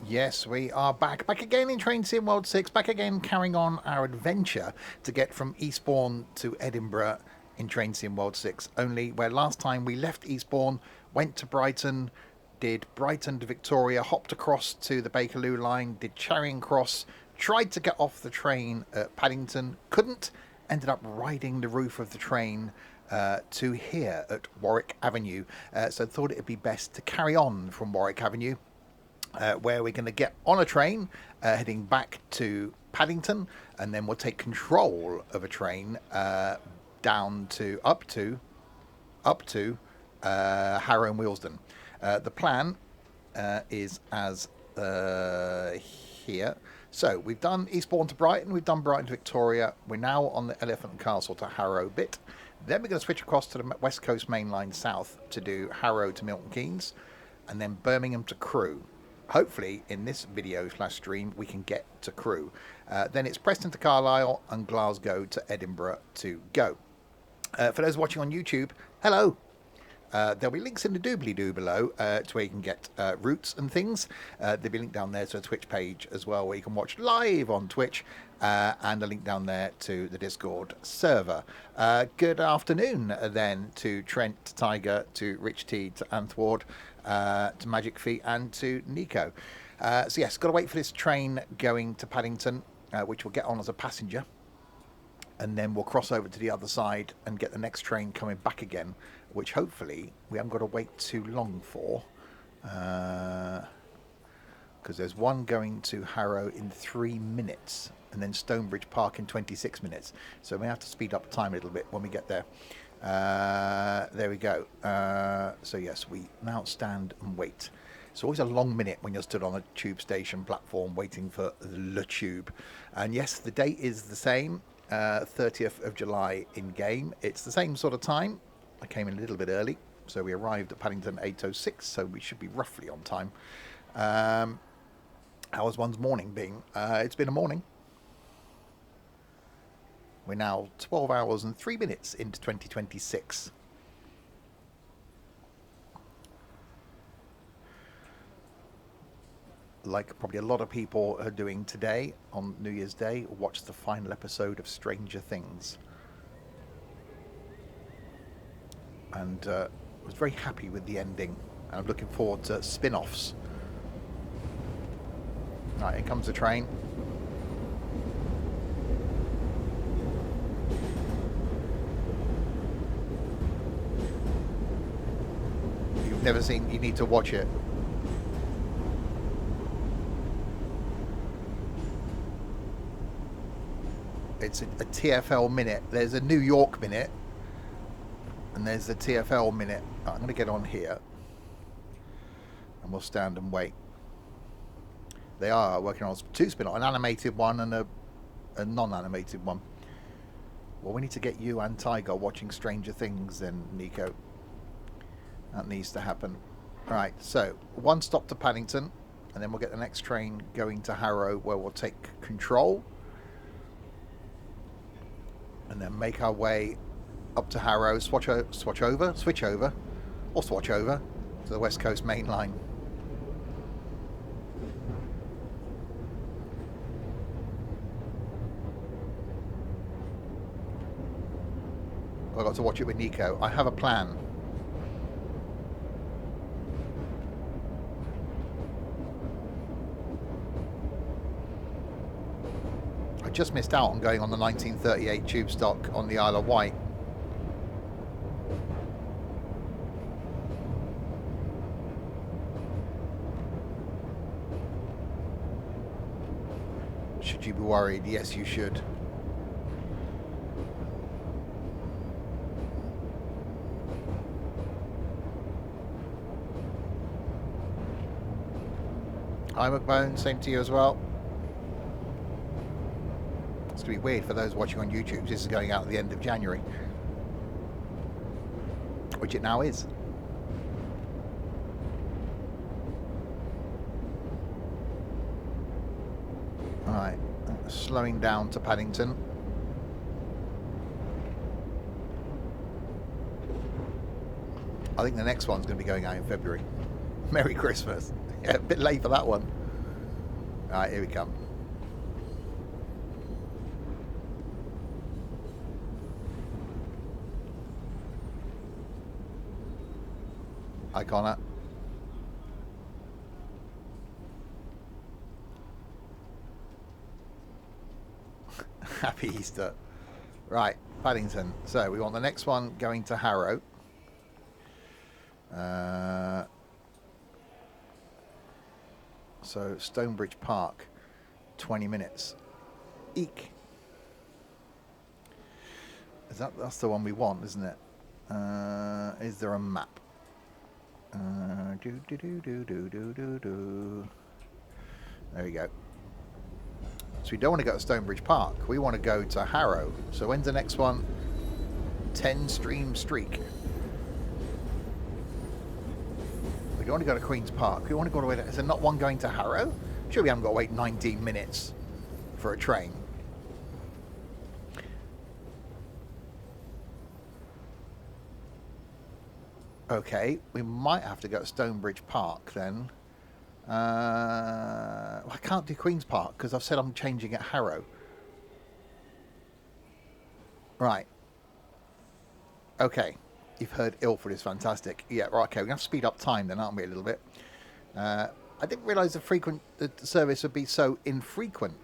Yes, we are back again in Train Sim World 6, back again carrying on our adventure to get from Eastbourne to Edinburgh in Train Sim World 6. Only where last time we left Eastbourne, went to Brighton, did Brighton to Victoria, hopped across to the Bakerloo line, did Charing Cross, tried to get off the train at Paddington, couldn't, ended up riding the roof of the train to here at Warwick Avenue. So thought it would be best to carry on from Warwick Avenue, where we're going to get on a train heading back to Paddington, and then we'll take control of a train down to up to Harrow and Wealdstone. The plan is as here. So we've done Eastbourne to Brighton, we've done Brighton to Victoria, we're now on the Elephant and Castle to Harrow bit. Then we're going to switch across to the West Coast Main Line south to do Harrow to Milton Keynes, and then Birmingham to Crewe. Hopefully in this video / stream we can get to Crewe. Then it's Preston to Carlisle and Glasgow to Edinburgh to go. For those watching on YouTube, hello. There'll be links in the doobly-doo below to where you can get routes and things. There'll be a link down there to a Twitch page as well where you can watch live on Twitch, and a link down there to the Discord server. Good afternoon then to Trent, to Tiger, to Rich T, to Anthward, to Magic Feet and to Nico. So yes, got to wait for this train going to Paddington, which we'll get on as a passenger. And then we'll cross over to the other side and get the next train coming back again, which hopefully we haven't got to wait too long for, because there's one going to Harrow in 3 minutes and then Stonebridge Park in 26 minutes. So we have to speed up time a little bit when we get there. There we go. So yes, we now stand and wait. It's always a long minute when you're stood on a tube station platform waiting for the tube. And yes, the date is the same. 30th of July in game. It's the same sort of time. I came in a little bit early, so we arrived at Paddington 8:06, so we should be roughly on time. How was one's morning been? It's been a morning. We're now 12 hours and 3 minutes into 2026. Like probably a lot of people are doing today on New Year's Day, watch the final episode of Stranger Things. And was very happy with the ending. I'm looking forward to spin-offs. Right, here comes the train. You've never seen, you need to watch it. It's a TFL minute. There's a New York minute, and there's the TFL minute. I'm going to get on here, and we'll stand and wait. They are working on two spin-offs, an animated one and a non-animated one. Well, we need to get you and Tiger watching Stranger Things then, Nico. That needs to happen. Right, so one stop to Paddington, and then we'll get the next train going to Harrow, where we'll take control. And then make our way up to Harrow, switch over to the West Coast Main Line. I got to watch it with Nico. I have a plan. I just missed out on going on the 1938 tube stock on the Isle of Wight. Should you be worried? Yes, you should. Hi McBone, same to you as well. It's going to be weird for those watching on YouTube. This is going out at the end of January, which it now is. Alright, slowing down to Paddington. I think the next one's going to be going out in February. Merry Christmas. Yeah, a bit late for that one. Alright, here we come. Hi, Connor. Happy Easter. Right, Paddington. So we want the next one going to Harrow. So Stonebridge Park, 20 minutes. Eek. That's the one we want, isn't it? Is there a map? There we go. So we don't want to go to Stonebridge Park. We want to go to Harrow. So when's the next one? 10 stream streak. We don't want to go to Queen's Park. We want to go to... Is there not one going to Harrow? Sure, we haven't got to wait 19 minutes for a train. Okay, we might have to go to Stonebridge Park then. Well, I can't do Queen's Park because I've said I'm changing at Harrow. Right. Okay. You've heard Ilford is fantastic. Yeah, right, okay. We're going to have to speed up time then, aren't we, a little bit? I didn't realise the service would be so infrequent.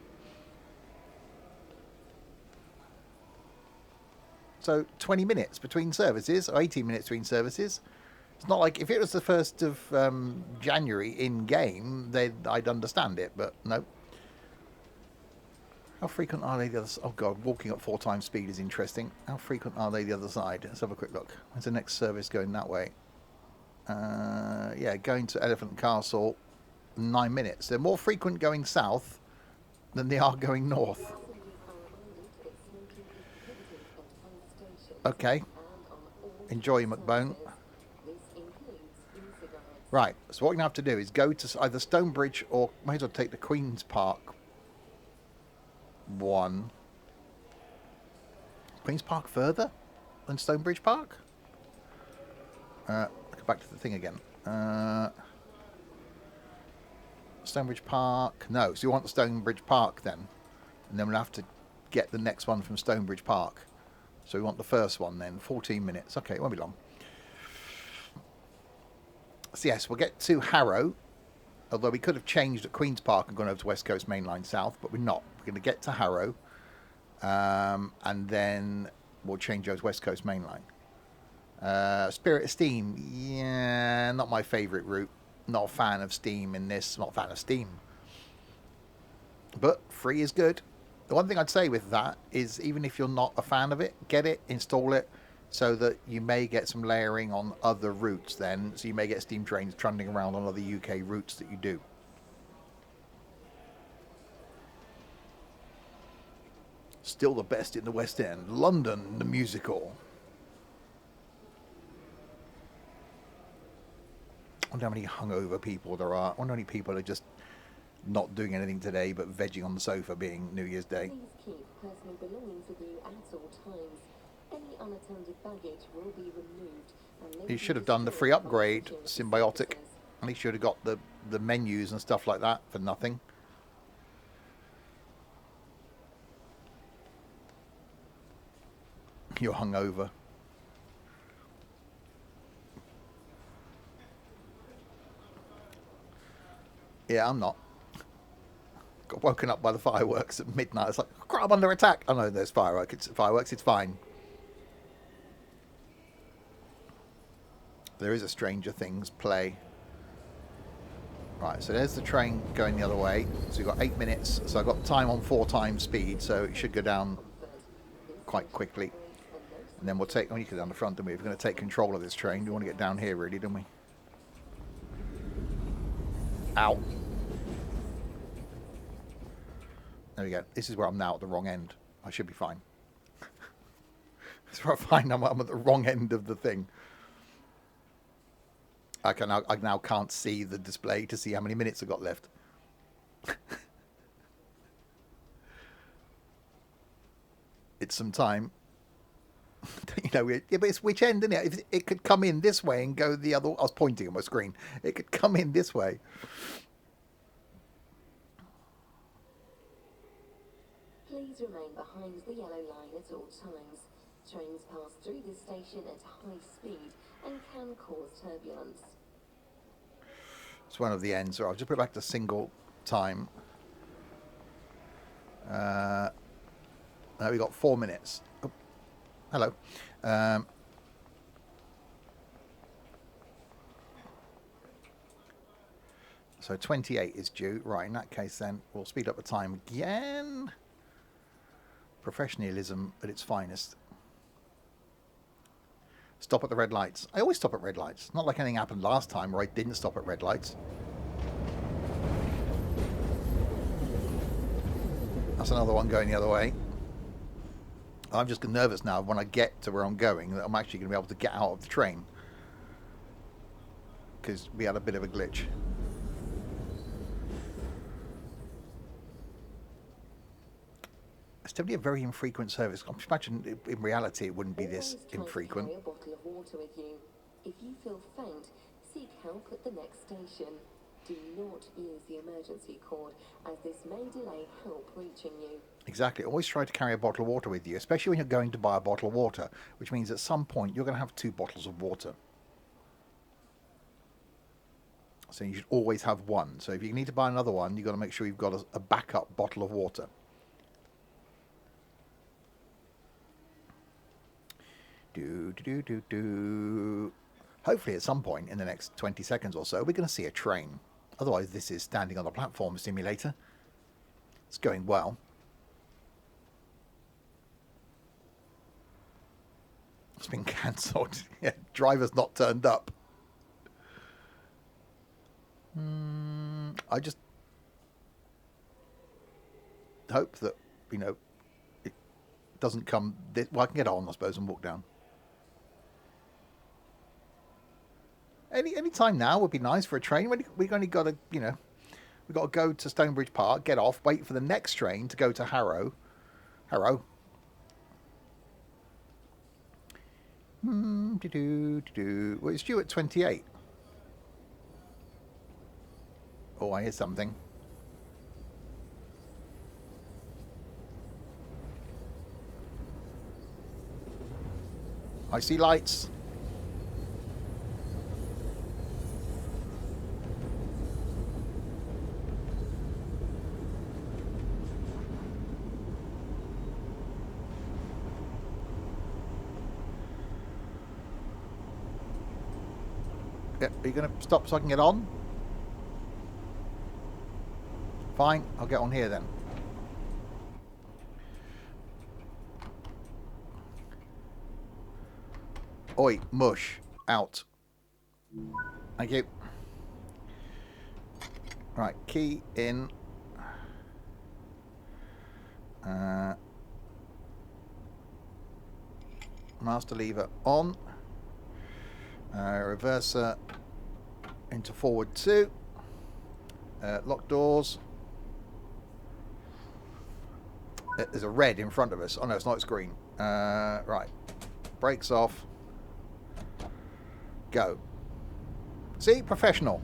So 20 minutes between services, or 18 minutes between services. It's not like if it was the 1st of January in-game, I'd understand it, but no. How frequent are they the other side? Oh, God, walking at 4 times speed is interesting. How frequent are they the other side? Let's have a quick look. Where's the next service going that way? Yeah, going to Elephant Castle, 9 minutes. They're more frequent going south than they are going north. Okay. Enjoy, McBone. Right, so what we're going to have to do is go to either Stonebridge or might as well take the Queen's Park one. Queen's Park further than Stonebridge Park? Go back to the thing again. Stonebridge Park. No, so you want the Stonebridge Park then. And then we'll have to get the next one from Stonebridge Park. So we want the first one then. 14 minutes. Okay, it won't be long. So yes, we'll get to Harrow, although we could have changed at Queen's Park and gone over to West Coast Main Line South, but we're not. We're going to get to Harrow, and then we'll change over to West Coast Main Line. Spirit of Steam, yeah, not my favourite route. Not a fan of Steam in this, not a fan of Steam. But free is good. The one thing I'd say with that is even if you're not a fan of it, get it, install it, so that you may get some layering on other routes then. So you may get steam trains trundling around on other UK routes that you do. Still the best in the West End. London, the musical. I wonder how many hungover people there are. I wonder how many people are just not doing anything today but vegging on the sofa being New Year's Day. Please keep personal belongings with you at all times. Any unattended baggage will be removed. You should have done the free upgrade, Symbiotic. At least you would have got the menus and stuff like that for nothing. You're hungover. Yeah, I'm not. Got woken up by the fireworks at midnight. It's like, crap, I'm under attack. Oh no, there's fireworks. It's fine. There is a Stranger Things play. Right, so there's the train going the other way. So we've got 8 minutes. So I've got time on 4 times speed, so it should go down quite quickly. And then we'll take... Oh, you go down the front, don't we? We're going to take control of this train. We want to get down here, really, don't we? Ow. There we go. This is where I'm now at the wrong end. I should be fine. That's where I find I'm at the wrong end of the thing. I now can't see the display to see how many minutes I've got left. It's some time. You know, yeah, but it's which end, isn't it? If it could come in this way and go the other. I was pointing on my screen. It could come in this way. Please remain behind the yellow line at all times. Trains pass through this station at high speed and can cause turbulence. It's one of the ends. I'll just put it back to single time. Now we've got 4 minutes. Oh, hello. So 28 is due. Right, in that case then, we'll speed up the time again. Professionalism at its finest. Stop at the red lights. I always stop at red lights. Not like anything happened last time where I didn't stop at red lights. That's another one going the other way. I'm just nervous now when I get to where I'm going that I'm actually going to be able to get out of the train. Because we had a bit of a glitch. It's definitely a very infrequent service. I imagine in reality it wouldn't be this infrequent. Carry a bottle of water with you. If you feel faint, seek help at the next station. Do not use the emergency cord, as this may delay help reaching you. Exactly. Always try to carry a bottle of water with you, especially when you're going to buy a bottle of water, which means at some point you're going to have 2 bottles of water. So you should always have one. So if you need to buy another one, you've got to make sure you've got a backup bottle of water. Hopefully at some point in the next 20 seconds or so we're going to see a train. Otherwise this is standing on the platform simulator. It's going well. It's been cancelled. Yeah, driver's not turned up. I just hope that, you know, it doesn't come this, well, I can get on I suppose and walk down. Any time now would be nice for a train. We've only got to, you know, we've got to go to Stonebridge Park, get off, wait for the next train to go to Harrow. Well, it's due at 28. Oh, I hear something. I see lights. Yeah, are you going to stop so I can get on? Fine, I'll get on here then. Oi, mush, out. Thank you. Right, key in. Master lever on. Reverser into forward 2. Lock doors. There's a red in front of us. Oh no, it's not, it's green. Right. Brakes off. Go. See? Professional.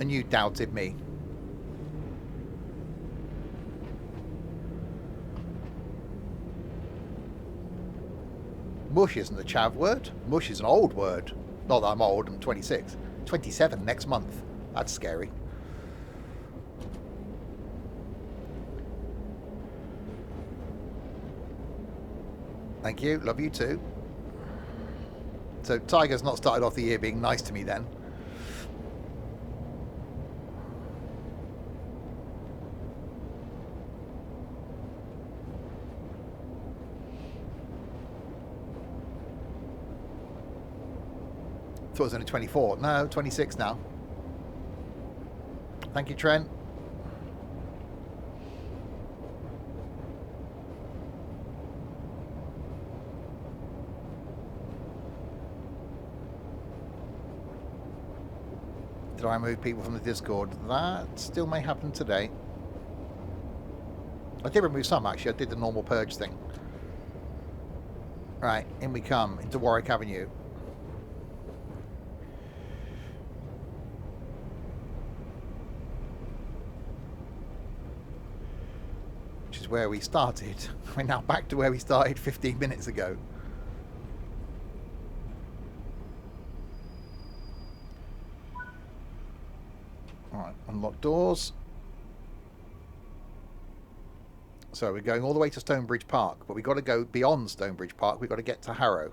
And you doubted me. Mush isn't a chav word. Mush is an old word. Not that I'm old, I'm 26. 27 next month. That's scary. Thank you. Love you too. So Tiger's not started off the year being nice to me then. Thought it was only 24. No, 26 now. Thank you, Trent. Did I remove people from the Discord? That still may happen today. I did remove some, actually. I did the normal purge thing. Right, in we come, into Warwick Avenue. which is where we started. We're now back to where we started 15 minutes ago. Alright, unlock doors. So we're going all the way to Stonebridge Park, but we've got to go beyond Stonebridge Park. We've got to get to Harrow.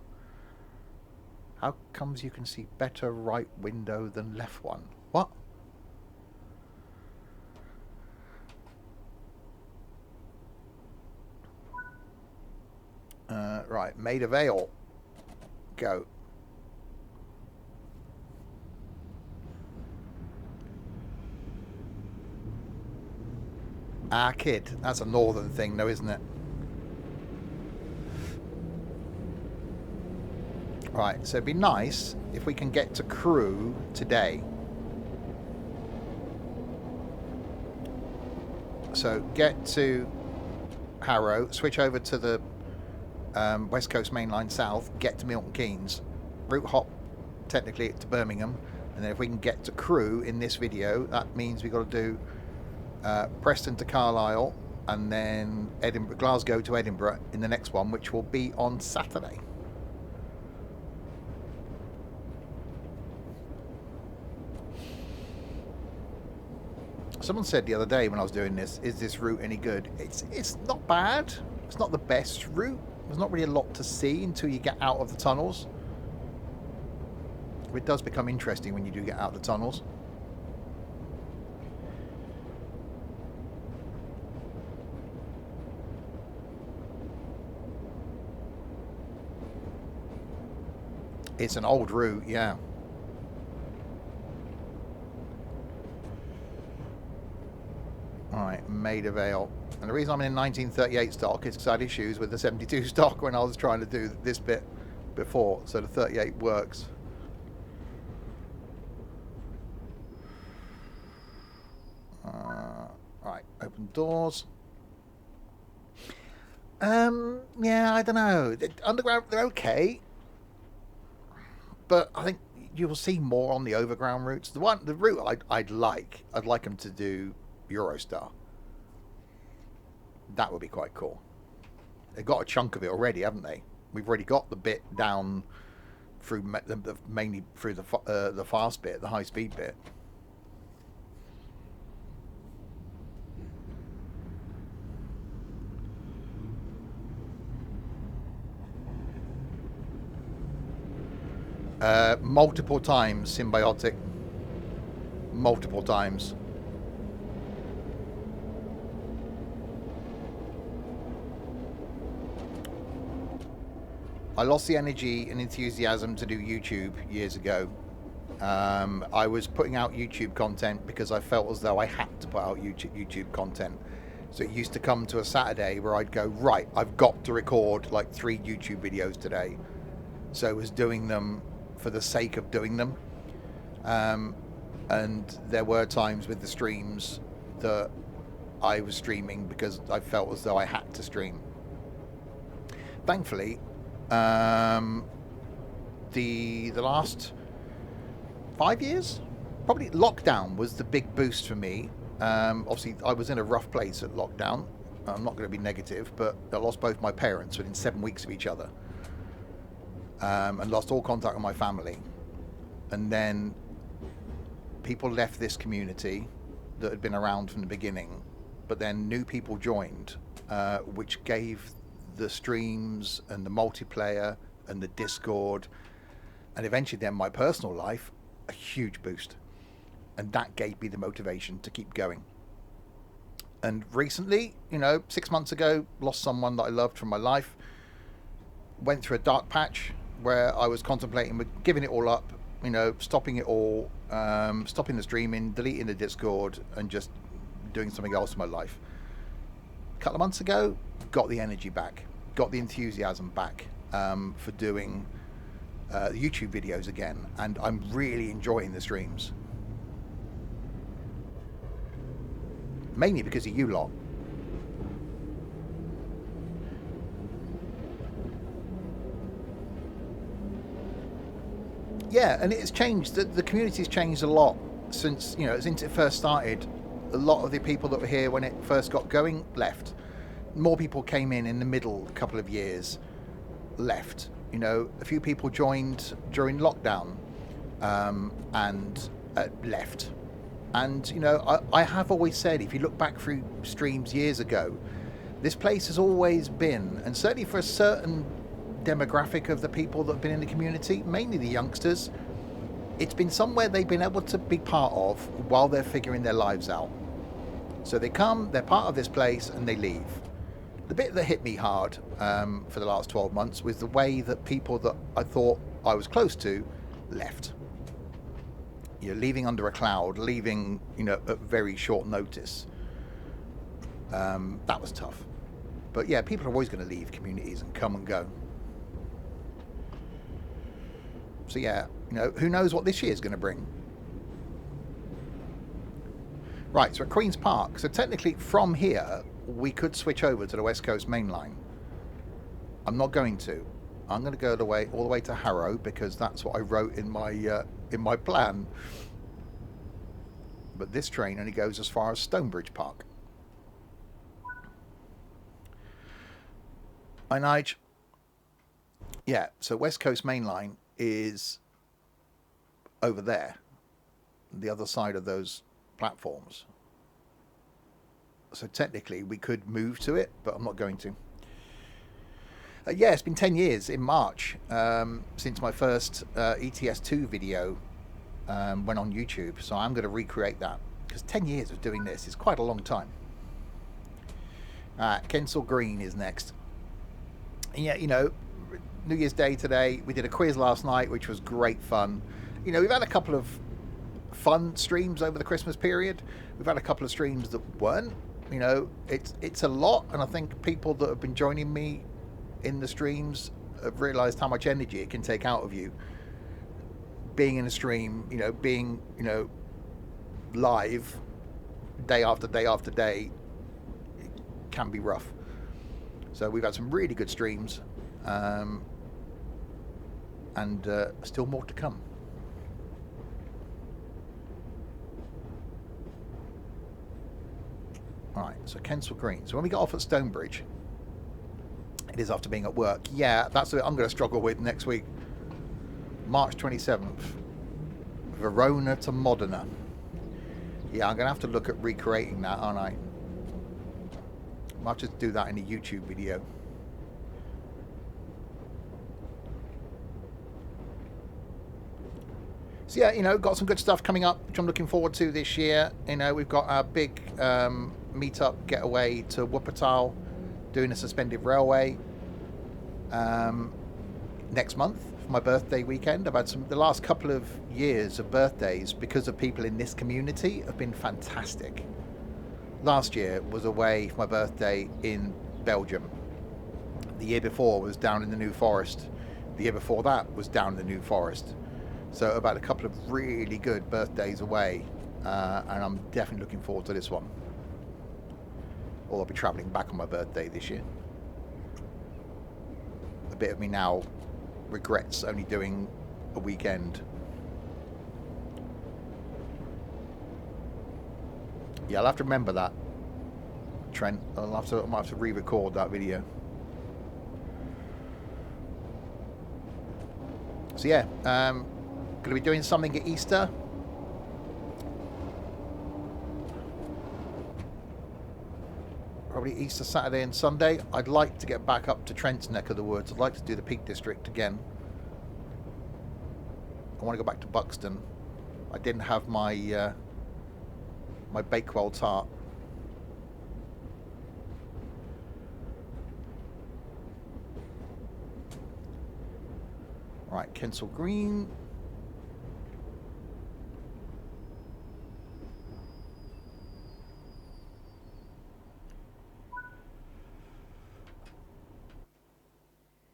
How comes you can see better right window than left one? What? Right, Maid of Ale. Go. Ah, kid. That's a northern thing, though, isn't it? Right, so it'd be nice if we can get to Crewe today. So get to Harrow, switch over to the West Coast Main Line South, get to Milton Keynes, route hop technically to Birmingham, and then if we can get to Crewe in this video, that means we've got to do Preston to Carlisle, and then Edinburgh, Glasgow to Edinburgh in the next one, which will be on Saturday. Someone said the other day when I was doing this, is this route any good? It's not bad. It's not the best route. There's not really a lot to see until you get out of the tunnels. It does become interesting when you do get out of the tunnels. It's an old route, yeah. Alright, Maid of Ale. And the reason I'm in 1938 stock is because I had issues with the 72 stock when I was trying to do this bit before. So the 38 works. Right, open doors. Yeah, I don't know. Underground, they're okay. But I think you will see more on the overground routes. The route I'd like them to do Eurostar. That would be quite cool. They've got a chunk of it already, haven't they? We've already got the bit down through mainly through the fast bit, the high speed bit. Multiple times, Symbiotic. Multiple times. I lost the energy and enthusiasm to do YouTube years ago. I was putting out YouTube content because I felt as though I had to put out YouTube content. So it used to come to a Saturday where I'd go, right, I've got to record like 3 YouTube videos today. So I was doing them for the sake of doing them. And there were times with the streams that I was streaming because I felt as though I had to stream. Thankfully, the last 5 years, probably lockdown was the big boost for me. Obviously, I was in a rough place at lockdown. I'm not going to be negative, but I lost both my parents within 7 weeks of each other. And lost all contact with my family. And then people left this community that had been around from the beginning, but then new people joined, which gave the streams and the multiplayer and the Discord, and eventually then my personal life, a huge boost. And that gave me the motivation to keep going. And recently, 6 months ago, lost someone that I loved from my life. Went through a dark patch where I was contemplating giving it all up, stopping it all, stopping the streaming, deleting the Discord, and just doing something else in my life. A couple of months ago, got the energy back, got the enthusiasm back for doing the YouTube videos again, and I'm really enjoying the streams. Mainly because of you lot. Yeah, and it's changed. The community's changed a lot since, since it first started. A lot of the people that were here when it first got going left. more people came in the middle couple of years, left. You know, a few people joined during lockdown, and left. And you know, I have always said, if you look back through streams years ago, this place has always been, and certainly for a certain demographic of the people that have been in the community, mainly the youngsters, it's been somewhere they've been able to be part of while they're figuring their lives out. So they come, they're part of this place, and they leave. The bit that hit me hard for the last 12 months was the way that people that I thought I was close to left. You know, leaving under a cloud, leaving, you know, at very short notice. That was tough. But yeah, people are always going to leave communities and come and go. So yeah, you know, who knows what this year's going to bring. Right, so at Queen's Park, so technically from here, we could switch over to the West Coast Main Line. I'm not going to. I'm going to go all the way to Harrow, because that's what I wrote in my plan. But this train only goes as far as Stonebridge Park. Hi, Nige. Yeah, so West Coast Main Line is over there, the other side of those platforms. So technically we could move to it, but I'm not going to. Yeah, it's been 10 years in March since my first ETS2 video went on YouTube, so I'm going to recreate that, because 10 years of doing this is quite a long time. Kensal Green is next. And yeah, you know, New Year's Day today, we did a quiz last night, which was great fun. You know, we've had a couple of fun streams over the Christmas period. We've had a couple of streams that weren't. You know, it's a lot, and I think people that have been joining me in the streams have realised how much energy it can take out of you. Being in a stream, you know, being, you know, live day after day after day, it can be rough. So we've had some really good streams, and still more to come. Alright, so Kensal Green. So when we get off at Stonebridge, it is after being at work. Yeah, that's what I'm going to struggle with next week. March 27th. Verona to Modena. Yeah, I'm going to have to look at recreating that, aren't I? Might just do that in a YouTube video. So yeah, you know, got some good stuff coming up, which I'm looking forward to this year. You know, we've got our big meet-up getaway to Wuppertal, doing a suspended railway next month for my birthday weekend. I've had the last couple of years of birthdays, because of people in this community, have been fantastic. Last year was away for my birthday in Belgium. The year before was down in the New Forest. The year before that was down in the New Forest. So about a couple of really good birthdays away, and I'm definitely looking forward to this one. Or I'll be travelling back on my birthday this year. A bit of me now regrets only doing a weekend. Yeah, I'll have to remember that, Trent. I might have to re-record that video. So yeah, going to be doing something at Easter. Probably Easter Saturday and Sunday. I'd like to get back up to Trent's neck of the woods. I'd like to do the Peak District again. I want to go back to Buxton. I didn't have my my Bakewell tart. Right, Kensal Green.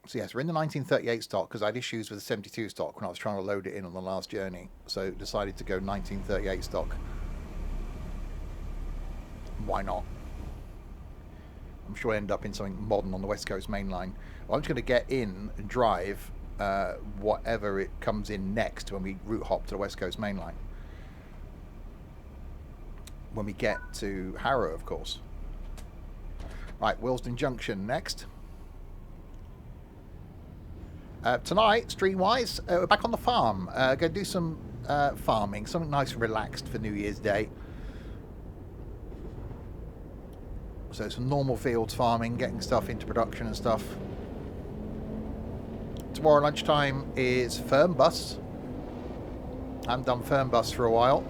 So yes, we're in the 1938 stock, because I had issues with the 72 stock when I was trying to load it in on the last journey. So decided to go 1938 stock. Why not? I'm sure I end up in something modern on the West Coast Main Line. Well, I'm just going to get in and drive whatever it comes in next when we route hop to the West Coast Main Line. When we get to Harrow, of course. Right, Willesden Junction next. Tonight, stream-wise, we're back on the farm. Going to do some farming, something nice and relaxed for New Year's Day. So some normal fields farming, getting stuff into production and stuff. Tomorrow lunchtime is Firm Bus. I haven't done Firm Bus for a while.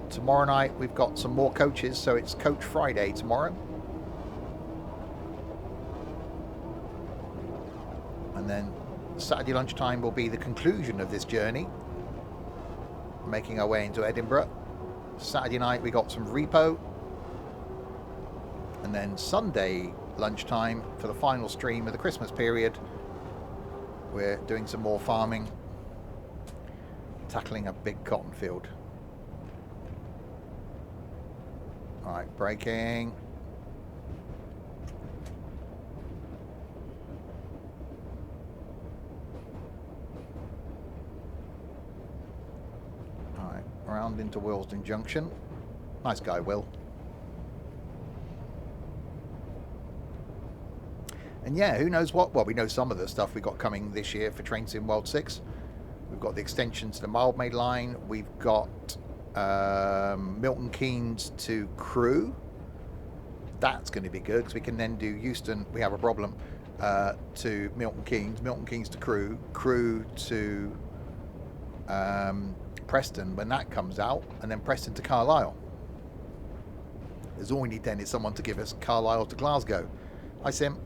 Tomorrow night we've got some more coaches, so it's Coach Friday tomorrow. And then Saturday lunchtime will be the conclusion of this journey, making our way into Edinburgh. Saturday night we got some repo, and then Sunday lunchtime for the final stream of the Christmas period we're doing some more farming, tackling a big cotton field. Alright, braking. Alright, around into Willesden Junction. Nice guy, Will. And yeah, who knows what? Well, we know some of the stuff we got coming this year for Train Sim World 6. We've got the extension to the Mildmay line. We've got Milton Keynes to Crewe. That's going to be good because we can then do Euston. We have a problem to Milton Keynes to Crewe, Crewe to Preston when that comes out, and then Preston to Carlisle. There's all we need then is someone to give us Carlisle to Glasgow. Hi, Sim.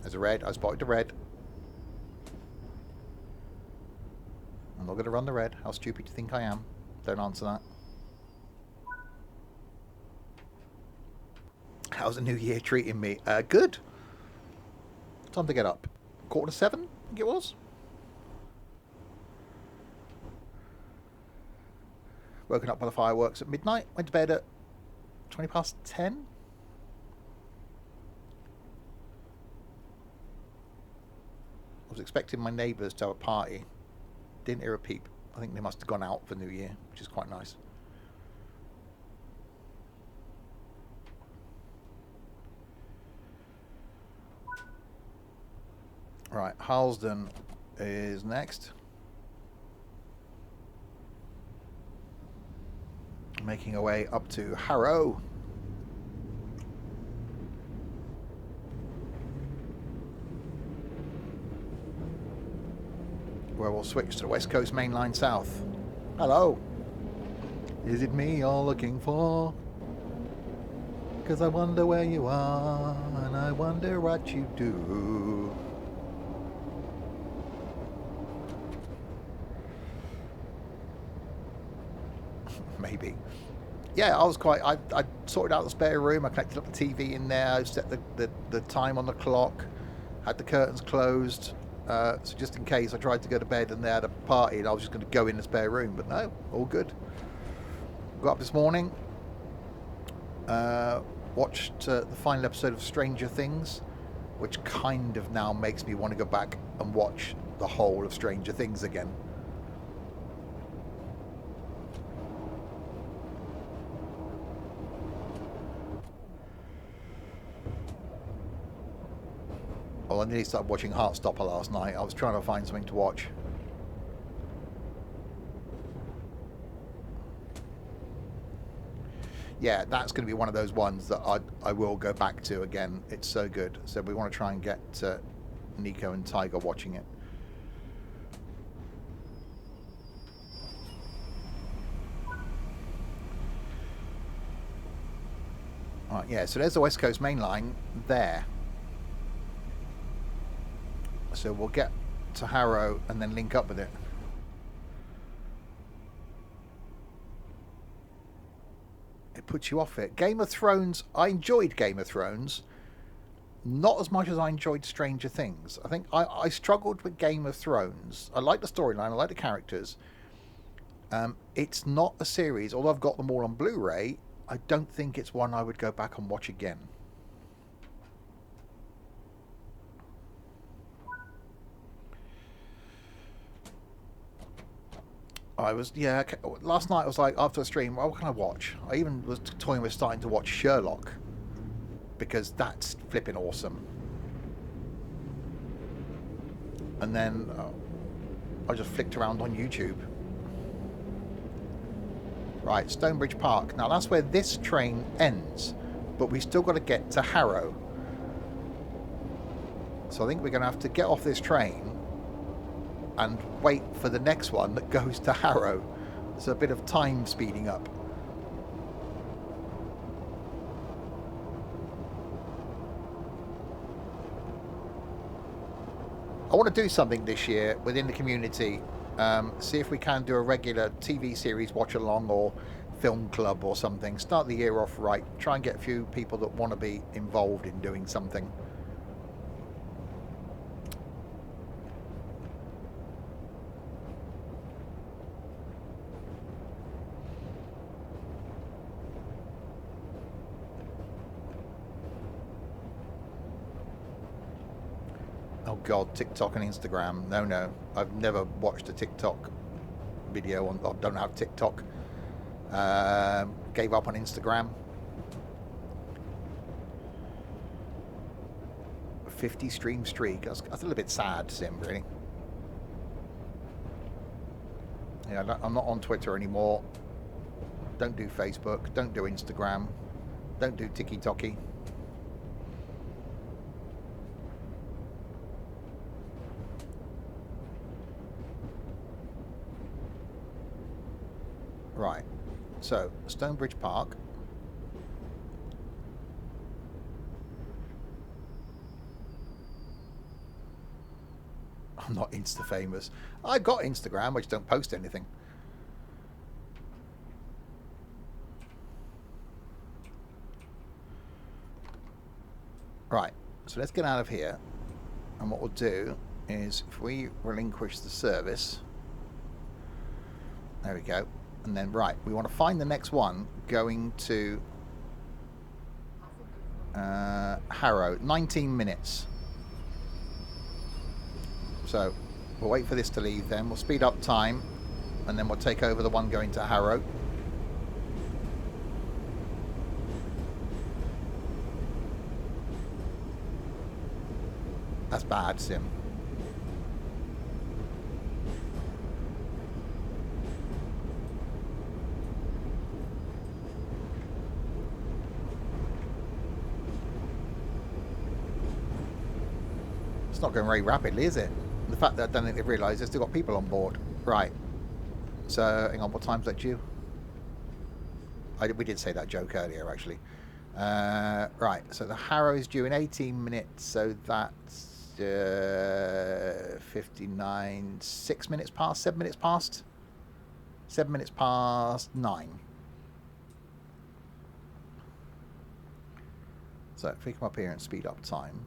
There's a red. I spotted the red. I'm not going to run the red. How stupid do you think I am? Don't answer that. How's the new year treating me? Good. Time to get up. 6:45, I think it was. Woken up by the fireworks at midnight. Went to bed at 10:20. I was expecting my neighbours to have a party. Didn't hear a peep. I think they must have gone out for New Year, which is quite nice. Right, Harlesden is next. Making our way up to Harrow. Where we'll switch to the West Coast Main Line South. Hello. Is it me you're looking for? 'Cause I wonder where you are, and I wonder what you do. Maybe. Yeah, I was quite... I sorted out the spare room, I connected up the TV in there, I set the time on the clock, had the curtains closed. So just in case I tried to go to bed and they had a party and I was just going to go in the spare room, but no, all good. Got up this morning, watched the final episode of Stranger Things, which kind of now makes me want to go back and watch the whole of Stranger Things again. Well, I nearly started watching Heartstopper last night. I was trying to find something to watch. Yeah, that's going to be one of those ones that I will go back to again. It's so good. So we want to try and get Nico and Tiger watching it. Alright, yeah, so there's the West Coast Main Line there. So we'll get to Harrow and then link up with it. It puts you off it. Game of Thrones, I enjoyed Game of Thrones. Not as much as I enjoyed Stranger Things. I think I struggled with Game of Thrones. I like the storyline, I like the characters. It's not a series, although I've got them all on Blu-ray, I don't think it's one I would go back and watch again. I was, yeah, last night I was like, after the stream, well, what can I watch? I even was toying with starting to watch Sherlock, because that's flipping awesome. And then I just flicked around on YouTube. Right, Stonebridge Park. Now that's where this train ends, but we still got to get to Harrow. So I think we're going to have to get off this train and wait for the next one that goes to Harrow. There's a bit of time speeding up. I want to do something this year within the community. See if we can do a regular TV series watch along or film club or something. Start the year off right. Try and get a few people that want to be involved in doing something. Oh God, TikTok and Instagram. No. I've never watched a TikTok video on. I don't have TikTok. Gave up on Instagram. 50 stream streak. That's a little bit sad, Sim, really. Yeah, I'm not on Twitter anymore. Don't do Facebook. Don't do Instagram. Don't do TikTok. Right, so Stonebridge Park. I'm not Insta famous. I've got Instagram, I just don't post anything. Right, so let's get out of here. And what we'll do is, if we relinquish the service, there we go. And then, right, we want to find the next one going to Harrow. 19 minutes. So we'll wait for this to leave then. We'll speed up time and then we'll take over the one going to Harrow. That's bad, Sim. It's not going very rapidly, is it? The fact that I don't think they've realised they've still got people on board. Right. So, hang on, what time's that due? We did say that joke earlier, actually. Right, so the Harrow is due in 18 minutes, so that's 59, 6 minutes past, 7 minutes past? 7 minutes past 9. So, if we come up here and speed up time.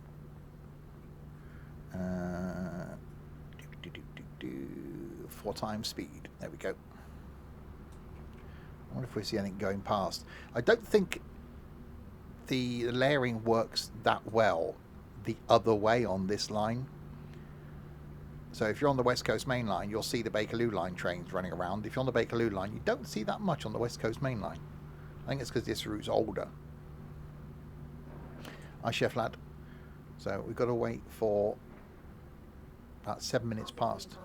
4 times speed. There we go. I wonder if we see anything going past. I don't think the layering works that well the other way on this line. So if you're on the West Coast Main Line, you'll see the Bakerloo line trains running around. If you're on the Bakerloo line, you don't see that much on the West Coast Main Line. I think it's because this route's older. Hi, Chef Lad. So we've got to wait for about 7 minutes past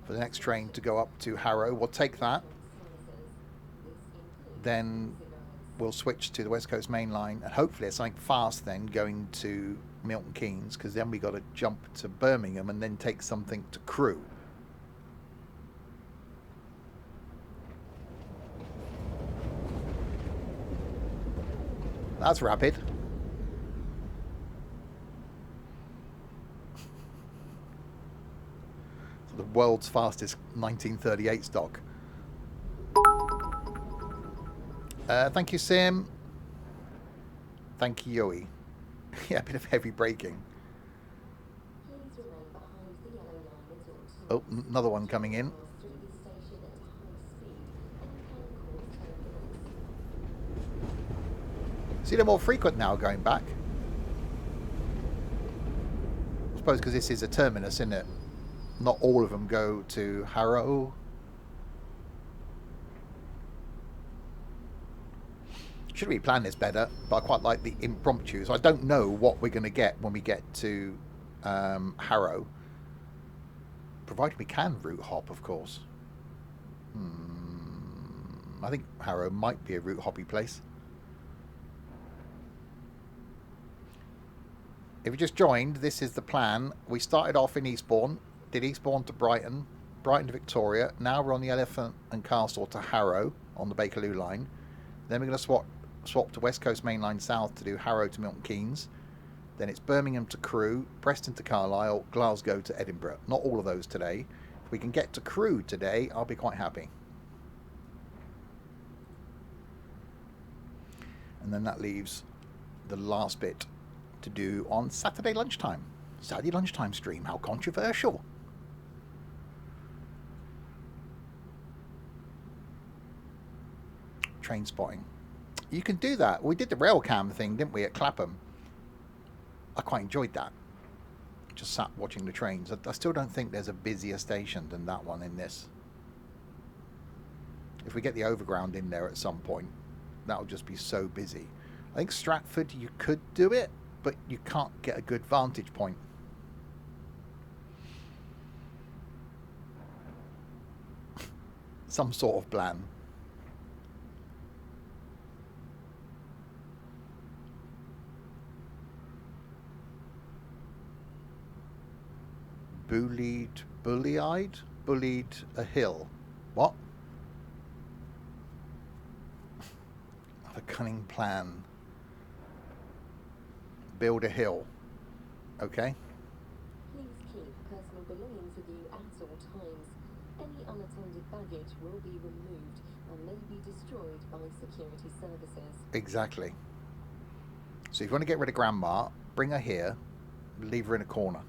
for the next train to go up to Harrow. We'll take that. Then we'll switch to the West Coast Main Line, and hopefully it's something fast then going to Milton Keynes, because then we got to jump to Birmingham and then take something to Crewe. That's rapid. The world's fastest 1938 stock. Thank you, Sim. Thank you, Yoey. Yeah, a bit of heavy braking. Oh, another one coming in. See, they're more frequent now going back. I suppose because this is a terminus, isn't it? Not all of them go to Harrow. Should we plan this better? But I quite like the impromptu. So I don't know what we're going to get when we get to Harrow. Provided we can route hop, of course. I think Harrow might be a route hoppy place. If you just joined, this is the plan. We started off in Eastbourne, did Eastbourne to Brighton, Brighton to Victoria. Now we're on the Elephant and Castle to Harrow on the Bakerloo line. Then we're going to swap to West Coast Main Line South to do Harrow to Milton Keynes. Then it's Birmingham to Crewe, Preston to Carlisle, Glasgow to Edinburgh. Not all of those today. If we can get to Crewe today, I'll be quite happy. And then that leaves the last bit to do on Saturday lunchtime. Saturday lunchtime stream. How controversial. Train spotting. You can do that. We did the rail cam thing, didn't we, at Clapham? I quite enjoyed that. Just sat watching the trains. I still don't think there's a busier station than that one in this. If we get the overground in there at some point, that'll just be so busy. I think Stratford, you could do it, but you can't get a good vantage point. Some sort of plan. Bullied a hill. What? A cunning plan. Build a hill. Okay. Please keep personal belongings with you at all times. Any unattended baggage will be removed and may be destroyed by security services. Exactly. So if you want to get rid of Grandma, bring her here, leave her in a corner.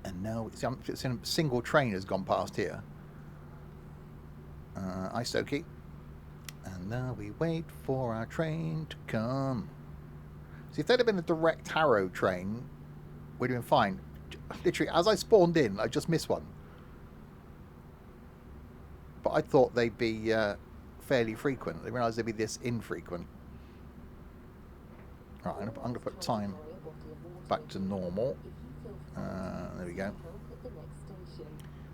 And now it's in a single train has gone past here. Ice Okie. And now we wait for our train to come. See, if there'd have been a direct Harrow train, we'd have been fine. Literally, as I spawned in, I just missed one. But I thought they'd be fairly frequent. I didn't realise they'd be this infrequent. Right, I'm going to put time back to normal. There we go.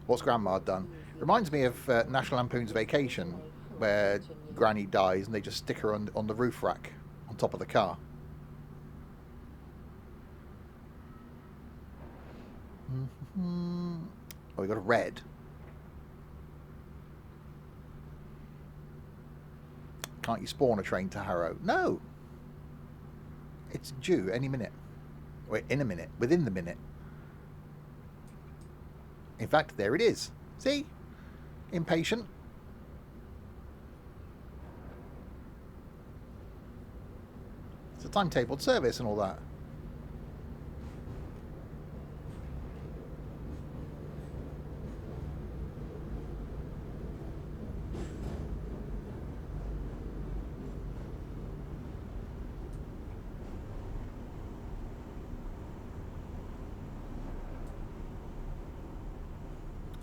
What's Grandma done? Reminds me of National Lampoon's Vacation, where Granny dies and they just stick her on the roof rack on top of the car. Oh, we got a red. Can't you spawn a train to Harrow? No. It's due any minute. Wait, in a minute. Within the minute. In fact, there it is. See? Impatient. It's a timetabled service and all that.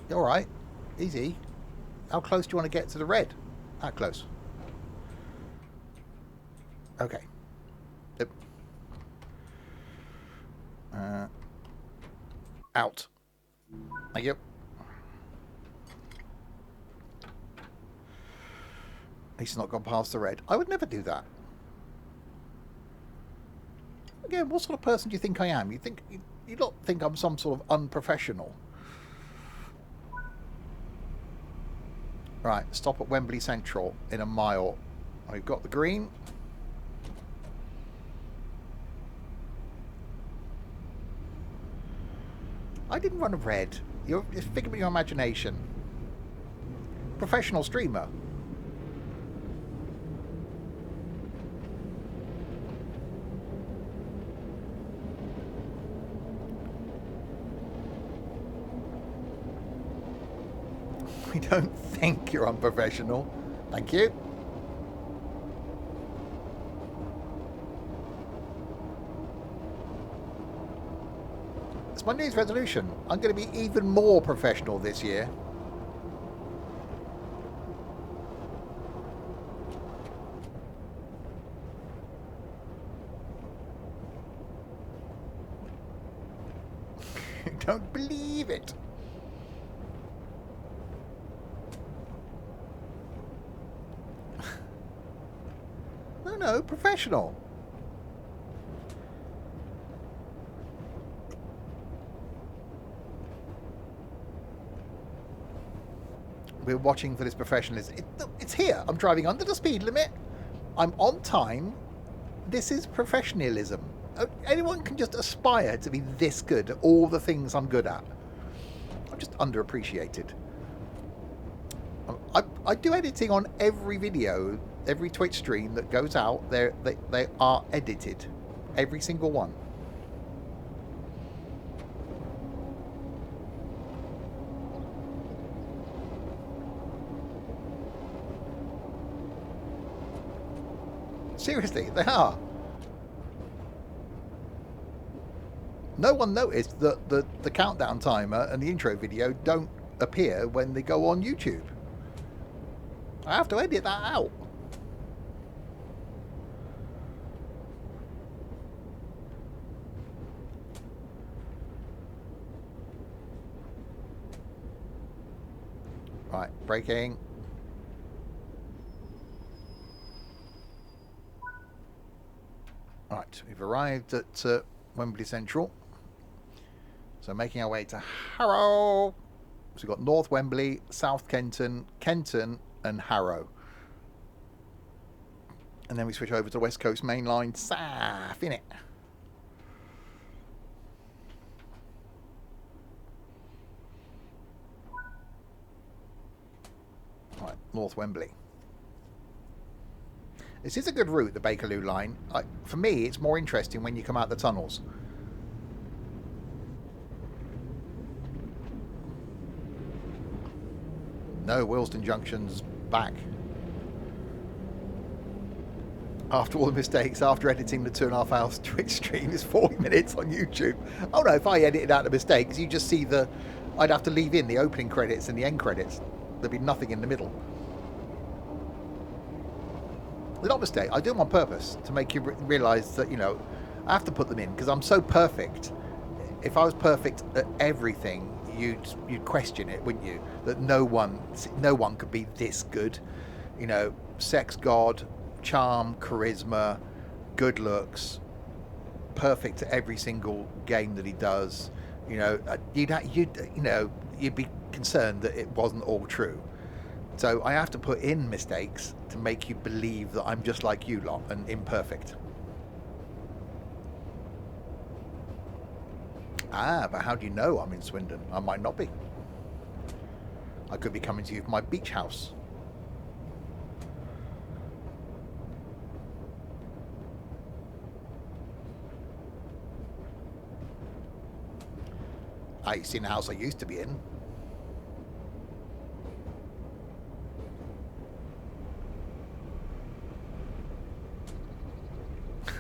All right, easy. How close do you want to get to the red? That close. Okay. Yep. Out. Thank you. He's not gone past the red. I would never do that. Again, what sort of person do you think I am? You don't think I'm some sort of unprofessional? Right, stop at Wembley Central in a mile. We've got the green. I didn't run a red. You're figure your imagination. Professional streamer. We don't think you're unprofessional. Thank you. my New Year's resolution. I'm going to be even more professional this year. Don't believe it. No, professional. We're watching for this professionalism. It's here. I'm driving under the speed limit. I'm on time. This is professionalism. Anyone can just aspire to be this good at all the things I'm good at. I'm just underappreciated. I do editing on every video, every Twitch stream that goes out. They are edited, every single one. Seriously, they are. No one noticed that the countdown timer and the intro video don't appear when they go on YouTube. I have to edit that out. Right, braking. Right, we've arrived at Wembley Central. So making our way to Harrow. So we've got North Wembley, South Kenton, Kenton and Harrow. And then we switch over to West Coast Main Line, Stafford, innit? Right, North Wembley. This is a good route, the Bakerloo line. For me, it's more interesting when you come out the tunnels. No, Willesden Junction's back. After all the mistakes, after editing the 2.5 hours Twitch stream, is 40 minutes on YouTube. Oh no, if I edited out the mistakes, you just see I'd have to leave in the opening credits and the end credits. There'd be nothing in the middle. They're not mistakes. I do them on purpose to make you realise that, I have to put them in because I'm so perfect. If I was perfect at everything, you'd question it, wouldn't you? That no one could be this good. Sex god, charm, charisma, good looks, perfect at every single game that he does. You'd be concerned that it wasn't all true. So I have to put in mistakes to make you believe that I'm just like you lot and imperfect. Ah, but how do you know I'm in Swindon? I might not be. I could be coming to you from my beach house. I've seen the house I used to be in.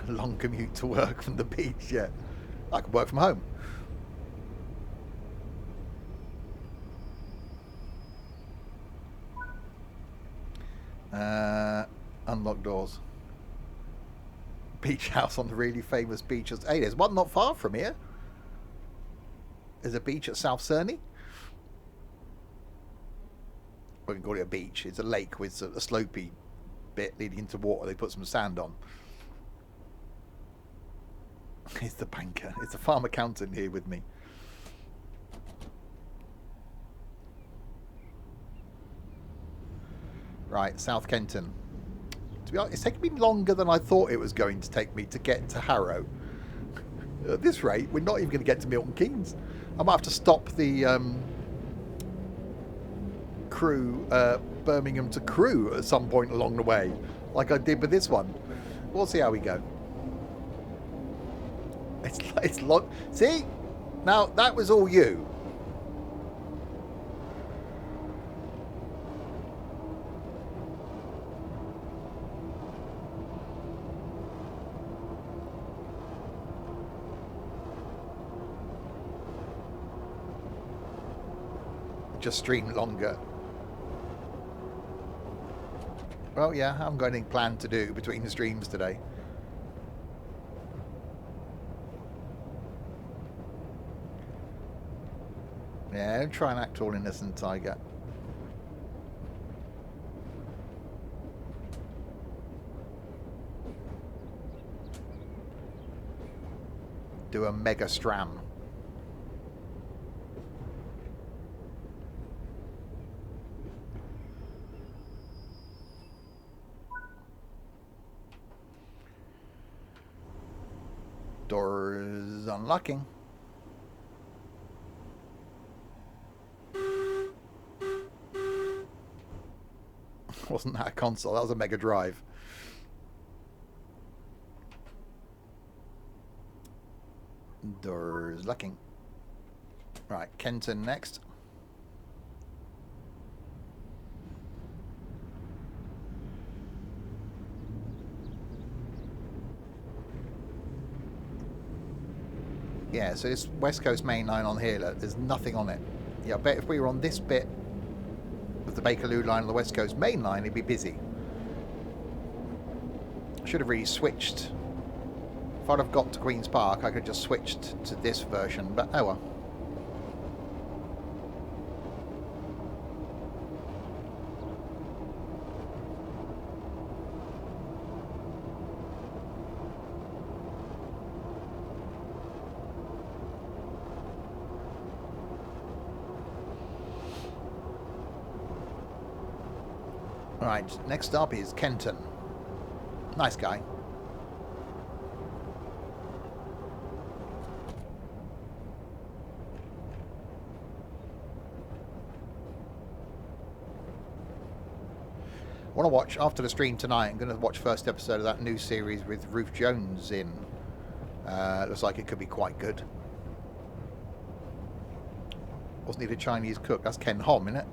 Long commute to work from the beach, yeah. I could work from home. Unlock doors. Beach house on the really famous beaches. Hey, there's one not far from here. There's a beach at South Cerney. We can call it a beach. It's a lake with a slopey bit leading into water. They put some sand on. It's the banker. It's the farm accountant here with me. Right, South Kenton. To be honest, it's taken me longer than I thought it was going to take me to get to Harrow. At this rate, we're not even going to get to Milton Keynes. I might have to stop the Birmingham to Crewe at some point along the way, like I did with this one. We'll see how we go. It's long. See, now that was all you. just stream longer. Well, yeah, I haven't got anything planned to do between the streams today. Yeah, don't try and act all innocent, Tiger. Do a mega stram. Doors unlocking. Wasn't that a console? That was a Mega Drive. Doors locking. Right, Kenton next. Yeah, so this West Coast main line on here, look, there's nothing on it. Yeah, I bet if we were on this bit of the Bakerloo line on the West Coast main line, it'd be busy. Should have really switched. If I'd have got to Queen's Park, I could have just switched to this version, but oh well. Right, next up is Kenton. Nice guy. I want to watch, after the stream tonight, I'm going to watch first episode of that new series with Ruth Jones in. Looks like it could be quite good. Wasn't he the Chinese cook? That's Ken Hom, isn't it?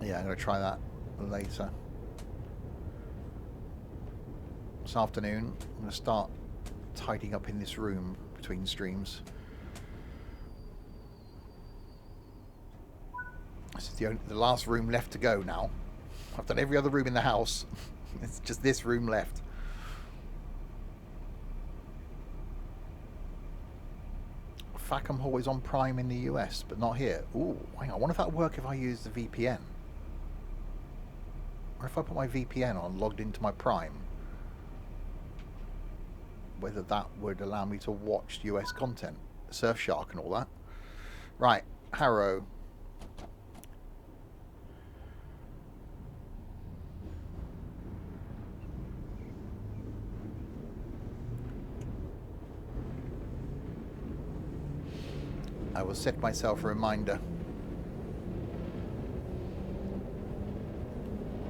Yeah, I'm going to try that later. This afternoon, I'm going to start tidying up in this room between streams. This is the last room left to go now. I've done every other room in the house. It's just this room left. Fackham Hall is on Prime in the US, but not here. Ooh, hang on. I wonder if that would work if I use the VPN. Or if I put my VPN on, logged into my Prime, whether that would allow me to watch US content, Surfshark and all that. Right, Harrow. I will set myself a reminder.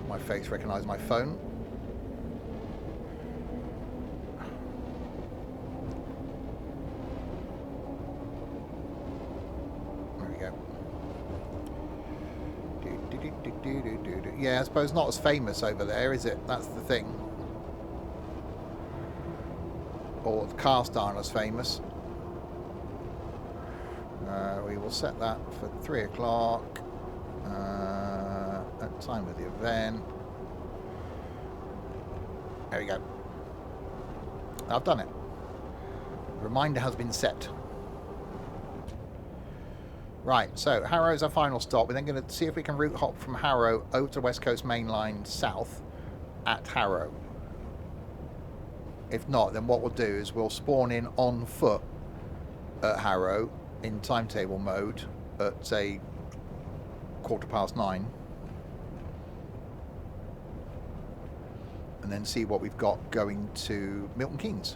My face recognised my phone. There we go. Yeah, I suppose not as famous over there, is it? That's the thing. Or the cast aren't as famous. We will set that for 3 o'clock. At time of the event. There we go. I've done it. Reminder has been set. Right, so Harrow's our final stop. We're then going to see if we can route hop from Harrow over to West Coast Main Line south at Harrow. If not, then what we'll do is we'll spawn in on foot at Harrow in timetable mode at, say, 9:15. And then see what we've got going to Milton Keynes.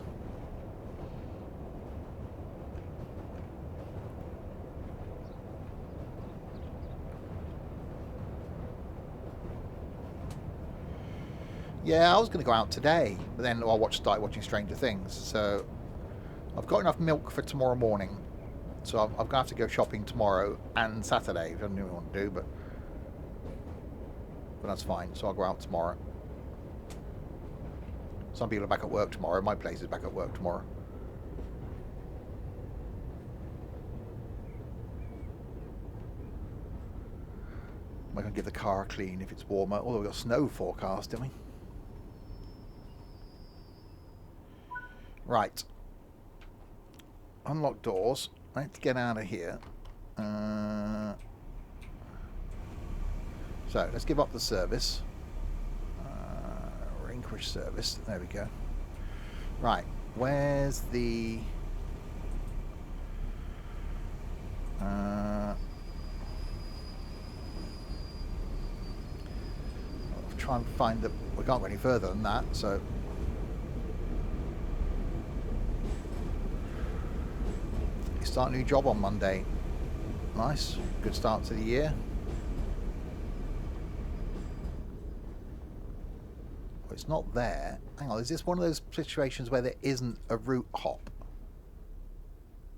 Yeah, I was going to go out today, but then I started watching Stranger Things. So I've got enough milk for tomorrow morning So I'm going to have to go shopping tomorrow and Saturday, if I don't know what I want to do, but that's fine. So I'll go out tomorrow. Some people are back at work tomorrow. My place is back at work tomorrow. We're going to give the car a clean if it's warmer. Although we've got snow forecast, didn't we? Right. Unlock doors. I have to get out of here. So let's give up the service. Relinquish service. There we go. Right. Where's the... I'll try and find the... We can't go any further than that, so... You start a new job on Monday. Nice. Good start to the year. Well, it's not there. Hang on, is this one of those situations where there isn't a route hop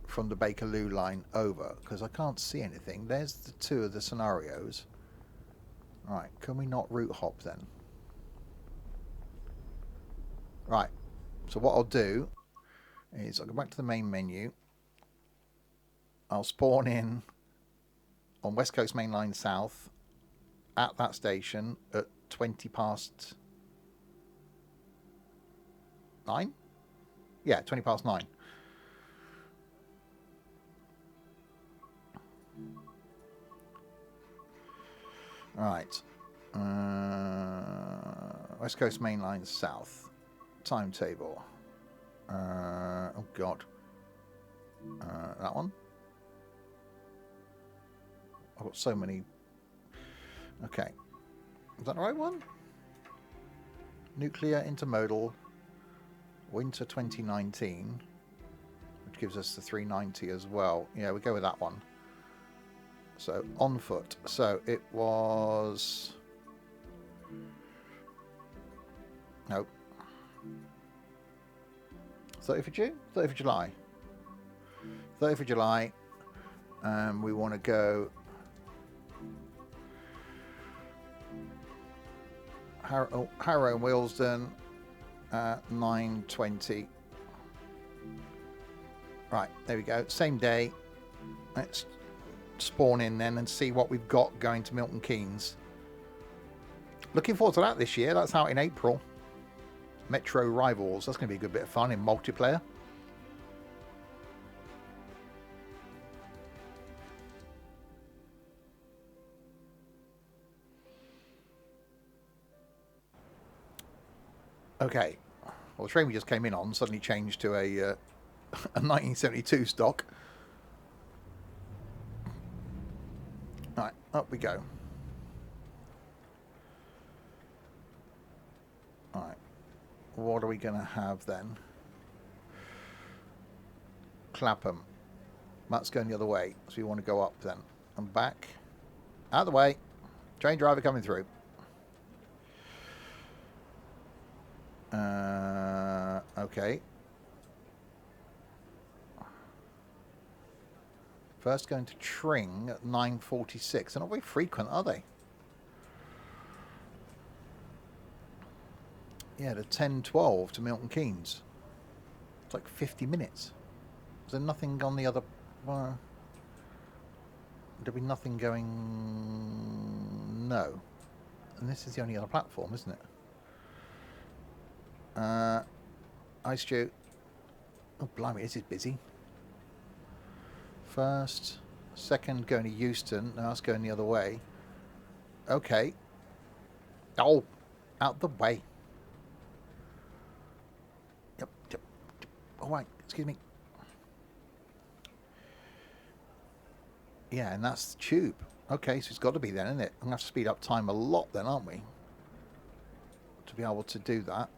from the Bakerloo line over? Because I can't see anything. There's the two of the scenarios. Right, can we not route hop then? Right, so what I'll do is I'll go back to the main menu. I'll spawn in on West Coast Main Line South at that station at 20 past 9? Yeah, 20 past 9. Right. West Coast Main Line South. Timetable. Oh, God. That one? I've got so many. Okay. Is that the right one? Nuclear Intermodal Winter 2019, which gives us the 390 as well. Yeah, we go with that one. So on foot. So it was... Nope. 30th of June? 30th of July. 30th of July. We want to go... Harrow and Willesden at 9:20. Right, there we go. Same day. Let's spawn in then and see what we've got going to Milton Keynes. Looking forward to that this year. That's out in April. Metro Rivals. That's going to be a good bit of fun in multiplayer. Okay, well, the train we just came in on suddenly changed to a 1972 stock. Right, up we go. Alright, what are we going to have then? Clapham. That's going the other way, so we want to go up then. And back. Out of the way. Train driver coming through. Okay. First going to Tring at 9:46. They're not very frequent, are they? Yeah, to 10:12 to Milton Keynes. It's like 50 minutes. Is there nothing on the other... There'll be nothing going... No. And this is the only other platform, isn't it? Hi, Stu. Oh, blimey, this is busy. First, second going to Euston. Now it's going the other way. Okay. Oh, out the way. Yep. All right, excuse me. Yeah, and that's the tube. Okay, so it's got to be then, isn't it? I'm going to have to speed up time a lot then, aren't we? To be able to do that.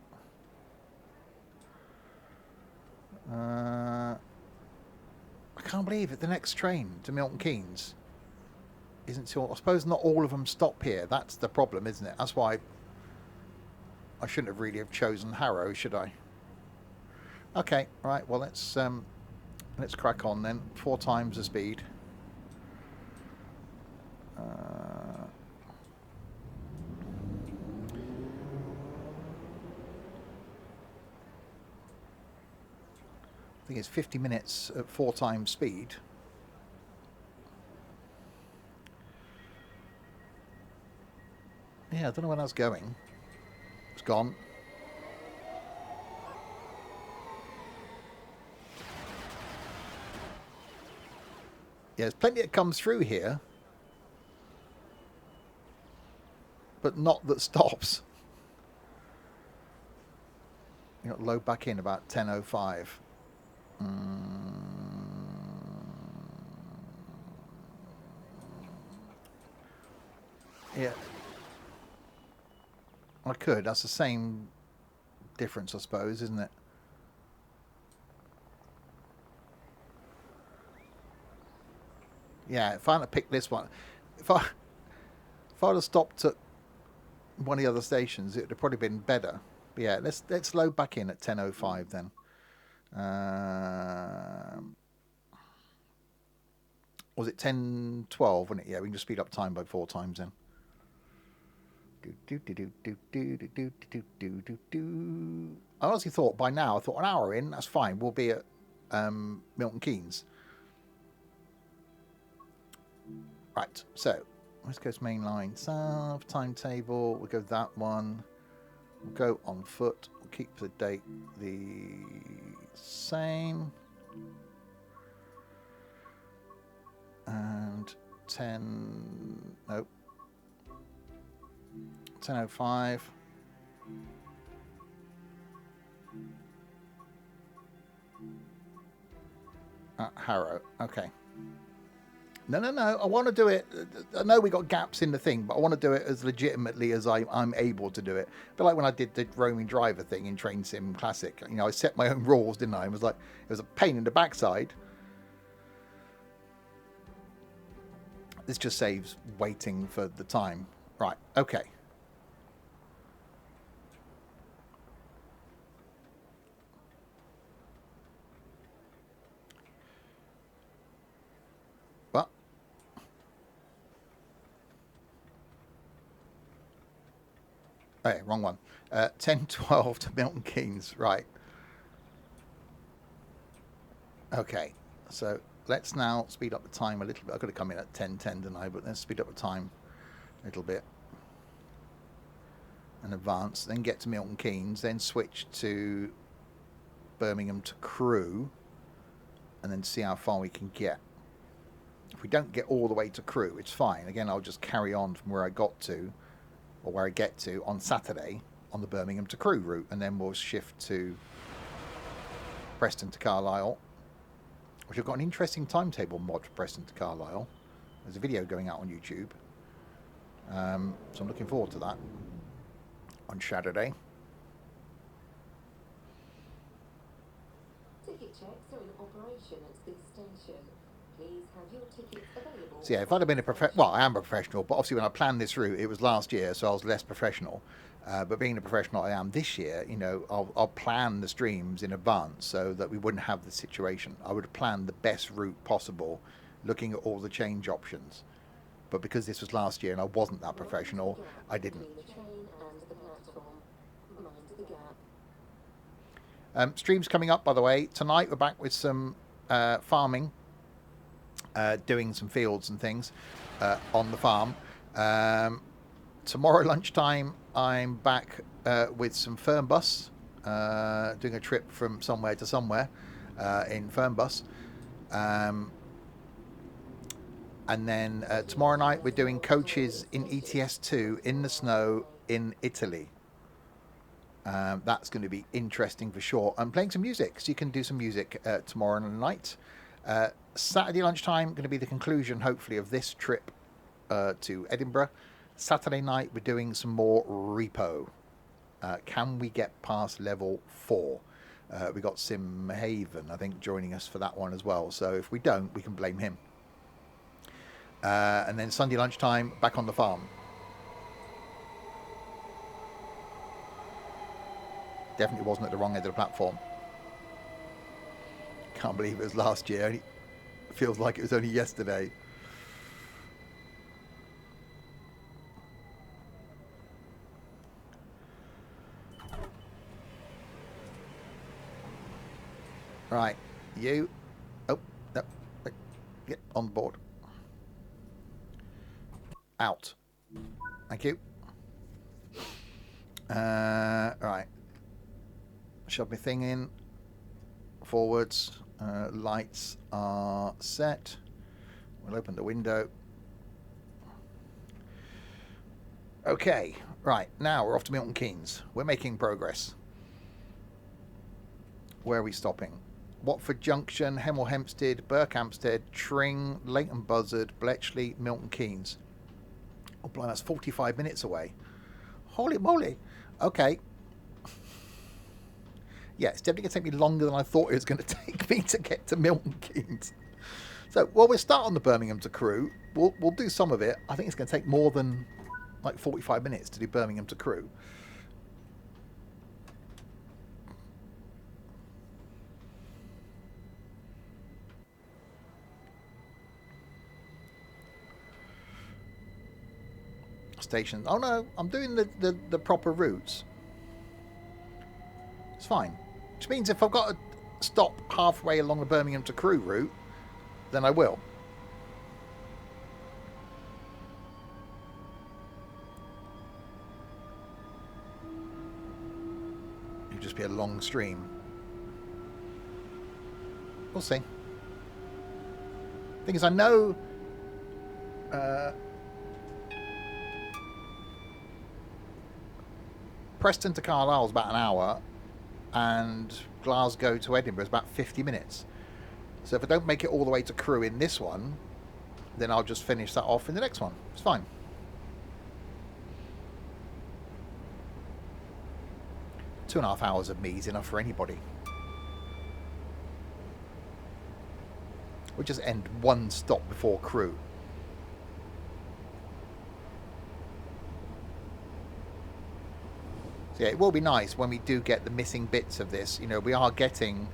I can't believe it. The next train to Milton Keynes isn't till... I suppose not all of them stop here. That's the problem, isn't it? That's why I shouldn't have really have chosen Harrow, should I? Okay, right. Well, let's Let's crack on then. 4 times the speed. I think it's 50 minutes at 4 times speed. Yeah, I don't know where that's going. It's gone. Yeah, there's plenty that comes through here, but not that stops. You got load back in about 10:05. Yeah, I could. That's the same difference, I suppose, isn't it? Yeah, if I hadn't picked this one, if I'd have stopped at one of the other stations, it would have probably been better. But yeah, let's load back in at 10:05 then. Was it 10:12? Wasn't it? Yeah, we can just speed up time by 4 times then. I honestly thought by now, I thought an hour in, that's fine. We'll be at Milton Keynes. Right, so West Coast Main Line South timetable. We'll go that one. We'll go on foot. We'll keep the date the same. And 10:05. At Harrow. Okay. No. I want to do it. I know we got gaps in the thing, but I want to do it as legitimately as I'm able to do it. But like when I did the roaming driver thing in Train Sim Classic, you know, I set my own rules, didn't I? It was a pain in the backside. This just saves waiting for the time. Right. Okay. Well. Oh, wrong one. 10:12 to Milton Keynes. Right. Okay. So let's now speed up the time a little bit. I've got to come in at 10:10 tonight, but let's speed up the time a little bit and advance. Then get to Milton Keynes. Then switch to Birmingham to Crewe, and then see how far we can get. If we don't get all the way to Crewe, it's fine. Again, I'll just carry on from where I got to, or where I get to on Saturday on the Birmingham to Crewe route, and then we'll shift to Preston to Carlisle, which I've got an interesting timetable mod for Preston to Carlisle. There's a video going out on YouTube, so I'm looking forward to that on Saturday. Ticket checks are in operation at this station. Please have your tickets available. So yeah, if I'd have been I am a professional, but obviously when I planned this route, it was last year, so I was less professional. But being the professional I am this year, you know, I'll plan the streams in advance so that we wouldn't have the situation. I would plan the best route possible, looking at all the change options. But because this was last year and I wasn't that professional, I didn't. Streams coming up, by the way. Tonight we're back with some farming, doing some fields and things on the farm. Tomorrow lunchtime I'm back with some Fernbus, doing a trip from somewhere to somewhere in Fernbus. And then tomorrow night we're doing coaches in ETS2 in the snow in Italy. That's going to be interesting for sure. I'm playing some music, so you can do some music tomorrow night. Saturday lunchtime going to be the conclusion, hopefully, of this trip to Edinburgh. Saturday night we're doing some more repo. Can we get past level 4? We got Sim Haven, I think, joining us for that one as well. So if we don't, we can blame him. And then Sunday lunchtime back on the farm. Definitely wasn't at the wrong end of the platform. Can't believe it was last year. It feels like it was only yesterday. Right, you. Oh, no. Wait. Get on board. Out. Thank you. Right. Shove my thing in. Forwards. Lights are set. We'll open the window. Okay. Right. Now we're off to Milton Keynes. We're making progress. Where are we stopping? Watford Junction, Hemel Hempstead, Berkhamsted, Tring, Leighton Buzzard, Bletchley, Milton Keynes. Oh, blimey, that's 45 minutes away. Holy moly. Okay. Yeah, it's definitely going to take me longer than I thought it was going to take me to get to Milton Keynes. So, well, we'll start on the Birmingham to Crewe. We'll do some of it. I think it's going to take more than like 45 minutes to do Birmingham to Crewe. Stations. Oh no, I'm doing the proper routes. It's fine. Which means if I've got to stop halfway along the Birmingham to Crewe route, then I will. It'll just be a long stream. We'll see. Thing is, I know Preston to Carlisle is about an hour, and Glasgow to Edinburgh is about 50 minutes. So if I don't make it all the way to Crewe in this one, then I'll just finish that off in the next one. It's fine. 2.5 hours of me is enough for anybody. We'll just end one stop before Crewe. Yeah, it will be nice when we do get the missing bits of this. You know, we are getting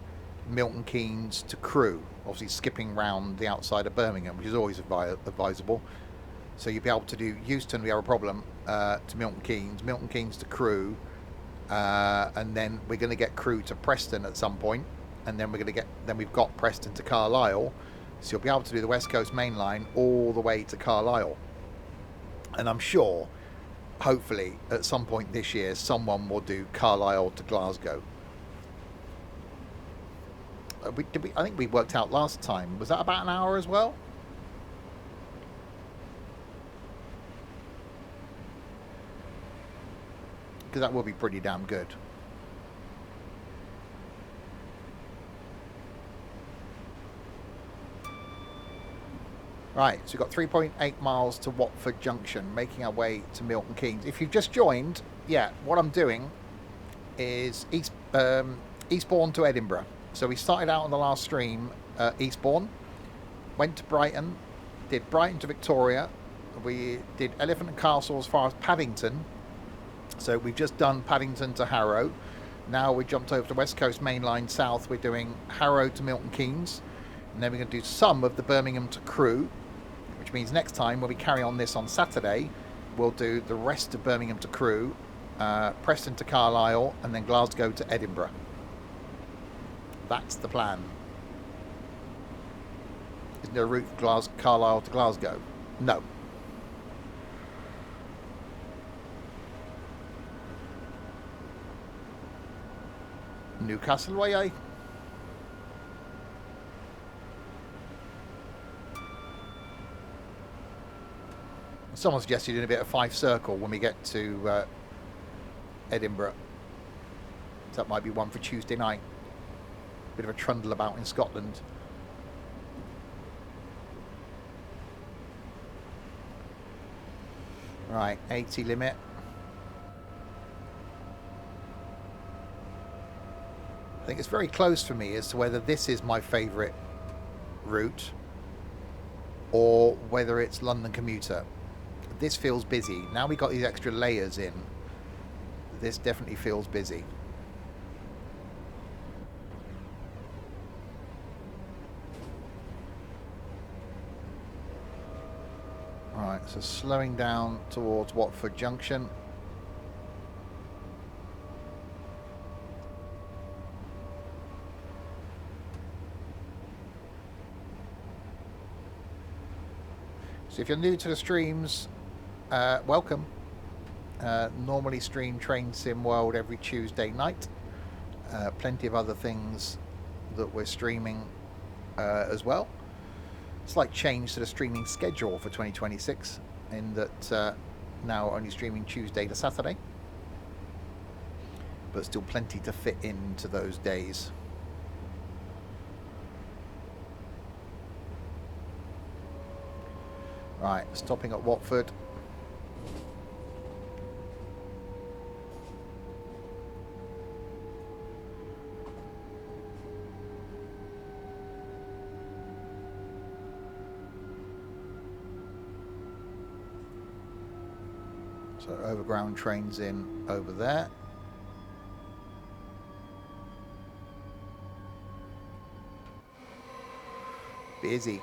Milton Keynes to Crewe, obviously skipping round the outside of Birmingham, which is always advisable. So you'll be able to do Euston, we have a problem, to Milton Keynes to Crewe, and then we're going to get Crewe to Preston at some point, and then we've got Preston to Carlisle. So you'll be able to do the West Coast Main Line all the way to Carlisle. And I'm sure, hopefully, at some point this year, someone will do Carlisle to Glasgow. I think we worked out last time. Was that about an hour as well? Because that will be pretty damn good. Right, so we've got 3.8 miles to Watford Junction, making our way to Milton Keynes. If you've just joined, yeah, what I'm doing is Eastbourne to Edinburgh. So we started out on the last stream Eastbourne, went to Brighton, did Brighton to Victoria, we did Elephant and Castle as far as Paddington. So we've just done Paddington to Harrow. Now we jumped over to West Coast Main Line South. We're doing Harrow to Milton Keynes. And then we're going to do some of the Birmingham to Crewe, which means next time when we carry on this on Saturday, we'll do the rest of Birmingham to Crewe, Preston to Carlisle, and then Glasgow to Edinburgh. That's the plan. Isn't there a route from Carlisle to Glasgow? No. Newcastle way, eh? Someone suggested doing a bit of 5 circle when we get to Edinburgh. So that might be one for Tuesday night. Bit of a trundle about in Scotland. Right, 80 limit. I think it's very close for me as to whether this is my favourite route or whether it's London commuter. This feels busy. Now we got these extra layers in. This definitely feels busy. Right, so slowing down towards Watford Junction. So if you're new to the streams, welcome. Normally stream Train Sim World every Tuesday night. Plenty of other things that we're streaming as well. Slight change to the streaming schedule for 2026 in that now only streaming Tuesday to Saturday, but still plenty to fit into those days. Right, stopping at Watford. So overground trains in over there. Busy.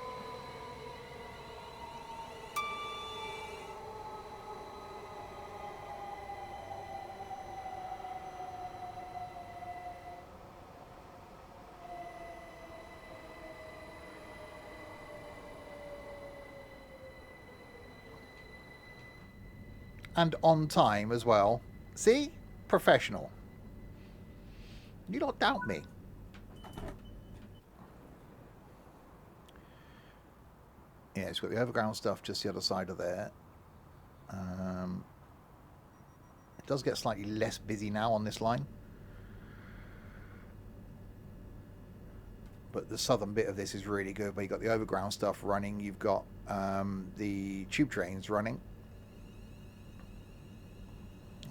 And on time as well. See? Professional. You don't doubt me. Yeah, it's got the overground stuff just the other side of there. It does get slightly less busy now on this line. But the southern bit of this is really good. But you've got the overground stuff running. You've got the tube trains running.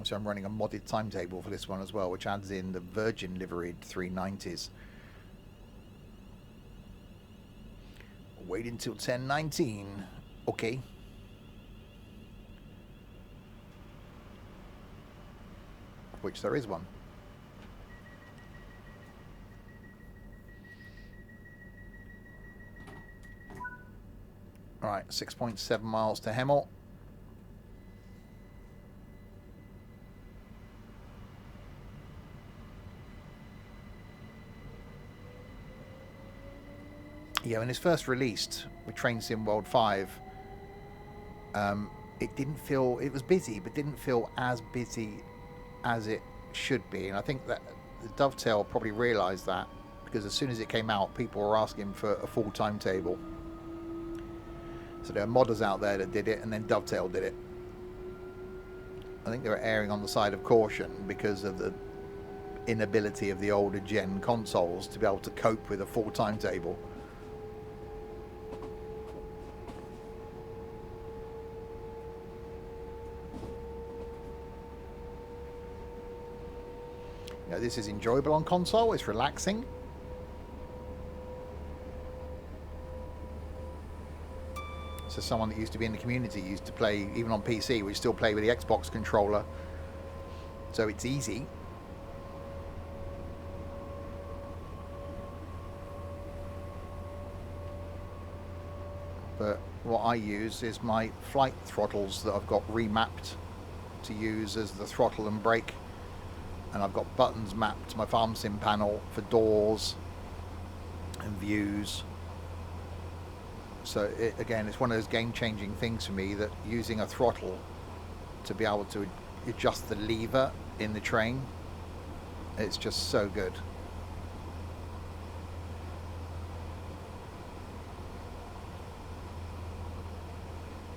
So I'm running a modded timetable for this one as well, which adds in the Virgin liveried 390s. Wait until 10:19. Okay. Which there is one. Alright, 6.7 miles to Hemel. Yeah, when it's first released with Train Sim World 5, it didn't feel, it was busy, but didn't feel as busy as it should be. And I think that Dovetail probably realised that, because as soon as it came out, people were asking for a full timetable. So there are modders out there that did it, and then Dovetail did it. I think they were erring on the side of caution because of the inability of the older gen consoles to be able to cope with a full timetable. You know, this is enjoyable on console, it's relaxing. So someone that used to be in the community used to play even on PC, we still play with the Xbox controller, so it's easy. But what I use is my flight throttles that I've got remapped to use as the throttle and brake, and I've got buttons mapped to my farm sim panel for doors and views. So again, it's one of those game-changing things for me, that using a throttle to be able to adjust the lever in the train, it's just so good.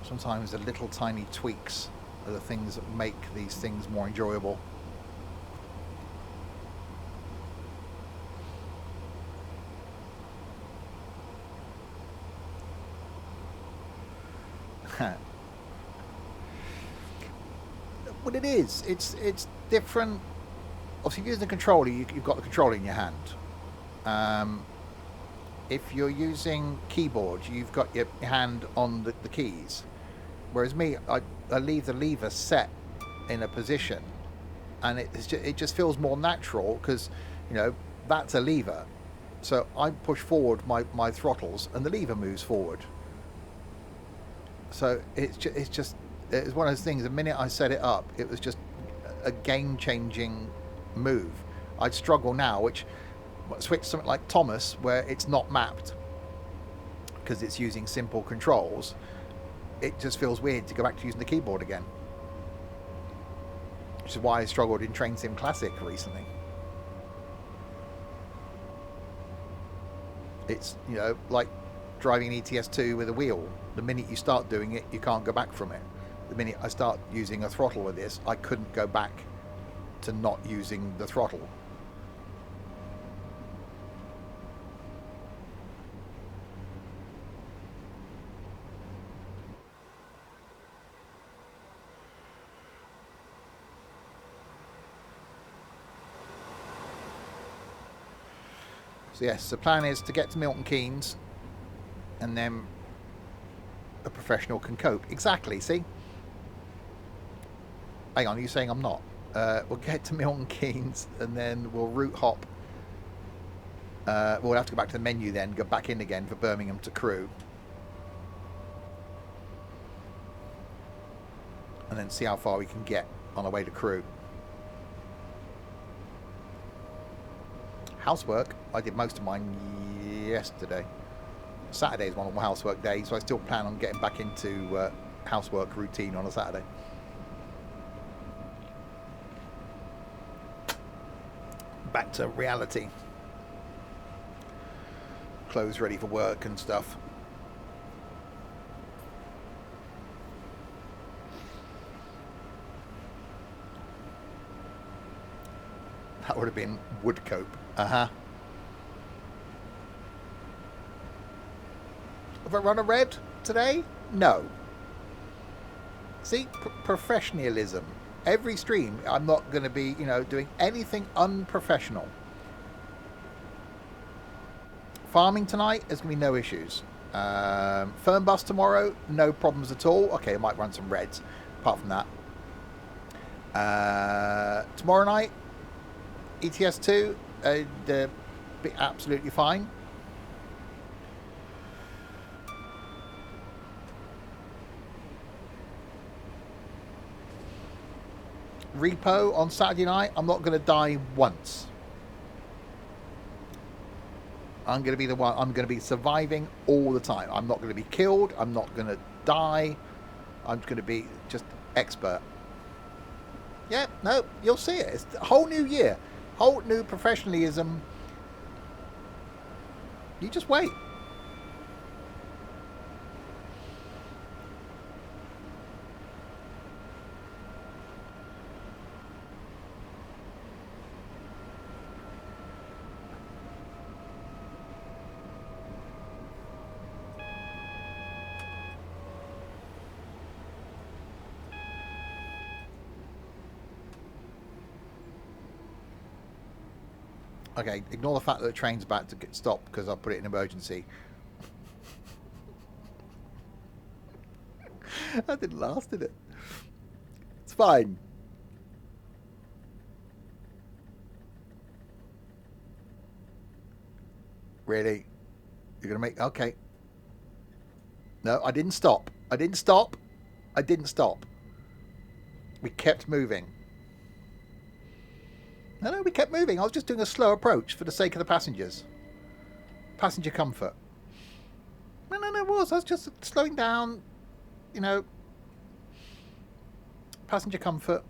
Sometimes the little tiny tweaks are the things that make these things more enjoyable. What it is, it's different. Obviously, if you're using the controller, you've got the controller in your hand. If you're using keyboard, you've got your hand on the keys. Whereas me, I leave the lever set in a position, and it just feels more natural, because, you know, that's a lever. So I push forward my throttles, and the lever moves forward. So it's one of those things. The minute I set it up, it was just a game-changing move. I'd struggle now, which switch to something like Thomas, where it's not mapped because it's using simple controls. It just feels weird to go back to using the keyboard again, which is why I struggled in Train Sim Classic recently. It's, you know, like driving an ETS2 with a wheel. The minute you start doing it, you can't go back from it. The minute I start using a throttle with this, I couldn't go back to not using the throttle. So yes, the plan is to get to Milton Keynes, and then a professional can cope. Exactly, see? Hang on, are you saying I'm not? We'll get to Milton Keynes, and then we'll route hop. We'll have to go back to the menu then, go back in again for Birmingham to Crewe. And then see how far we can get on our way to Crewe. Housework, I did most of mine yesterday. Saturday is one of my housework days, so I still plan on getting back into housework routine on a Saturday. Back to reality. Clothes ready for work and stuff. That would have been wood cope. Have I run a red today? No. See, professionalism. Every stream, I'm not going to be, you know, doing anything unprofessional. Farming tonight, there's going to be no issues. Fern bus tomorrow, no problems at all. Okay, I might run some reds. Apart from that, tomorrow night, ETS2, be absolutely fine. Repo on Saturday night, I'm not going to die once. I'm going to be the one, I'm going to be surviving all the time. I'm not going to be killed. I'm not going to die. I'm going to be just expert. Yeah, no, you'll see it. It's a whole new year. Whole new professionalism. You just wait. Okay, ignore the fact that the train's about to get stopped because I put it in emergency. That didn't last, did it? It's fine. Really? You're going to make... Okay. No, I didn't stop. I didn't stop. I didn't stop. We kept moving. No, we kept moving. I was just doing a slow approach for the sake of the passengers. Passenger comfort. No, it was. I was just slowing down, you know. Passenger comfort.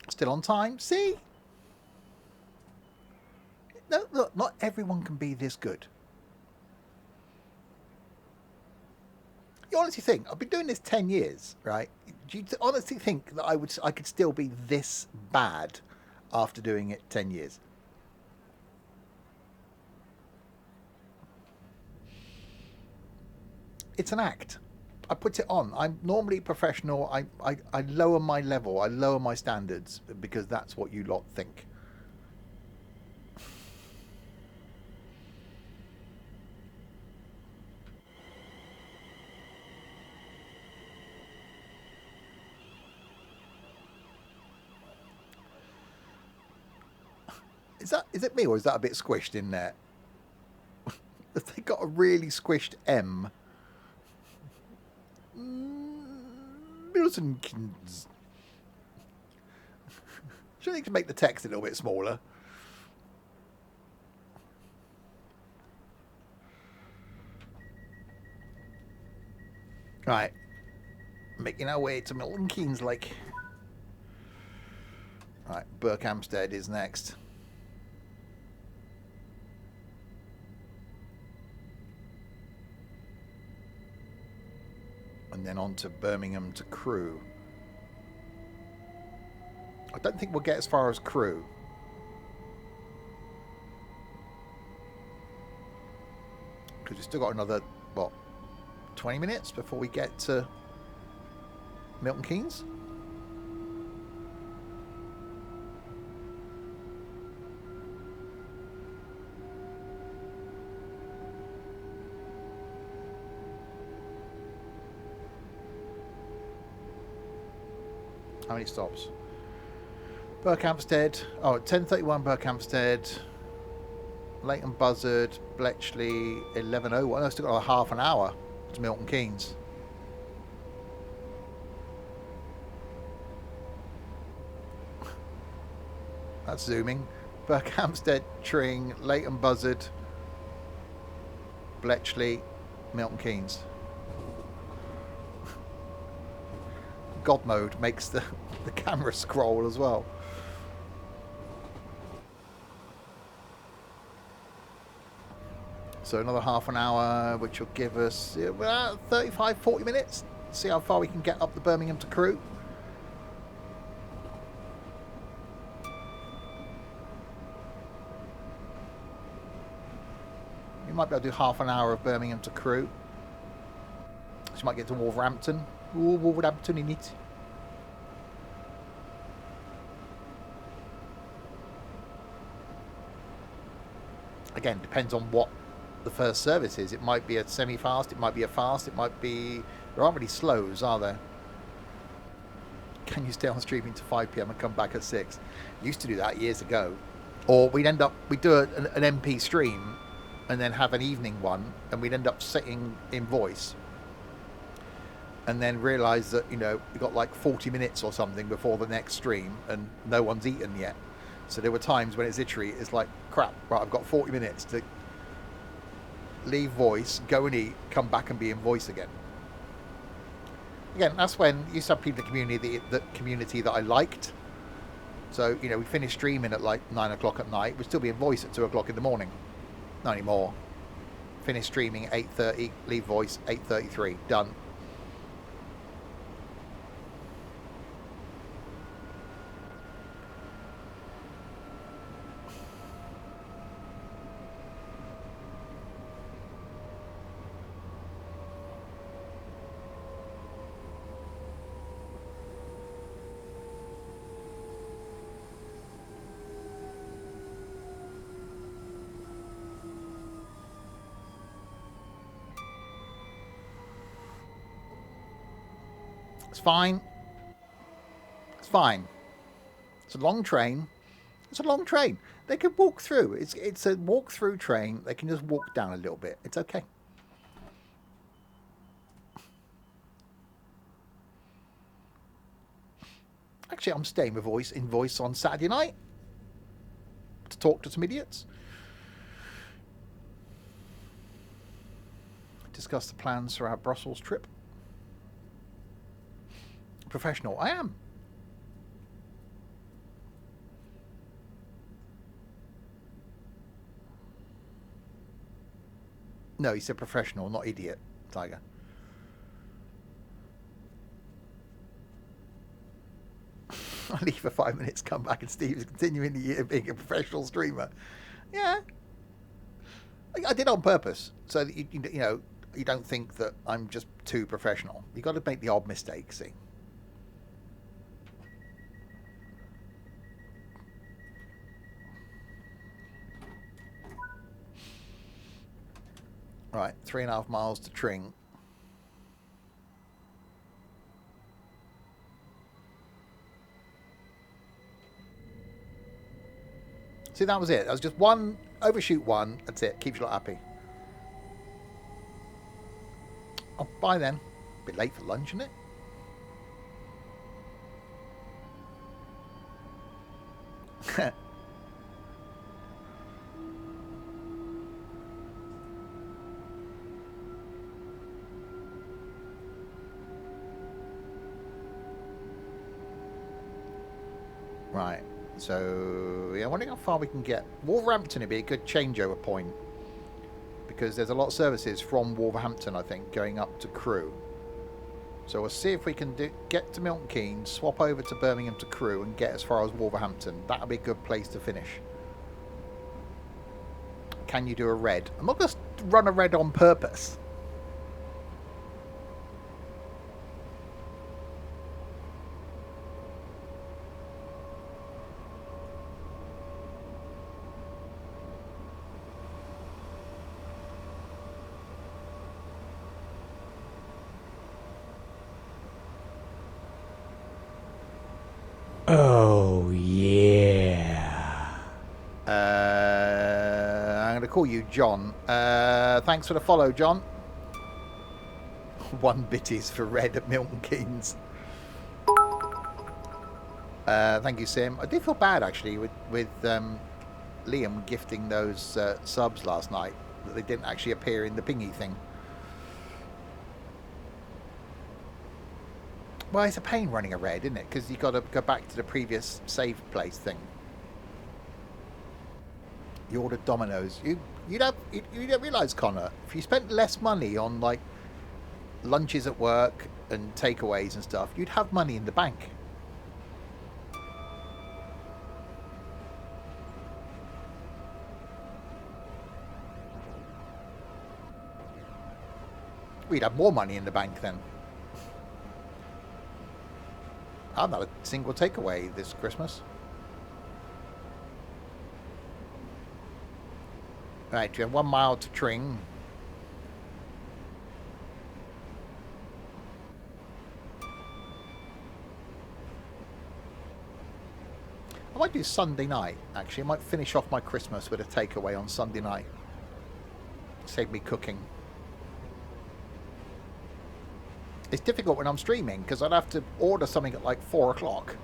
Still on time. See? No, look, not everyone can be this good. You honestly think, I've been doing this 10 years, right? Do you honestly think that I could still be this bad after doing it 10 years? It's an act. I put it on. I'm normally professional. I lower my level. I lower my standards because that's what you lot think. Is it me, or is that a bit squished in there? Have they got a really squished M? Milton Keynes. Should they make the text a little bit smaller? Right, making our way to Milton Keynes Lake. Right, Berkhamsted is next. And then on to Birmingham to Crewe. I don't think we'll get as far as Crewe. Because we've still got another, what, 20 minutes before we get to Milton Keynes? How many stops? Berkhamsted. Oh, 10:31 Berkhamsted. Leighton Buzzard, Bletchley, 11:01. I've still got half an hour to Milton Keynes. That's zooming. Berkhamsted, Tring, Leighton Buzzard, Bletchley, Milton Keynes. God mode makes the camera scroll as well. So another half an hour, which will give us 35, 40 minutes. See how far we can get up the Birmingham to Crewe. You might be able to do half an hour of Birmingham to Crewe. So you might get to Wolverhampton. Ooh, Wolverhampton in it. Again, depends on what the first service is. It might be a semi-fast, it might be a fast, it might be... There aren't really slows, are there? Can you stay on streaming to 5 PM and come back at 6? Used to do that years ago. Or we'd do an MP stream and then have an evening one, and we'd end up sitting in voice and then realise that, you know, we got like 40 minutes or something before the next stream and no one's eaten yet. So there were times when it's like, crap, right, I've got 40 minutes to leave voice, go and eat, come back and be in voice again. Again, that's when you used to have people in the community that I liked. So, you know, we finished streaming at like 9 o'clock at night. We'd still be in voice at 2 o'clock in the morning. Not anymore. Finish streaming at 8:30, leave voice 8:33, done. It's fine. It's fine. It's a long train. It's a long train. They can walk through. It's a walk-through train. They can just walk down a little bit. It's okay. Actually, I'm staying with in voice on Saturday night to talk to some idiots. Discuss the plans for our Brussels trip. Professional. I am. No, he said professional, not idiot, Tiger. I leave for 5 minutes, come back, and Steve's continuing the year being a professional streamer. Yeah. I did on purpose, so that you know, you don't think that I'm just too professional. You got to make the odd mistake, see. Right, 3.5 miles to Tring. See, that was it. That was just one, overshoot one. That's it. Keeps you lot happy. Oh, bye then. Bit late for lunch, isn't it? Right. So, yeah, I wonder how far we can get. Wolverhampton would be a good changeover point. Because there's a lot of services from Wolverhampton, I think, going up to Crewe. So we'll see if we can get to Milton Keynes, swap over to Birmingham to Crewe, and get as far as Wolverhampton. That'll be a good place to finish. Can you do a red? I'm not going to run a red on purpose. Oh, yeah. I'm going to call you John. Thanks for the follow, John. One bitties for red at Milton Keynes. Thank you, Sim. I did feel bad, actually, with Liam gifting those subs last night, that they didn't actually appear in the pingy thing. Well, it's a pain running a red, isn't it? Because you've got to go back to the previous save place thing. You ordered Domino's. You don't realise, Connor, if you spent less money on like lunches at work and takeaways and stuff, you'd have money in the bank. We'd have more money in the bank then. I'm not a single takeaway this Christmas. Right, you have 1 mile to Tring. I might do Sunday night, actually. I might finish off my Christmas with a takeaway on Sunday night. Save me cooking. It's difficult when I'm streaming because I'd have to order something at like 4 o'clock.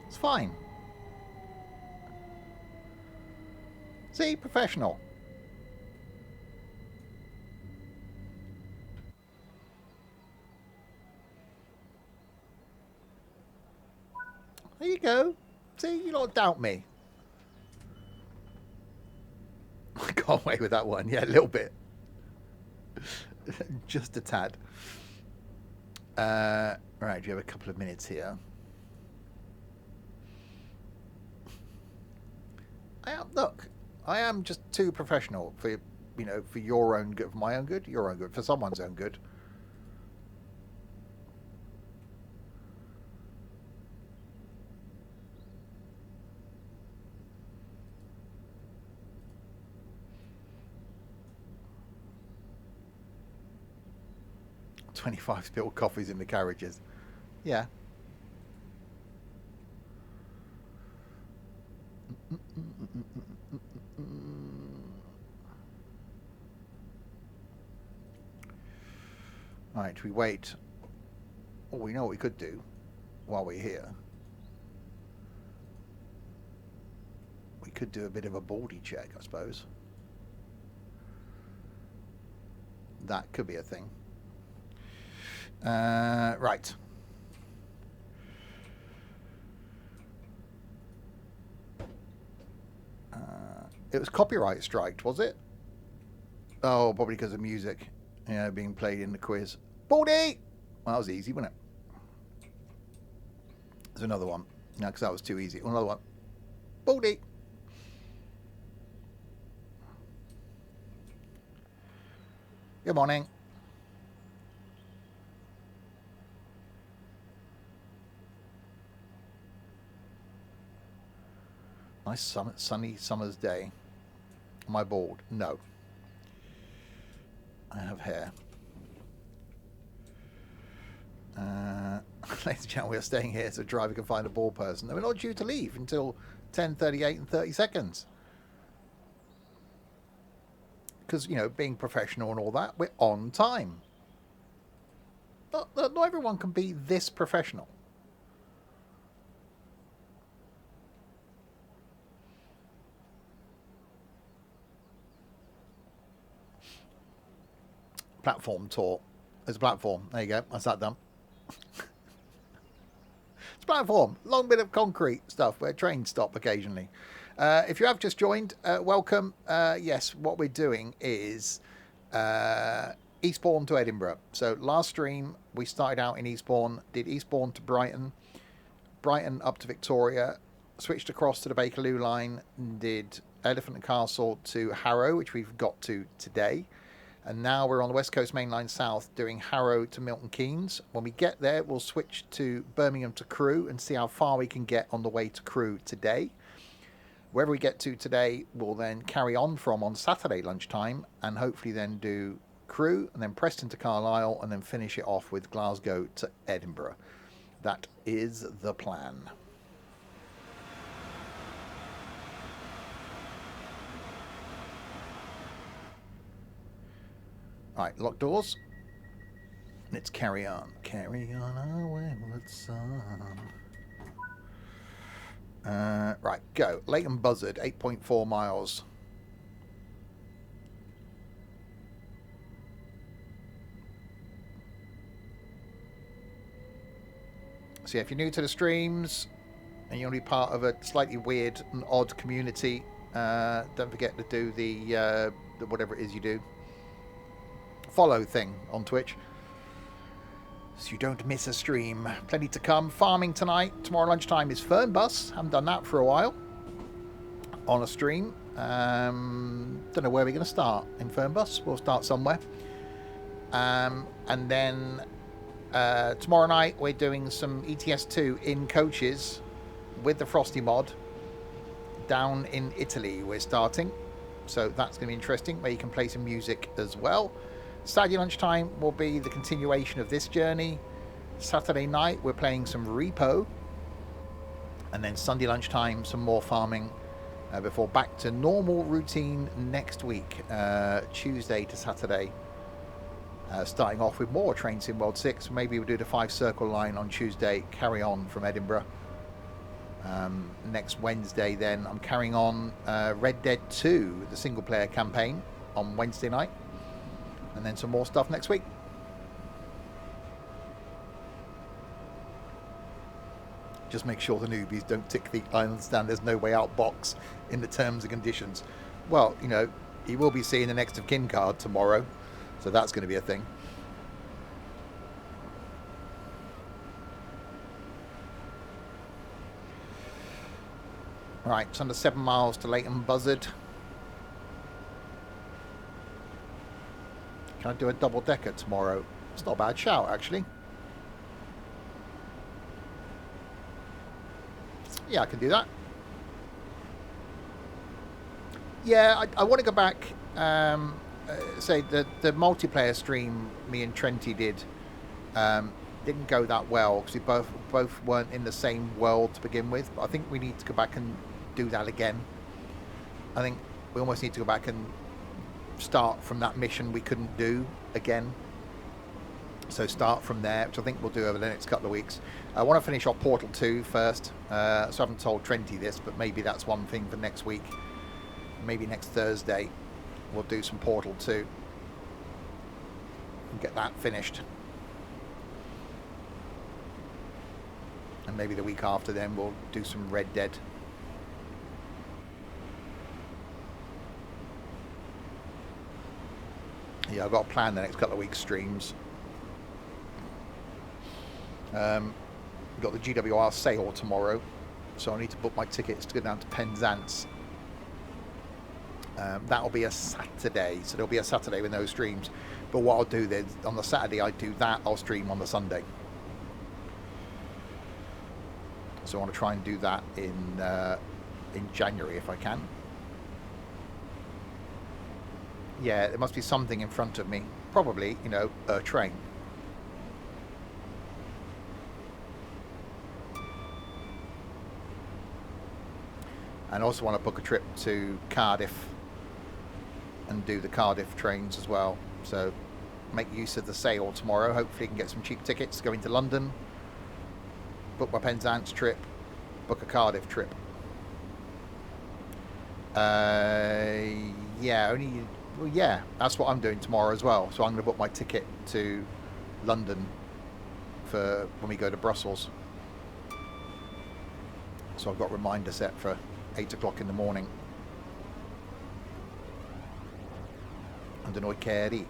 It's fine. See, professional. There you go. See, you don't doubt me. I got away with that one. Yeah, a little bit. Just a tad. Right, you have a couple of minutes here. Look, I am just too professional for, you know, for your own good, for my own good, your own good, for someone's own good. $25 spilled coffees in the carriages. Yeah. Right, we wait. Oh, we know what we could do while we're here. We could do a bit of a baldy check, I suppose. That could be a thing. Right. It was copyright striked, was it? Oh, probably because of music. Yeah, being played in the quiz. Baldy! Well, that was easy, wasn't it? There's another one. No, because that was too easy. Another one. Baldy! Good morning. Nice sunny summer's day. Am I bald? No. I have hair. Ladies and gentlemen, we are staying here so the driver can find a bald person. We're not due to leave until 10:38 and 30 seconds. Because, you know, being professional and all that, we're on time. Not everyone can be this professional. Platform tour. There's a platform. There you go. That's that done. It's a platform. Long bit of concrete stuff where trains stop occasionally. If you have just joined, welcome. Yes, what we're doing is Eastbourne to Edinburgh. So last stream, we started out in Eastbourne, did Eastbourne to Brighton, Brighton up to Victoria, switched across to the Bakerloo line, did Elephant and Castle to Harrow, which we've got to today. And now we're on the West Coast Main Line South doing Harrow to Milton Keynes. When we get there, we'll switch to Birmingham to Crewe and see how far we can get on the way to Crewe today. Wherever we get to today, we'll then carry on from on Saturday lunchtime and hopefully then do Crewe and then Preston to Carlisle and then finish it off with Glasgow to Edinburgh. That is the plan. Right, lock doors. Let's carry on. Carry on our wayward song. Right, go. Leighton Buzzard, 8.4 miles. So yeah, if you're new to the streams and you want to be part of a slightly weird and odd community, don't forget to do the whatever it is you do. Follow thing on Twitch so you don't miss a stream. Plenty to come. Farming tonight. Tomorrow lunchtime is Fern Bus. Haven't done that for a while on a stream. Don't know where we're going to start in Fern Bus. We'll start somewhere. And then tomorrow night we're doing some ETS2 in coaches with the Frosty mod down in Italy. We're starting, so that's going to be interesting, where you can play some music as well. Saturday lunchtime will be the continuation of this journey. Saturday night we're playing some repo, and then Sunday lunchtime some more farming before back to normal routine next week, Tuesday to Saturday, starting off with more Train Sim World 6. Maybe we'll do the 5 circle line on Tuesday, carry on from Edinburgh. Next Wednesday then I'm carrying on Red Dead 2, the single player campaign, on Wednesday night. And then some more stuff next week. Just make sure the newbies don't tick the I understand there's no way out box in the terms and conditions. Well, you know, you will be seeing the next of kin card tomorrow, so that's going to be a thing. Right, it's under 7 miles to Leighton Buzzard. Can I do a double-decker tomorrow? It's not a bad shout, actually. Yeah, I can do that. Yeah, I want to go back. Say the multiplayer stream me and Trenty did didn't go that well because we both weren't in the same world to begin with. But I think we need to go back and do that again. I think we almost need to go back and start from that mission we couldn't do again. So start from there, which I think we'll do over the next couple of weeks. I want to finish off Portal 2 first. So I haven't told Trenty this, but maybe that's one thing for next week. Maybe next Thursday we'll do some Portal 2 and get that finished. And maybe the week after then we'll do some Red Dead. Yeah, I've got a plan the next couple of weeks' streams. We've got the GWR sale tomorrow, so I need to book my tickets to go down to Penzance. That'll be a Saturday, so there'll be a Saturday with no streams. But what I'll do then, on the Saturday I do that, I'll stream on the Sunday. So I want to try and do that in in January if I can. Yeah, there must be something in front of me. Probably, you know, a train. And I also want to book a trip to Cardiff and do the Cardiff trains as well. So make use of the sale tomorrow. Hopefully I can get some cheap tickets going to London. Book my Penzance trip. Book a Cardiff trip. Yeah, well, yeah, that's what I'm doing tomorrow as well. So I'm going to book my ticket to London for when we go to Brussels. So I've got a reminder set for 8 o'clock in the morning. Under Kerry.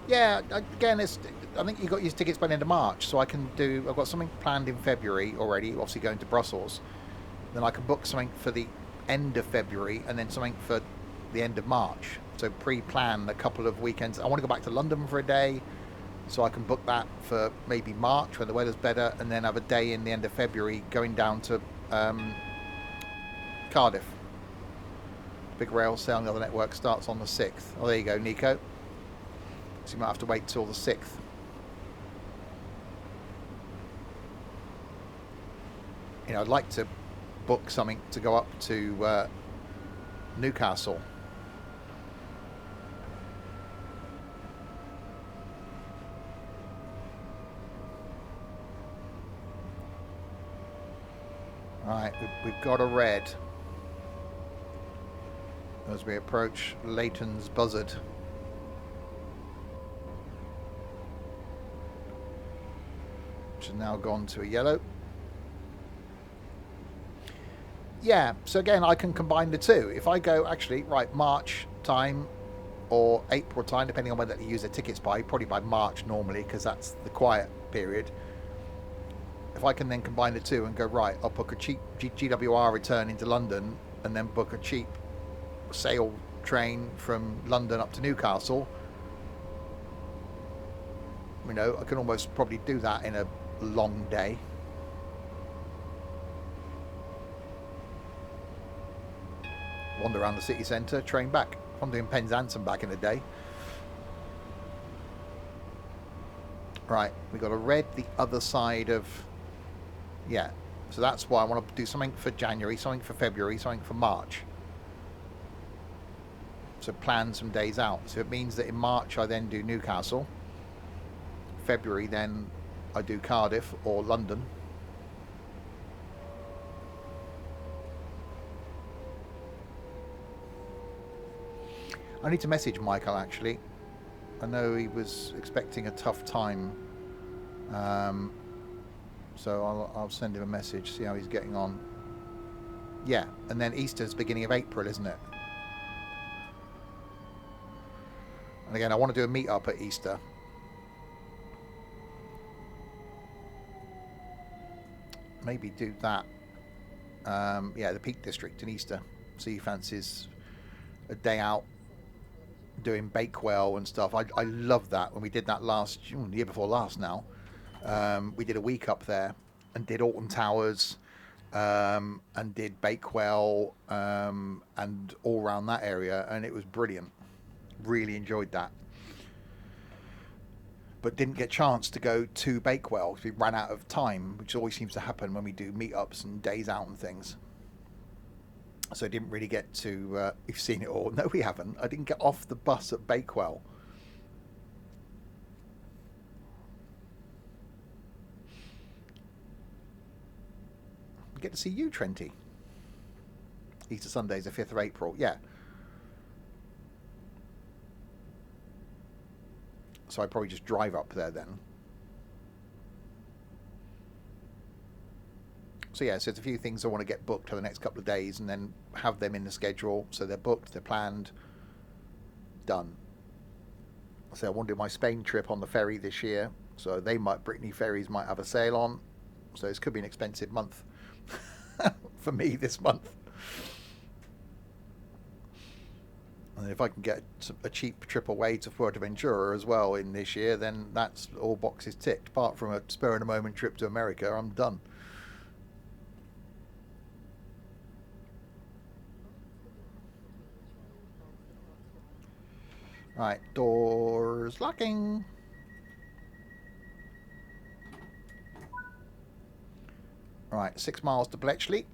Yeah, again, I think you got your tickets by the end of March, so I can do. I've got something planned in February already. Obviously going to Brussels. Then I can book something for the end of February, and then something for the end of March. So pre-plan a couple of weekends. I want to go back to London for a day, so I can book that for maybe March when the weather's better, and then have a day in the end of February going down to Cardiff. Big rail sale on the other network starts on the 6th. Oh, there you go, Nico. So you might have to wait till the 6th. You know, I'd like to book something to go up to Newcastle. Right, we've got a red as we approach Leighton's Buzzard. Which has now gone to a yellow. Yeah, so again, I can combine the two. If I go, actually, right, March time or April time, depending on whether they use their tickets by, probably by March normally, because that's the quiet period. If I can then combine the two and go, right, I'll book a cheap GWR return into London and then book a cheap sail train from London up to Newcastle. You know, I can almost probably do that in a long day. Wander around the city centre, train back. I'm doing Penzance and back in a day. Right, we got a red the other side of... Yeah, so that's why I want to do something for January, something for February, something for March. So plan some days out. So it means that in March I then do Newcastle. February then I do Cardiff or London. I need to message Michael actually. I know he was expecting a tough time. So I'll send him a message, see how he's getting on. Yeah, and then Easter's beginning of April, isn't it? And again, I want to do a meet-up at Easter. Maybe do that. Yeah, the Peak District in Easter. See, fancies a day out doing Bakewell and stuff. I love that. When we did that the year before last now, we did a week up there and did Alton Towers and did Bakewell and all around that area, and it was brilliant. Really enjoyed that. But didn't get a chance to go to Bakewell because we ran out of time, which always seems to happen when we do meetups and days out and things. So I didn't really get to... you've seen it all. No, we haven't. I didn't get off the bus at Bakewell. Get to see you, Trenty. Easter Sunday is the 5th of April. Yeah. So I probably just drive up there then. So yeah, so there's a few things I want to get booked for the next couple of days and then have them in the schedule. So they're booked, they're planned, done. So I want to do my Spain trip on the ferry this year. So Brittany Ferries might have a sale on. So this could be an expensive month for me this month. And if I can get a cheap trip away to Fuerteventura as well in this year, then that's all boxes ticked. Apart from a spur of the moment trip to America, I'm done. Right, doors locking. Right, 6 miles to Bletchley.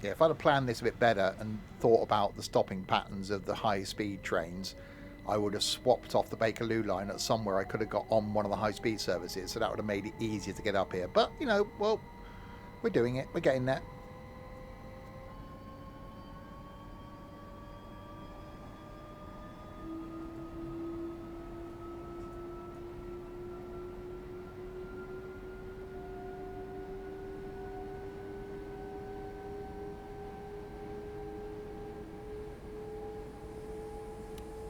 Yeah, if I'd have planned this a bit better and thought about the stopping patterns of the high-speed trains, I would have swapped off the Bakerloo line at somewhere I could have got on one of the high-speed services, so that would have made it easier to get up here. But, you know, well, we're doing it. We're getting there.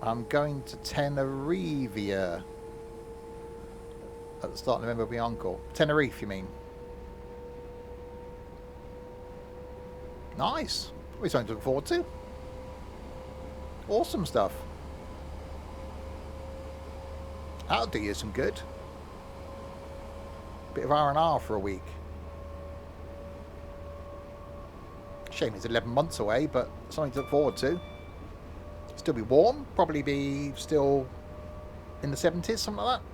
I'm going to Tenerife at the start of November with my uncle. Tenerife, you mean? Nice. We're something to look forward to. Awesome stuff. That'll do you some good. Bit of R&R for a week. Shame it's 11 months away, but something to look forward to. Still be warm. Probably be still in the 70s, something like that.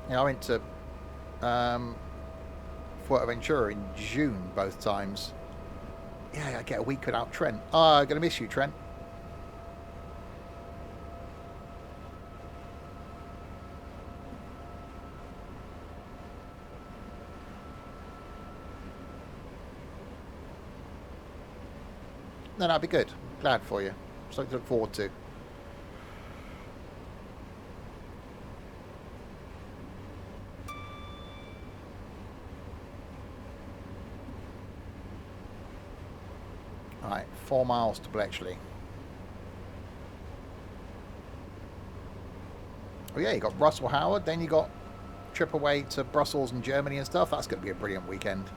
Yeah, I went to Fuerteventura in June both times. Yeah, I get a week without Trent. Oh, I'm going to miss you, Trent. No, that'd be good. Glad for you. Something to look forward to. Right, 4 miles to Bletchley. Oh yeah, you got Russell Howard, then you got trip away to Brussels and Germany and stuff. That's going to be a brilliant weekend.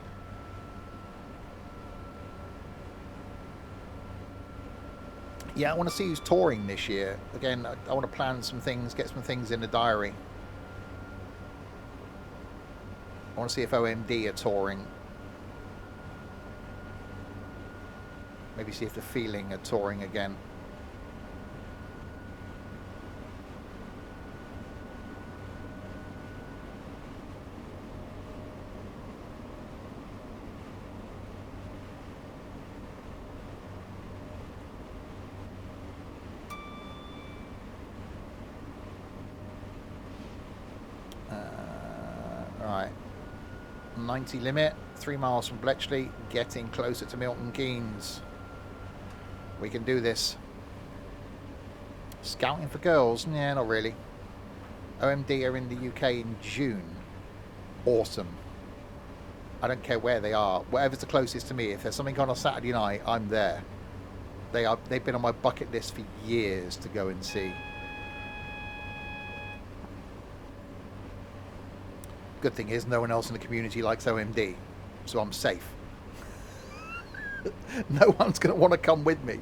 Yeah, I want to see who's touring this year. Again, I want to plan some things, get some things in the diary. I want to see if OMD are touring. Maybe see if the Feeling are touring again. Right. 90 limit, 3 miles from Bletchley, getting closer to Milton Keynes. We can do this. Scouting for girls? Nah, not really. OMD are in the UK in June. Awesome. I don't care where they are. Whatever's the closest to me. If there's something on a Saturday night, I'm there. They've been on my bucket list for years to go and see. Good thing is no one else in the community likes OMD, so I'm safe. No one's going to want to come with me.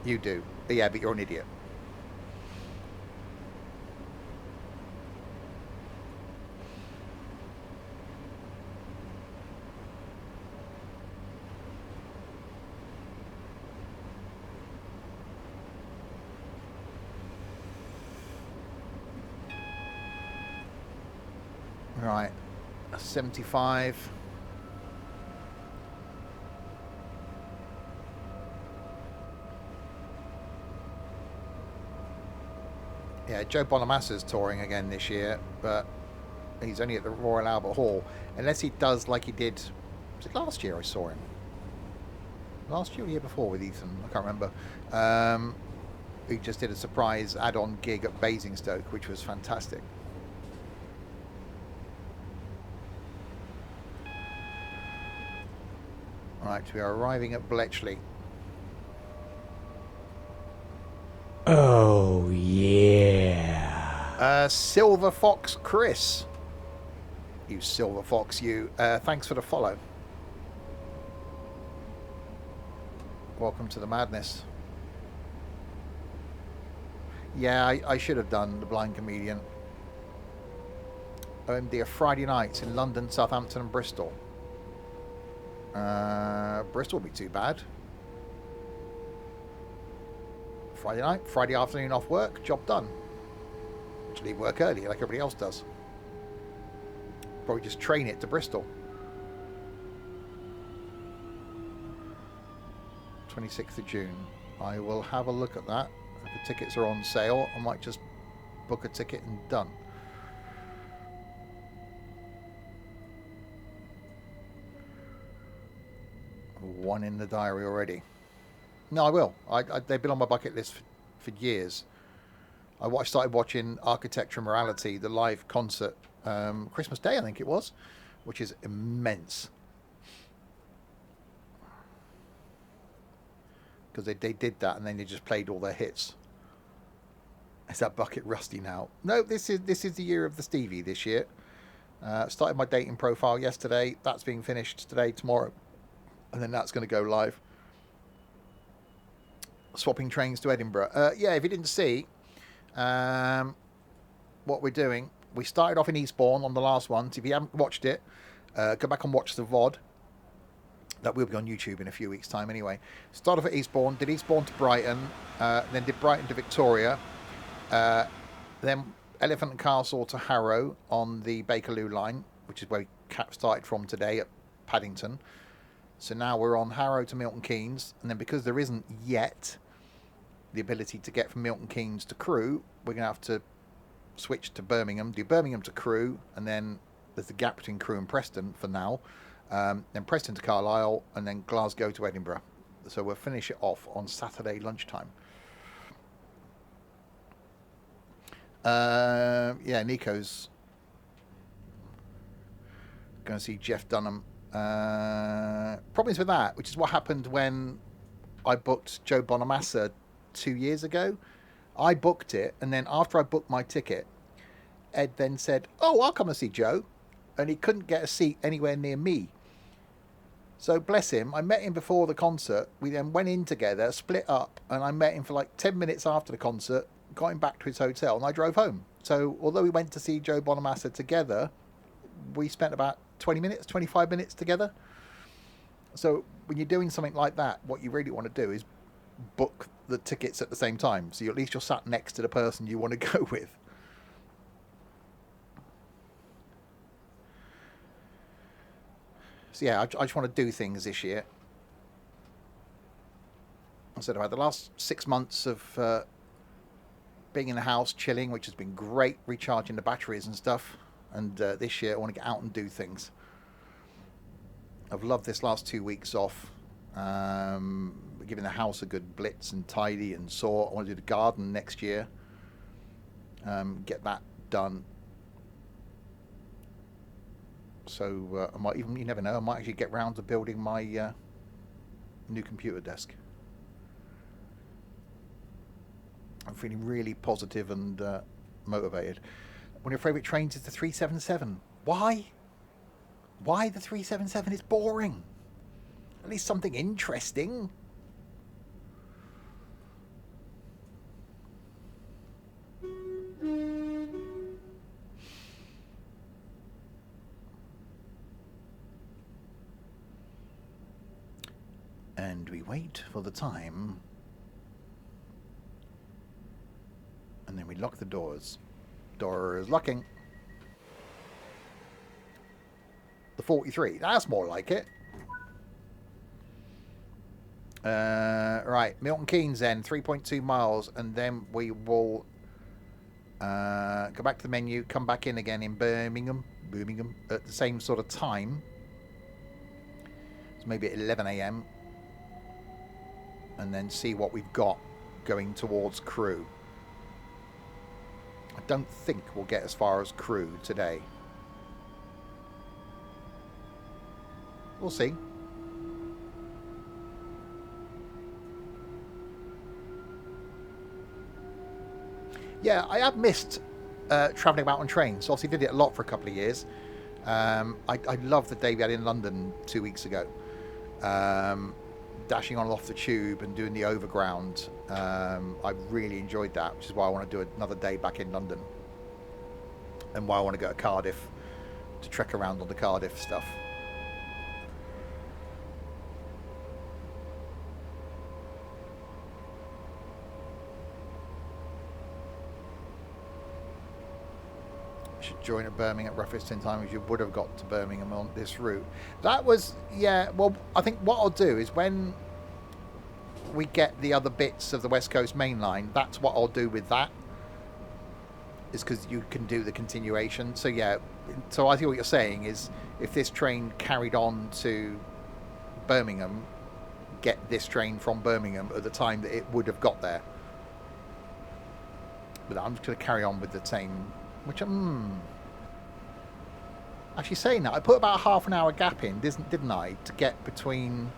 You do. Yeah, but you're an idiot. Right, 75. Yeah, Joe Bonamassa's touring again this year, but he's only at the Royal Albert Hall. Unless he does like he did... Was it last year I saw him? Last year or the year before with Ethan? I can't remember. He just did a surprise add-on gig at Basingstoke, which was fantastic. Right, we are arriving at Bletchley. Oh, yeah. Silver Fox Chris. You Silver Fox, you. Thanks for the follow. Welcome to the madness. Yeah, I should have done The Blind Comedian. OMD, a Friday nights in London, Southampton and Bristol. Bristol would be too bad. Friday night, Friday afternoon off work, job done. Just leave work early like everybody else does. Probably just train it to Bristol. 26th of June. I will have a look at that. If the tickets are on sale, I might just book a ticket and done. One in the diary already. No, I will. They've been on my bucket list for years. I started watching Architecture and Morality, the live concert, Christmas Day, I think it was, which is immense. Because they did that and then they just played all their hits. Is that bucket rusty now? No, this is the year of the Stevie this year. Started my dating profile yesterday. That's being finished today, tomorrow. And then that's going to go live. Swapping trains to Edinburgh. Yeah, if you didn't see what we're doing, we started off in Eastbourne on the last one. So if you haven't watched it, go back and watch the VOD. That will be on YouTube in a few weeks' time anyway. Started off at Eastbourne, did Eastbourne to Brighton, then did Brighton to Victoria, then Elephant and Castle to Harrow on the Bakerloo line, which is where we started from today at Paddington. So now we're on Harrow to Milton Keynes, and then because there isn't yet the ability to get from Milton Keynes to Crewe, we're going to have to switch to Birmingham, do Birmingham to Crewe, and then there's the gap between Crewe and Preston for now. Then Preston to Carlisle, and then Glasgow to Edinburgh. So we'll finish it off on Saturday lunchtime. Yeah, Nico's going to see Jeff Dunham. Problems with that, which is what happened when I booked Joe Bonamassa 2 years ago. I booked it, and then after I booked my ticket, Ed then said, "Oh, I'll come and see Joe," and he couldn't get a seat anywhere near me. So bless him, I met him before the concert. We then went in together, split up, and I met him for like 10 minutes after the concert, got him back to his hotel, and I drove home. So although we went to see Joe Bonamassa together, we spent about 20 minutes, 25 minutes together. So when you're doing something like that, what you really want to do is book the tickets at the same time. So at least you're sat next to the person you want to go with. So yeah, I just want to do things this year. Instead of had the last 6 months of being in the house, chilling, which has been great, recharging the batteries and stuff. And this year I want to get out and do things. I've loved this last 2 weeks off. Giving the house a good blitz and tidy and sort. I want to do the garden next year. Get that done. So I might even, you never know, I might actually get round to building my new computer desk. I'm feeling really positive and motivated. One of your favourite trains is the 377. Why? Why the 377? It's boring. At least something interesting. And we wait for the time. And then we lock the doors. Doors locking. The 43. That's more like it. Right. Milton Keynes then. 3.2 miles. And then we will go back to the menu. Come back in again in Birmingham. At the same sort of time. So maybe at 11 a.m. And then see what we've got going towards Crewe. I don't think we'll get as far as Crewe today. We'll see. Yeah, I have missed travelling about on trains. So obviously did it a lot for a couple of years. I love the day we had in London 2 weeks ago. dashing on and off the tube and doing the overground. I really enjoyed that, which is why I want to do another day back in London, and why I want to go to Cardiff to trek around on the Cardiff stuff. Should join at Birmingham roughly the same time as you would have got to Birmingham on this route. That was, yeah, well, I think what I'll do is when we get the other bits of the West Coast Main Line, that's what I'll do with that, is because you can do the continuation. So yeah, so I think what you're saying is if this train carried on to Birmingham, get this train from Birmingham at the time that it would have got there. But I'm just going to carry on with the same. Which actually saying that, I put about a half an hour gap in, didn't I, to get between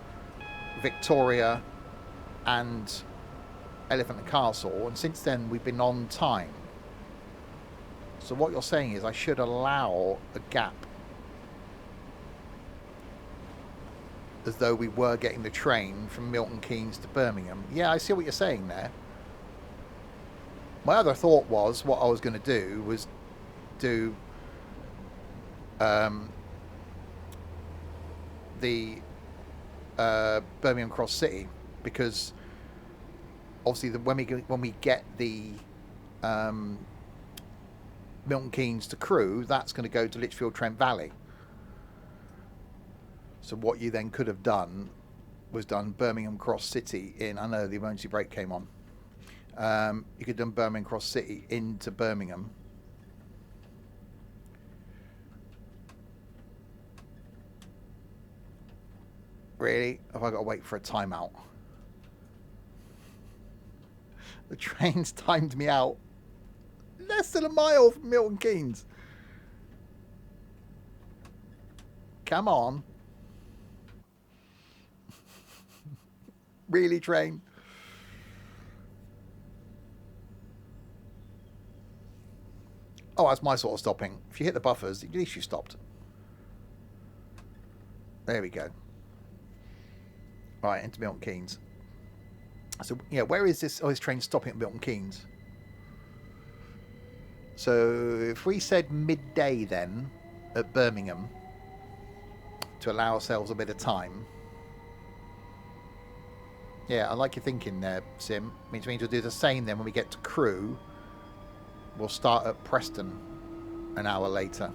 Victoria and Elephant and Castle, and since then we've been on time. So what you're saying is I should allow a gap, as though we were getting the train from Milton Keynes to Birmingham. Yeah, I see what you're saying there. My other thought was, what I was going to do was do the Birmingham Cross City, because obviously when we get the Milton Keynes to Crewe, that's going to go to Lichfield Trent Valley. So what you then could have done was done Birmingham Cross City in, I know the emergency brake came on. You could have done Birmingham Cross City into Birmingham. Really? Have I got to wait for a timeout? The train's timed me out. Less than a mile from Milton Keynes. Come on. Really, train? Oh, that's my sort of stopping. If you hit the buffers, at least you stopped. There we go. Right, into Milton Keynes. So, yeah, where is this? Oh, this train's stopping at Milton Keynes. So, if we said midday then at Birmingham to allow ourselves a bit of time. Yeah, I like your thinking there, Sim. Which means we'll do the same then when we get to Crewe. We'll start at Preston an hour later.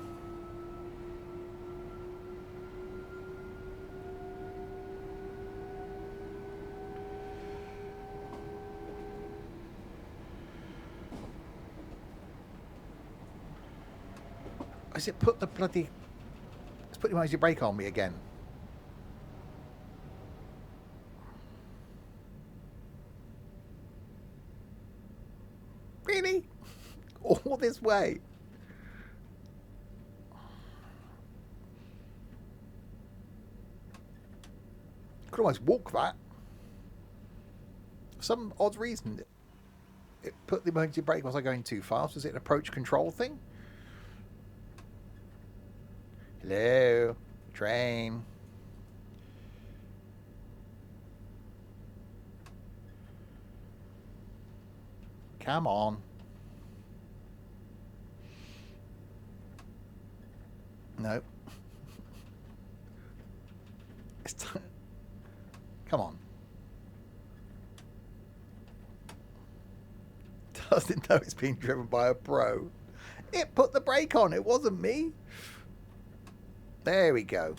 Has it put the bloody... It's put the emergency brake on me again. Really? All this way? Could almost walk that. For some odd reason, it put the emergency brake. Was I going too fast? Was it an approach control thing? Hello, train. Come on. No. Come on. Doesn't know it's being driven by a pro. It put the brake on. It wasn't me. There we go.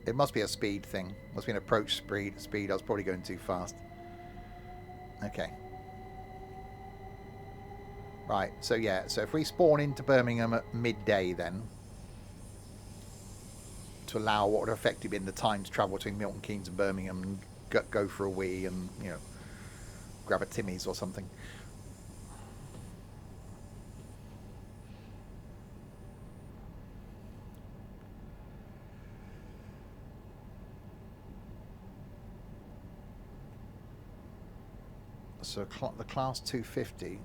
It must be a speed thing. Must be an approach speed. I was probably going too fast. Okay. Right, so yeah, so if we spawn into Birmingham at midday then, to allow what would have effectively been the time to travel between Milton Keynes and Birmingham and go for a wee and, you know, grab a Timmy's or something. So the Class 250,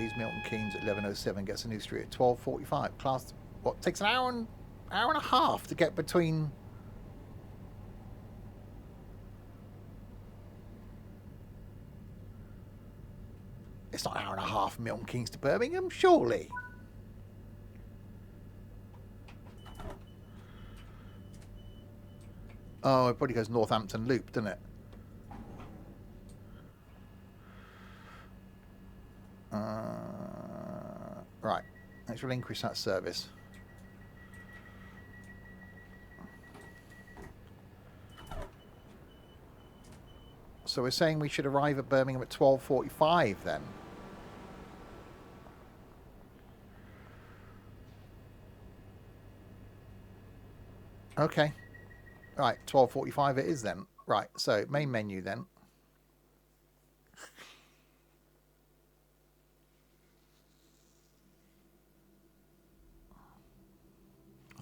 Leaves Milton Keynes at 11:07. Gets a New Street at 12:45. Class, what, takes an hour and a half to get between. It's not an hour and a half from Milton Keynes to Birmingham, surely. Oh, it probably goes Northampton Loop, doesn't it? Right, let's relinquish that service. So we're saying we should arrive at Birmingham at 12:45 then. Okay. Right, 12:45 it is then. Right, so main menu then.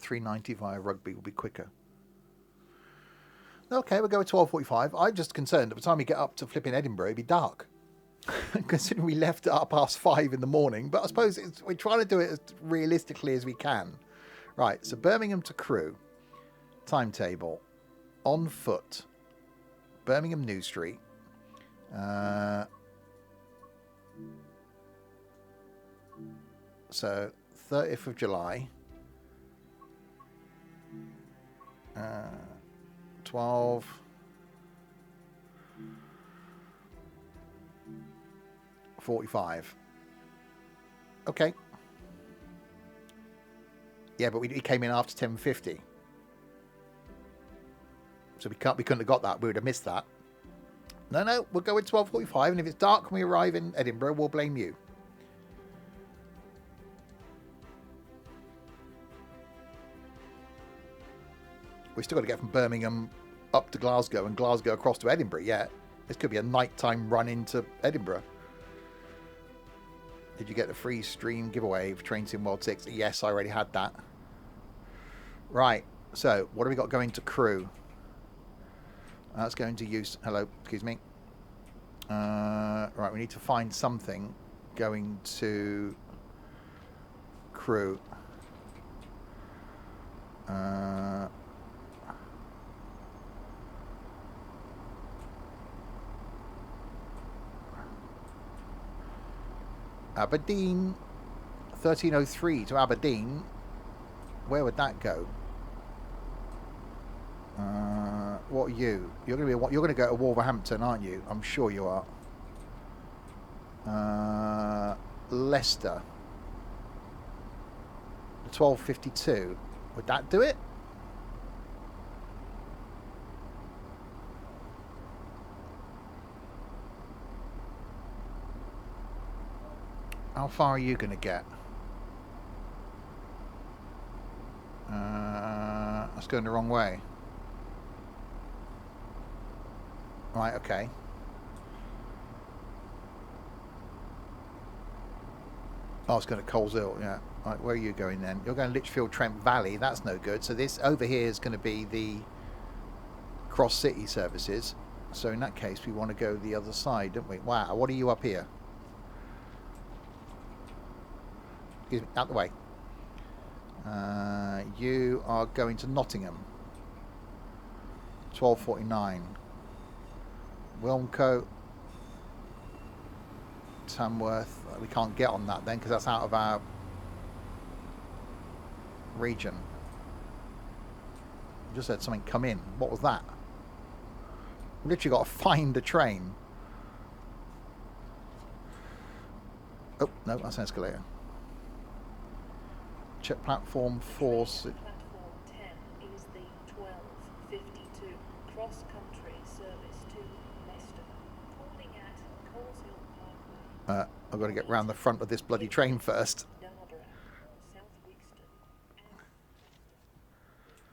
$3.90 via rugby will be quicker. Okay, we'll go with 12:45. I'm just concerned that by the time we get up to flipping Edinburgh, it'd be dark. Considering we left at 5:30 in the morning. But I suppose we're trying to do it as realistically as we can. Right, so Birmingham to Crewe. Timetable. On foot. Birmingham New Street. So 30th of July. 12:45. Okay. Yeah, but we came in after 10:50. So we couldn't have got that. We would have missed that. No, we'll go with 12:45, and if it's dark when we arrive in Edinburgh, we'll blame you. We've still got to get from Birmingham up to Glasgow and Glasgow across to Edinburgh yet. This could be a nighttime run into Edinburgh. Did you get the free stream giveaway for Train Sim World 6? Yes, I already had that. Right, so what have we got going to Crewe? That's going to use... Hello, excuse me. Right, we need to find something going to Crewe. Aberdeen, 13:03 to Aberdeen. Where would that go? What are you? You're gonna go to Wolverhampton, aren't you? I'm sure you are. Leicester. 12:52. Would that do it? How far are you going to get? That's going the wrong way. Right, okay. Oh, it's going to Coleshill, yeah. Right, where are you going then? You're going Lichfield Trent Valley. That's no good. So this over here is going to be the cross city services. So in that case, we want to go the other side, don't we? Wow, what are you up here? Excuse me, out the way. You are going to Nottingham. 12:49. Wilmcote. Tamworth. We can't get on that then because that's out of our region. I just had something come in. What was that? We literally got to find the train. Oh, no, that's an escalator. Check platform 4. Platform 10 is the 12:52 cross-country service to Leicester. Calling at Coleshill Parkway. I've got to get round the front of this bloody train first. Narborough, South Wixton, and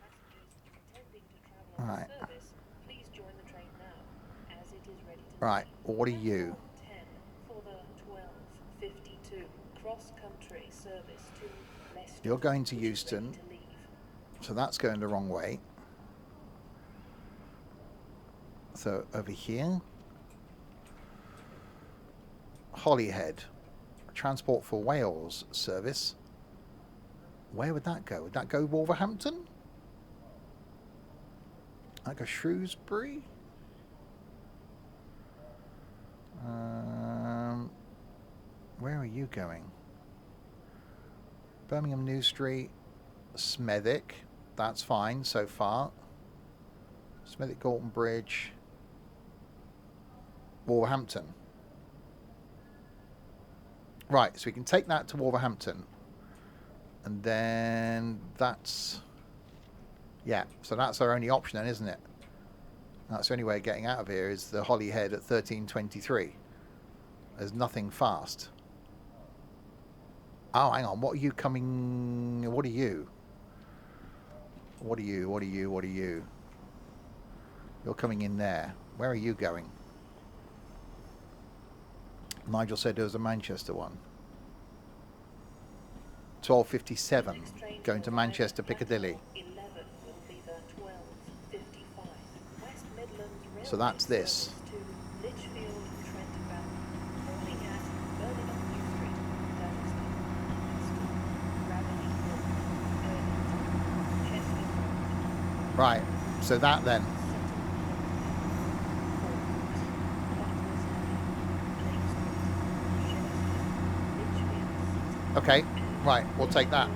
passengers intending to travel on Right. the service, please join the train now, as it is ready to Right, leave. what are you? Platform 10 for the 12:52 cross-country service to Leicester. You're going to which is Euston. ready to leave. So that's going the wrong way. So over here. Holyhead. Transport for Wales service. Where would that go? Would that go Wolverhampton? That go Shrewsbury? Where are you going? Birmingham New Street, Smethwick. That's fine so far. Smethwick, Gorton Bridge, Wolverhampton. Right, so we can take that to Wolverhampton. And then that's... Yeah, so that's our only option then, isn't it? That's the only way of getting out of here is the Holyhead at 13:23. There's nothing fast. Oh, hang on. What are you coming... What are you? What are you? What are you? What are you? You're coming in there. Where are you going? Nigel said there was a Manchester one. 12:57. Going to Manchester Piccadilly. So that's this. Right, so that then. Okay, right, we'll take that.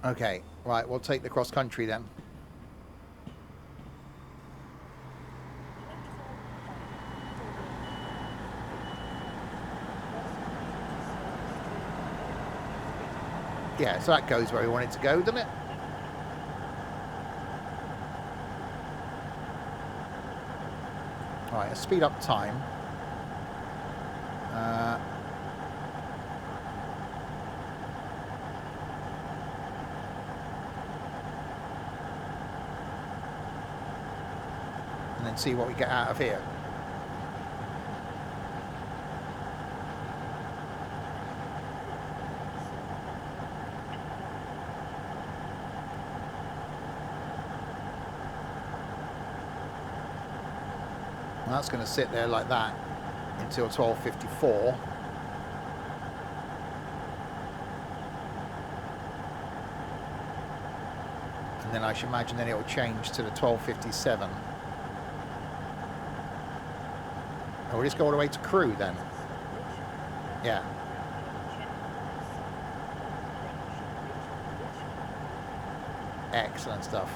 Okay, right, we'll take the cross country then. Yeah, so that goes where we want it to go, doesn't it? Alright, let's speed up time. And then see what we get out of here. And that's going to sit there like that until 12:54. And then I should imagine then it will change to the 12:57. Oh, we'll just go all the way to Crewe then. Yeah. Excellent stuff.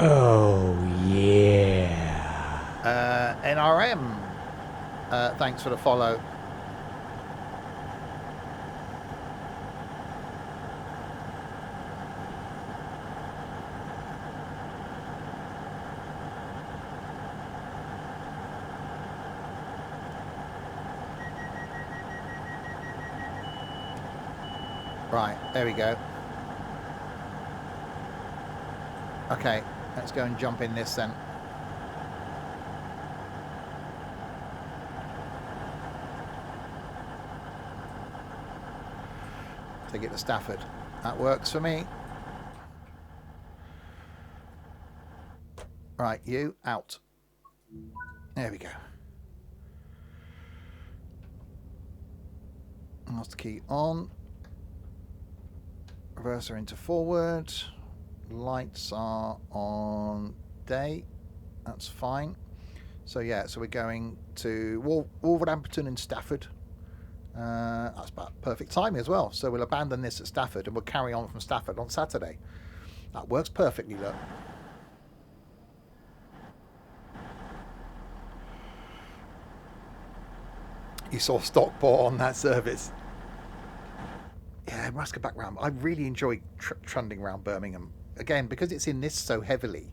Oh, yeah. NRM, thanks for the follow. Right, there we go. Okay, let's go and jump in this then. Take it to Stafford. That works for me. Right, you out. There we go. Master key on. Reverser into forward. Lights are on day. That's fine. So yeah, so we're going to Wolverhampton and Stafford. That's about perfect timing as well. So we'll abandon this at Stafford and we'll carry on from Stafford on Saturday. That works perfectly, look. You saw Stockport on that service. Yeah, I must go back round. I really enjoy trundling around Birmingham. Again, because it's in this so heavily,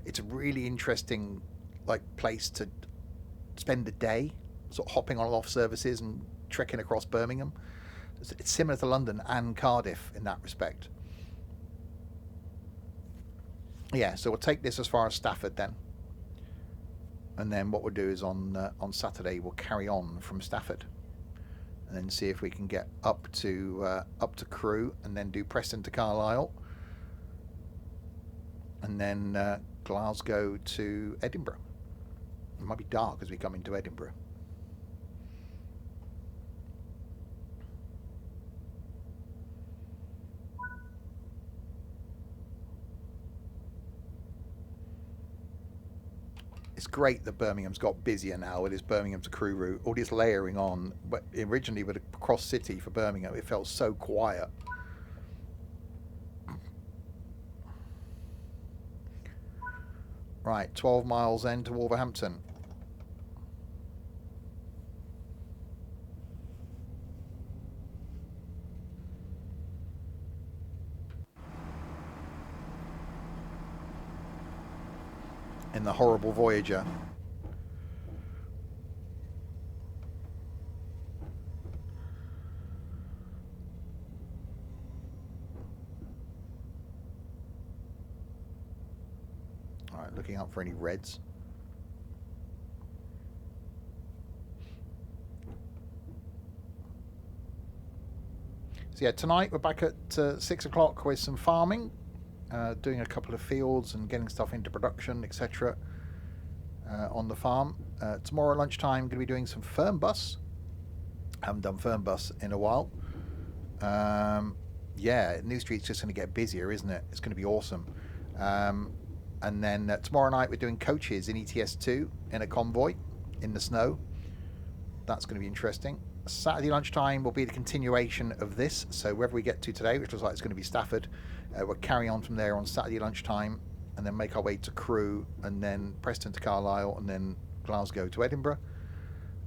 it's a really interesting place to spend the day, sort of hopping on and off services and trekking across Birmingham. It's similar to London and Cardiff in that respect. Yeah, so we'll take this as far as Stafford then. And then what we'll do is on Saturday we'll carry on from Stafford. and then see if we can get up to Crewe, and then do Preston to Carlisle, and then Glasgow to Edinburgh. It might be dark as we come into Edinburgh. It's great that Birmingham's got busier now with this Birmingham to Crewe route, all this layering on. But originally with a cross city for Birmingham, it felt so quiet. Right, 12 miles then to Wolverhampton. In the horrible Voyager. Alright, looking out for any reds. So yeah, tonight we're back at 6 o'clock with some farming. Doing a couple of fields and getting stuff into production, etc. On the farm. Tomorrow at lunchtime, going to be doing some firm bus. Haven't done firm bus in a while. Yeah, New Street's just going to get busier, isn't it? It's going to be awesome. And then tomorrow night we're doing coaches in ETS2 in a convoy in the snow. That's going to be interesting. Saturday lunchtime will be the continuation of this. So wherever we get to today, which looks like it's going to be Stafford, we'll carry on from there on Saturday lunchtime, and then make our way to Crewe, and then Preston to Carlisle, and then Glasgow to Edinburgh.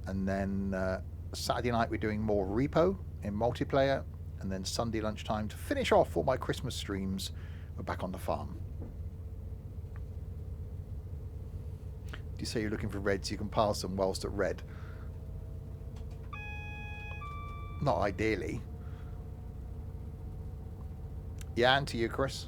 And then Saturday night we're doing more repo in multiplayer, and then Sunday lunchtime to finish off all my Christmas streams, we're back on the farm. Do you say you're looking for reds? You can pass them whilst at red. Not ideally. Yeah, and to you, Chris.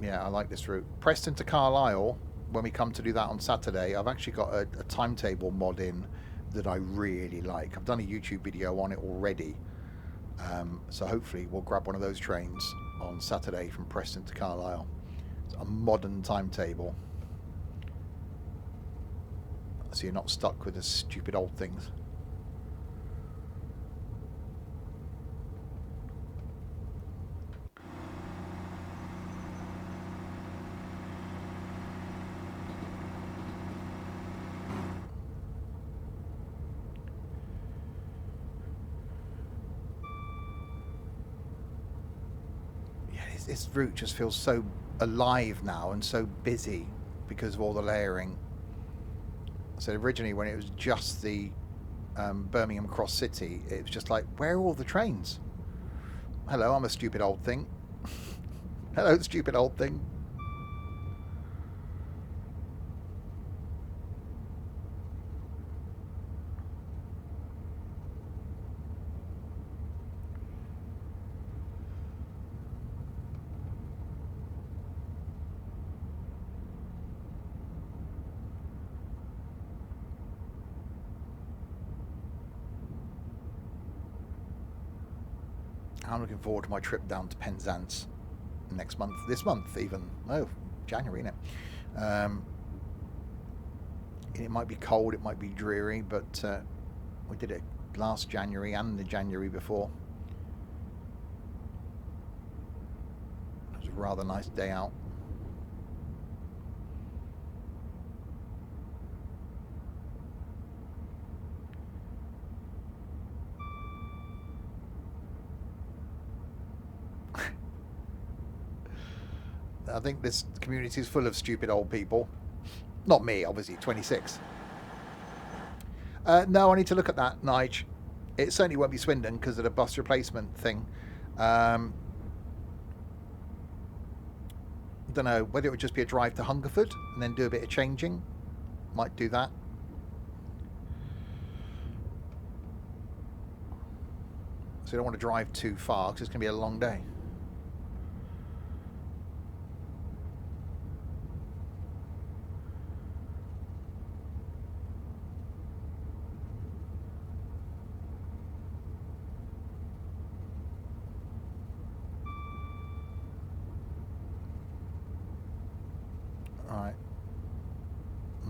Yeah, I like this route. Preston to Carlisle, when we come to do that on Saturday, I've actually got a timetable mod in that I really like. I've done a YouTube video on it already. So hopefully we'll grab one of those trains on Saturday from Preston to Carlisle. It's a modern timetable. So you're not stuck with the stupid old things. Yeah, this route just feels so alive now and so busy because of all the layering. So originally when it was just the Birmingham Cross City, it was just like, where are all the trains? Hello, I'm a stupid old thing. Hello, stupid old thing. I'm looking forward to my trip down to Penzance next month. This month, even. Oh, January, isn't it? It might be cold, it might be dreary, but we did it last January and the January before. It was a rather nice day out. I think this community is full of stupid old people. Not me, obviously, 26. No, I need to look at that, Nige. It certainly won't be Swindon because of the bus replacement thing. Don't know whether it would just be a drive to Hungerford and then do a bit of changing. Might do that. So you don't want to drive too far because it's going to be a long day.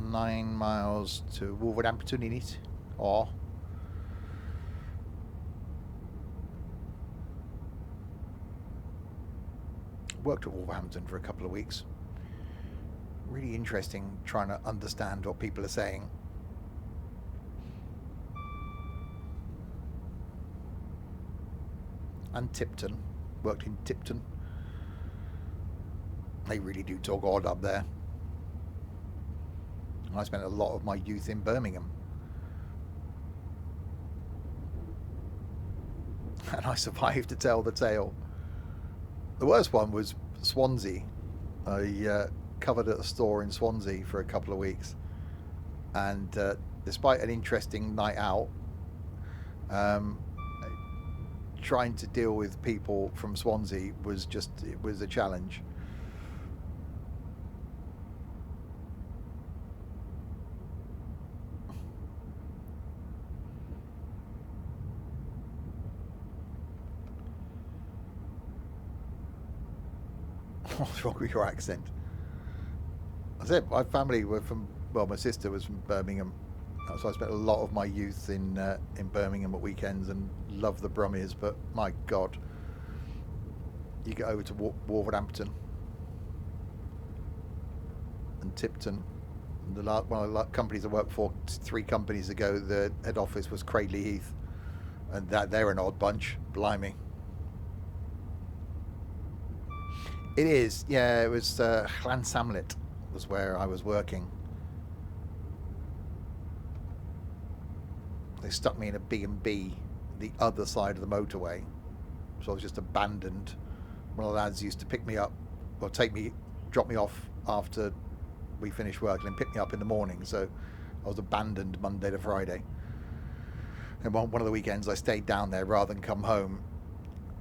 9 miles to Wolverhampton in it, or worked at Wolverhampton for a couple of weeks. Really interesting trying to understand what people are saying. And Tipton, worked in Tipton. They really do talk odd up there. I spent a lot of my youth in Birmingham. And I survived to tell the tale. The worst one was Swansea. I covered at a store in Swansea for a couple of weeks. And despite an interesting night out, trying to deal with people from Swansea was a challenge. What's wrong with your accent? I said my family were from, well, my sister was from Birmingham, so I spent a lot of my youth in Birmingham at weekends and loved the Brummies. But my God, you get over to Wolverhampton and Tipton. One of the companies I worked for 3 companies ago, the head office was Cradley Heath, and they're an odd bunch. Blimey. It is, yeah. It was Llansamlet was where I was working. They stuck me in a B&B the other side of the motorway, so I was just abandoned. One of the lads used to pick me up, or drop me off after we finished work, and then pick me up in the morning. So I was abandoned Monday to Friday. And one of the weekends I stayed down there rather than come home,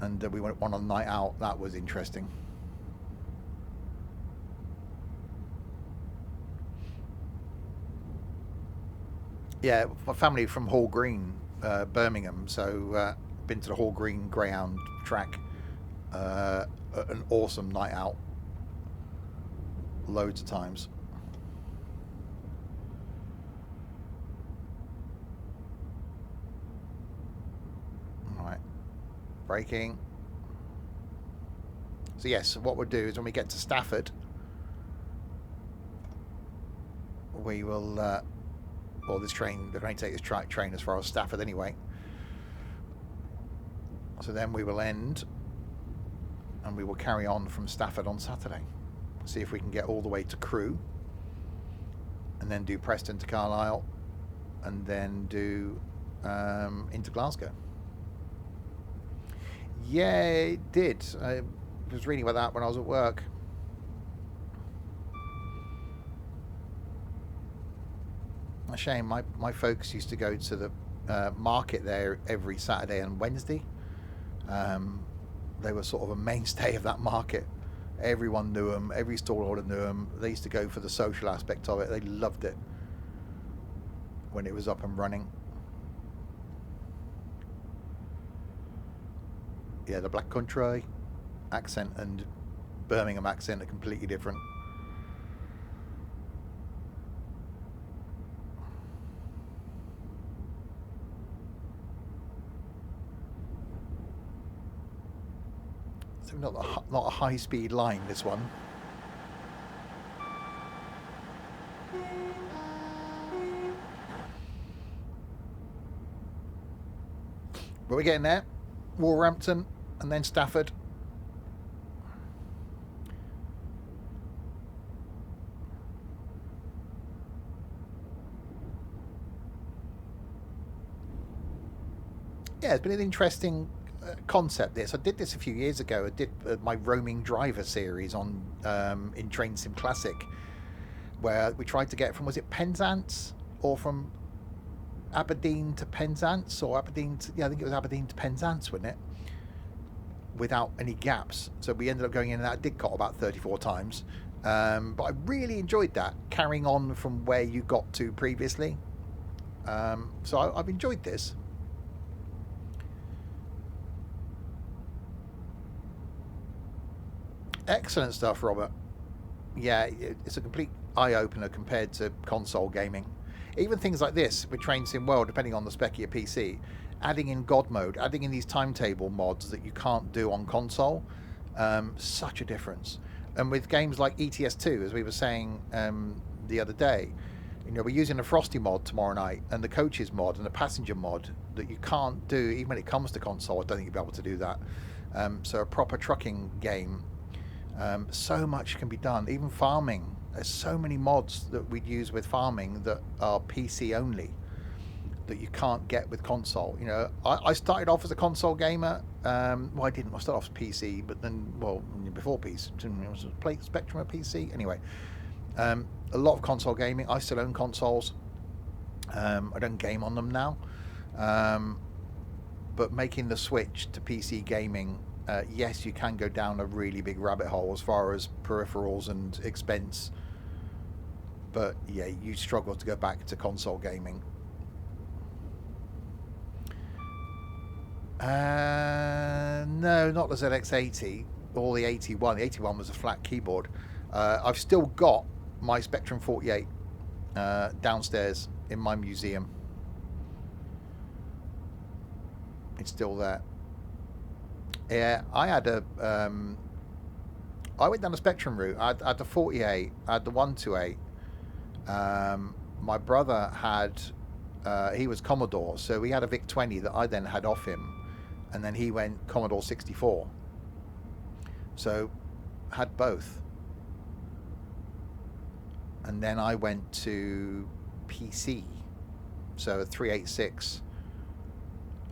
and we went on a night out. That was interesting. Yeah, my family from Hall Green, Birmingham, so been to the Hall Green Greyhound track. An awesome night out, loads of times. All right, braking. So yes, what we'll do is when we get to Stafford, we will. Well, they're going to take this train as far as Stafford anyway. So then we will end, and we will carry on from Stafford on Saturday. See if we can get all the way to Crewe, and then do Preston to Carlisle, and then do into Glasgow. Yeah, it did. I was reading about that when I was at work. A shame. My folks used to go to the market there every Saturday and Wednesday. They were sort of a mainstay of that market. Everyone knew them. Every stallholder knew them. They used to go for the social aspect of it. They loved it when it was up and running. Yeah, the Black Country accent and Birmingham accent are completely different. So not a high-speed line, this one. But we're getting there. Wolverhampton and then Stafford. Yeah, it's been an interesting concept, this. I did this a few years ago. I did my roaming driver series on in Train Sim Classic, where we tried to get from, was it Penzance or from Aberdeen to Penzance, or Aberdeen to, yeah, I think it was Aberdeen to Penzance, wasn't it, without any gaps. So we ended up going in and out Didcot about 34 times, but I really enjoyed that, carrying on from where you got to previously. So I've enjoyed this. Excellent stuff, Robert. Yeah, it's a complete eye-opener compared to console gaming. Even things like this with Train Sim World, depending on the spec of your PC, adding in God mode, adding in these timetable mods that you can't do on console, such a difference. And with games like ETS2, as we were saying the other day, you know, we're using a Frosty mod tomorrow night and the coaches mod and the passenger mod that you can't do even when it comes to console. I don't think you'll be able to do that. So a proper trucking game, so much can be done. Even farming, there's so many mods that we'd use with farming that are PC only that you can't get with console. You know, I started off as a console gamer. Well, I didn't. I started off as PC, but then, well, before PC, it was a Spectrum of PC. Anyway, a lot of console gaming. I still own consoles. I don't game on them now. But making the switch to PC gaming, yes, you can go down a really big rabbit hole as far as peripherals and expense. But yeah, you struggle to go back to console gaming. No, not the ZX80 or the 81. The 81 was a flat keyboard. I've still got my Spectrum 48 downstairs in my museum. It's still there. Yeah, I had a I went down the Spectrum route. I had the 48, I had the 128. My brother had he was Commodore, so he had a VIC 20 that I then had off him, and then he went Commodore 64. So had both. And then I went to PC. So a 386.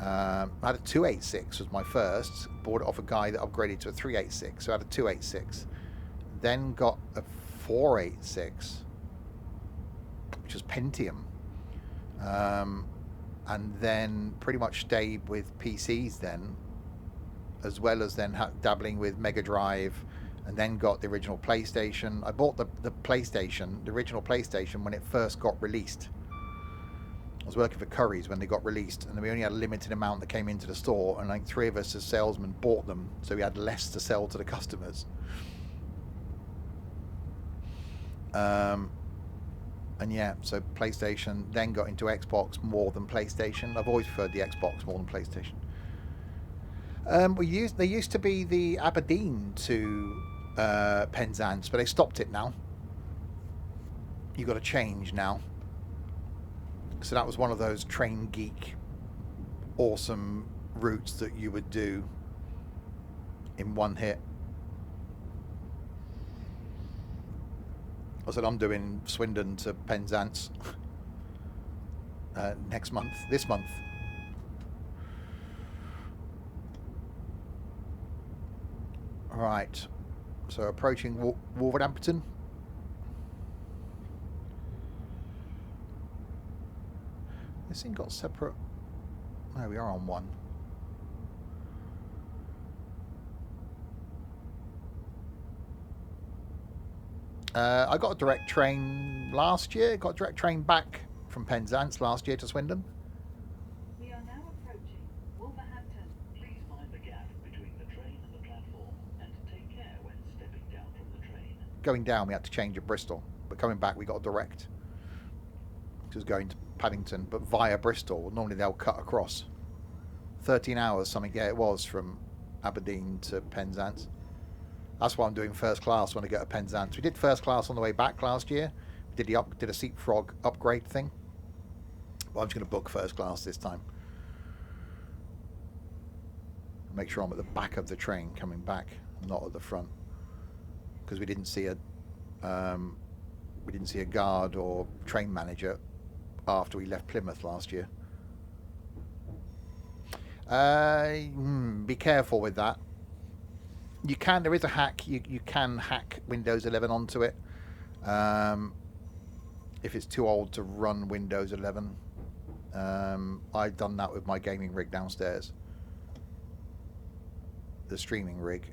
I had a 286 was my first. Bought it off a guy that upgraded to a 386. So I had a 286. Then got a 486, which was Pentium. And then pretty much stayed with PCs then, as well as then dabbling with Mega Drive, and then got the original PlayStation. I bought the PlayStation, the original PlayStation, when it first got released. I was working for Curry's when they got released, and we only had a limited amount that came into the store, and like 3 of us as salesmen bought them, so we had less to sell to the customers. And yeah, so PlayStation, then got into Xbox more than PlayStation. I've always preferred the Xbox more than PlayStation. There used to be the Aberdeen to Penzance, but they stopped it now. You got to change now. So that was one of those Train Geek awesome routes that you would do in one hit. I said I'm doing Swindon to Penzance this month. Right, so approaching Wolverhampton. This thing got separate. No, we are on one. I got a direct train last year. Got a direct train back from Penzance last year to Swindon. We are now approaching Wolverhampton. Please mind the gap between the train and the platform, and take care when stepping down from the train. Going down, we had to change at Bristol, but coming back, we got a direct, which was going to Paddington, but via Bristol. Normally they'll cut across. 13 hours, something. Yeah, it was from Aberdeen to Penzance. That's why I'm doing first class when I get to Penzance. We did first class on the way back last year. We did a Seat Frog upgrade thing. But I'm just going to book first class this time. Make sure I'm at the back of the train coming back, not at the front, because we didn't see a guard or train manager after we left Plymouth last year. Be careful with that. There is a hack. You can hack Windows 11 onto it. If it's too old to run Windows 11. I've done that with my gaming rig downstairs. The streaming rig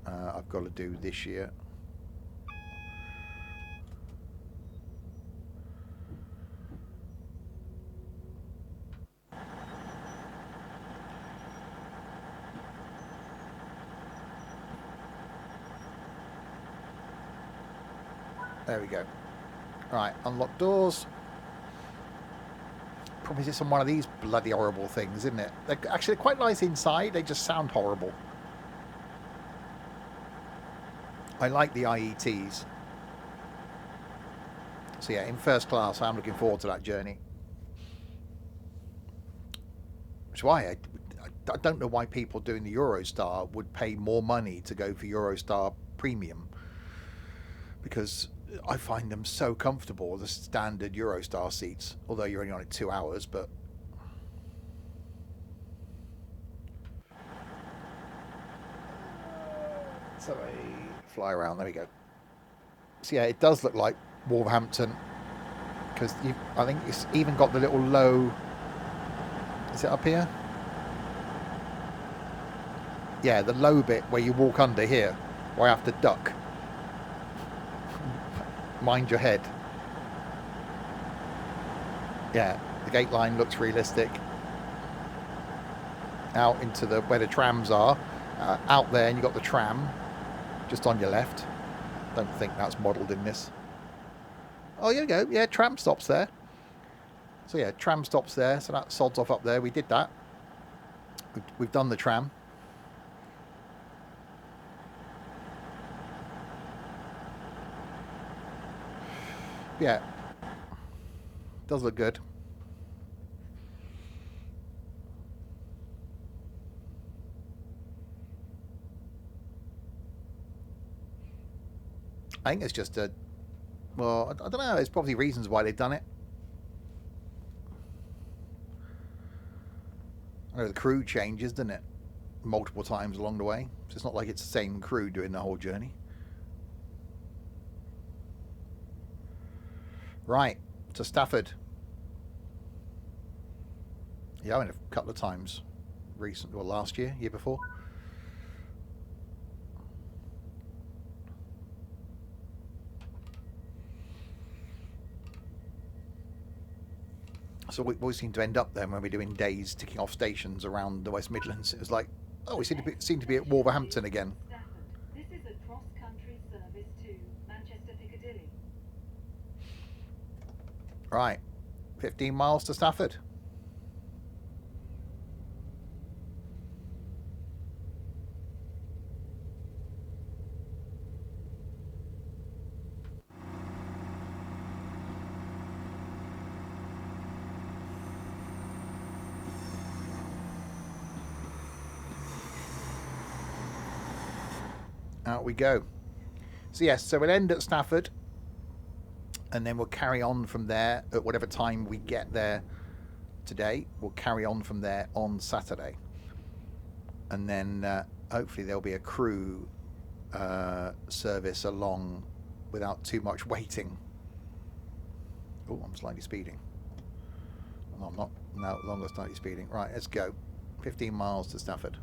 I've got to do this year. There we go. Right, unlock doors. Problem is it's on one of these bloody horrible things, isn't it? They're actually quite nice inside, they just sound horrible. I like the IETs. So yeah, in first class, I'm looking forward to that journey. Which is why I don't know why people doing the Eurostar would pay more money to go for Eurostar Premium. Because I find them so comfortable, the standard Eurostar seats. Although you're only on it 2 hours, but... So I fly around, there we go. So yeah, it does look like Wolverhampton. Because I think it's even got the little low... Is it up here? Yeah, the low bit where you walk under here. Where I have to duck. Mind your head. Yeah, the gate line looks realistic. Out into the where the trams are. Out there, and you've got the tram just on your left. Don't think that's modelled in this. Oh, here we go. Yeah, tram stops there. So yeah, tram stops there. So that sods off up there. We did that. We've done the tram. Yeah, does look good. I think it's just a... Well, I don't know. There's probably reasons why they've done it. I know the crew changes, doesn't it? Multiple times along the way. So it's not like it's the same crew doing the whole journey. Right, to Stafford. Yeah, I went a couple of times recently, well, last year, year before. So we always seem to end up there when we're doing days ticking off stations around the West Midlands. It was like, oh, we seem to be at Wolverhampton again. Stafford. This is a cross-country service to Manchester Piccadilly. Right, 15 miles to Stafford. Out we go. So yes, so we'll end at Stafford. And then we'll carry on from there at whatever time we get there today. We'll carry on from there on Saturday. And then hopefully there'll be a crew service along without too much waiting. Oh, I'm slightly speeding. No, I'm not. No, longer slightly speeding. Right, let's go. 15 miles to Stafford.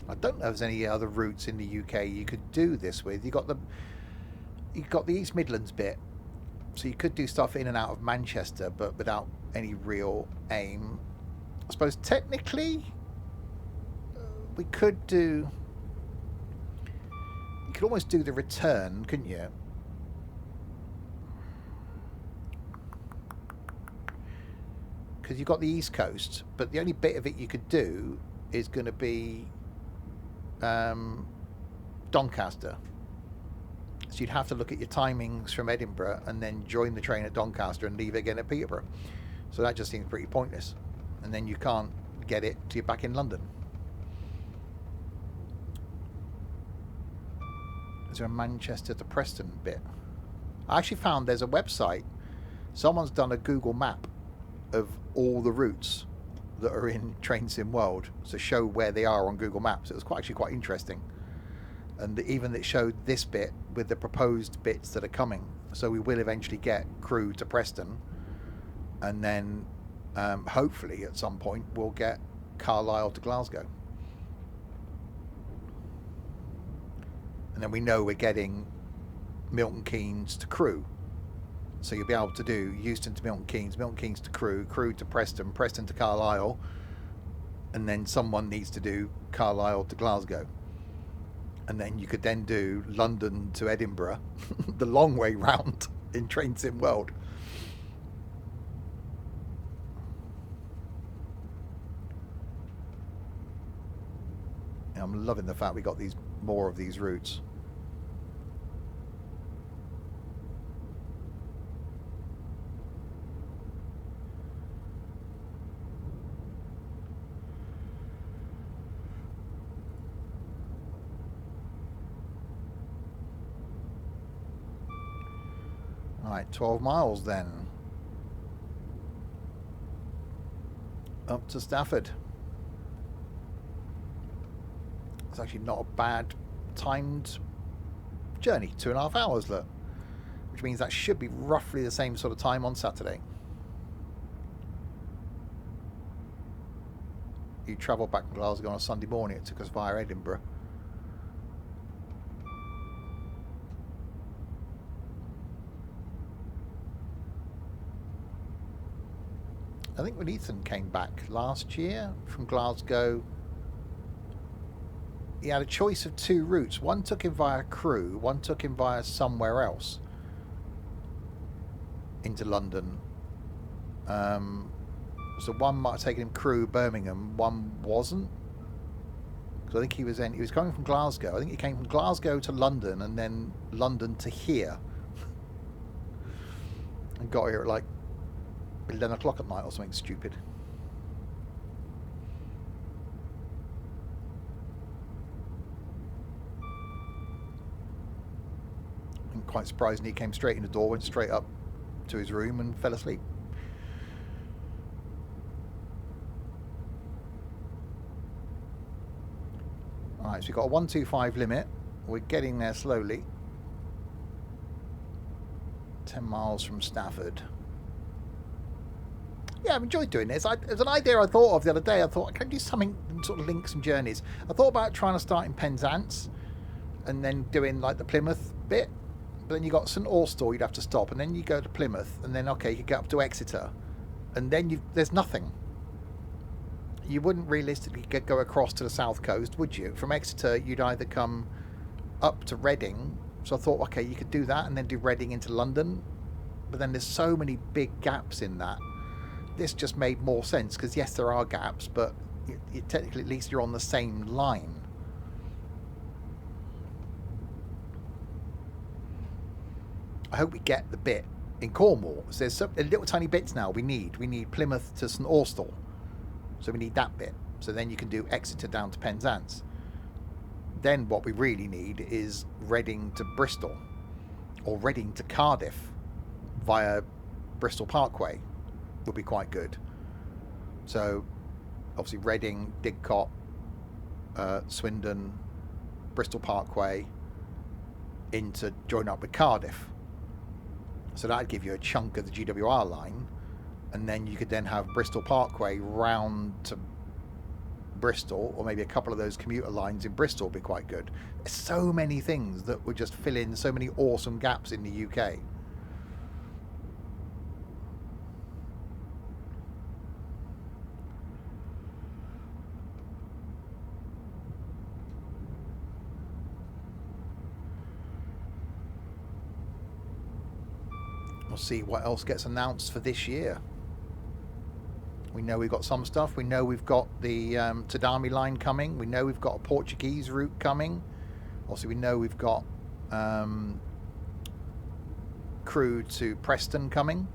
I don't know if there's any other routes in the UK you could do this with. You've got the East Midlands bit, so you could do stuff in and out of Manchester, but without any real aim. I suppose technically we could do. You could almost do the return, couldn't you? Because you've got the East Coast, but the only bit of it you could do is going to be Doncaster. So you'd have to look at your timings from Edinburgh and then join the train at Doncaster and leave it again at Peterborough. So that just seems pretty pointless. And then you can't get it till you're back in London. Is there a Manchester to Preston bit? I actually found there's a website. Someone's done a Google map of all the routes that are in Train Sim World to show where they are on Google Maps. It was actually quite interesting. And even it showed this bit with the proposed bits that are coming. So we will eventually get Crewe to Preston. And then hopefully at some point we'll get Carlisle to Glasgow. And then we know we're getting Milton Keynes to Crewe. So you'll be able to do Euston to Milton Keynes to Crewe, Crewe to Preston, Preston to Carlisle, and then someone needs to do Carlisle to Glasgow. And then you could then do London to Edinburgh, the long way round in Train Sim World. I'm loving the fact we got these more of these routes. Right, 12 miles then. Up to Stafford. It's actually not a bad timed journey, 2.5 hours, look. Which means that should be roughly the same sort of time on Saturday. You travel back to Glasgow on a Sunday morning, it took us via Edinburgh. I think when Ethan came back last year from Glasgow, he had a choice of 2 routes. One took him via Crewe, one took him via somewhere else into London. So one might have taken him Crewe, Birmingham, one wasn't. Because I think he was coming from Glasgow. I think he came from Glasgow to London and then London to here. And got here at like 11 o'clock at night or something stupid. I'm quite surprised, and he came straight in the door, went straight up to his room and fell asleep. Alright, so we've got a 125 limit. We're getting there slowly. 10 miles from Stafford. Yeah, I've enjoyed doing this. There's an idea I thought of the other day. I thought I can do something, sort of link some journeys. I thought about trying to start in Penzance and then doing like the Plymouth bit. But then you got St Austell, you'd have to stop, and then you go to Plymouth, and then okay, you could get up to Exeter, and then there's nothing. You wouldn't realistically go across to the south coast, would you? From Exeter, you'd either come up to Reading. So I thought, okay, you could do that and then do Reading into London. But then there's so many big gaps in that. This just made more sense because yes, there are gaps, but you technically at least you're on the same line. I hope we get the bit in Cornwall. So there's some little tiny bits now we need. We need Plymouth to St Austell. So we need that bit. So then you can do Exeter down to Penzance. Then what we really need is Reading to Bristol or Reading to Cardiff via Bristol Parkway would be quite good. So obviously Reading, Didcot, Swindon, Bristol Parkway into join up with Cardiff. So that'd give you a chunk of the GWR line, and then you could then have Bristol Parkway round to Bristol, or maybe a couple of those commuter lines in Bristol would be quite good. There's so many things that would just fill in so many awesome gaps in the UK. We'll see what else gets announced for this year. We know we've got some stuff. We know we've got the Tadami line coming. We know we've got a Portuguese route coming. Also, we know we've got Crewe to Preston coming.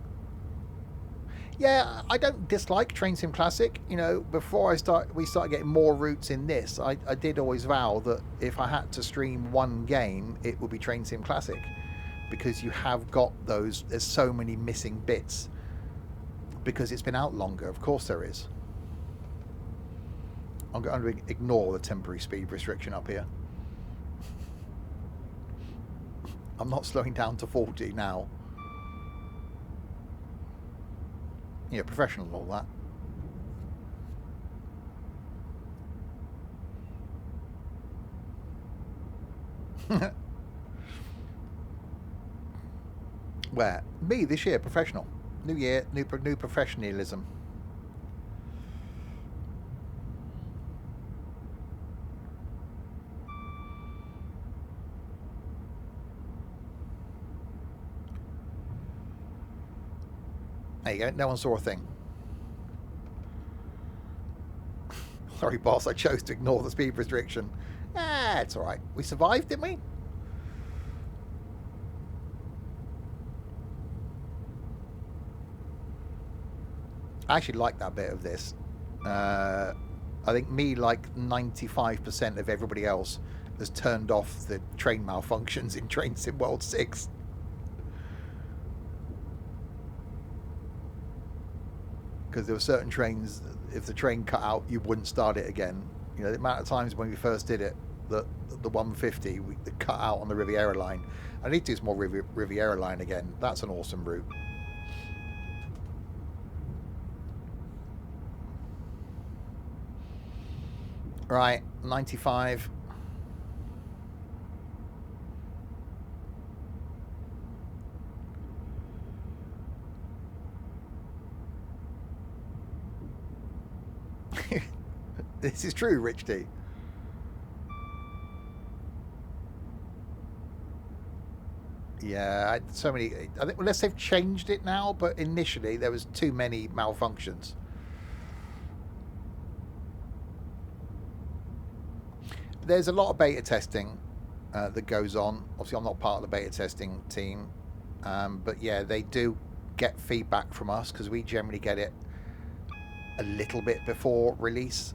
Yeah, I don't dislike Train Sim Classic. You know, before we started getting more routes in this, I did always vow that if I had to stream one game, it would be Train Sim Classic. Because you have got those, there's so many missing bits. Because it's been out longer, of course there is. I'm going to ignore the temporary speed restriction up here. I'm not slowing down to 40 now. Yeah, professional and all that. Where? Me this year, professional. New year, new professionalism. There you go. No one saw a thing. Sorry, boss. I chose to ignore the speed restriction. Ah, it's all right. We survived, didn't we? I actually like that bit of this. I think me, like 95% of everybody else, has turned off the train malfunctions in Train Sim World 6. Because there were certain trains, if the train cut out, you wouldn't start it again. You know, the amount of times when we first did it, the 150, we cut out on the Riviera line. I need to do some more Riviera line again. That's an awesome route. Right, 95. This is true, Rich D. Yeah, so many. I think unless they've changed it now, but initially there was too many malfunctions. There's a lot of beta testing that goes on. Obviously, I'm not part of the beta testing team, but yeah, they do get feedback from us because we generally get it a little bit before release.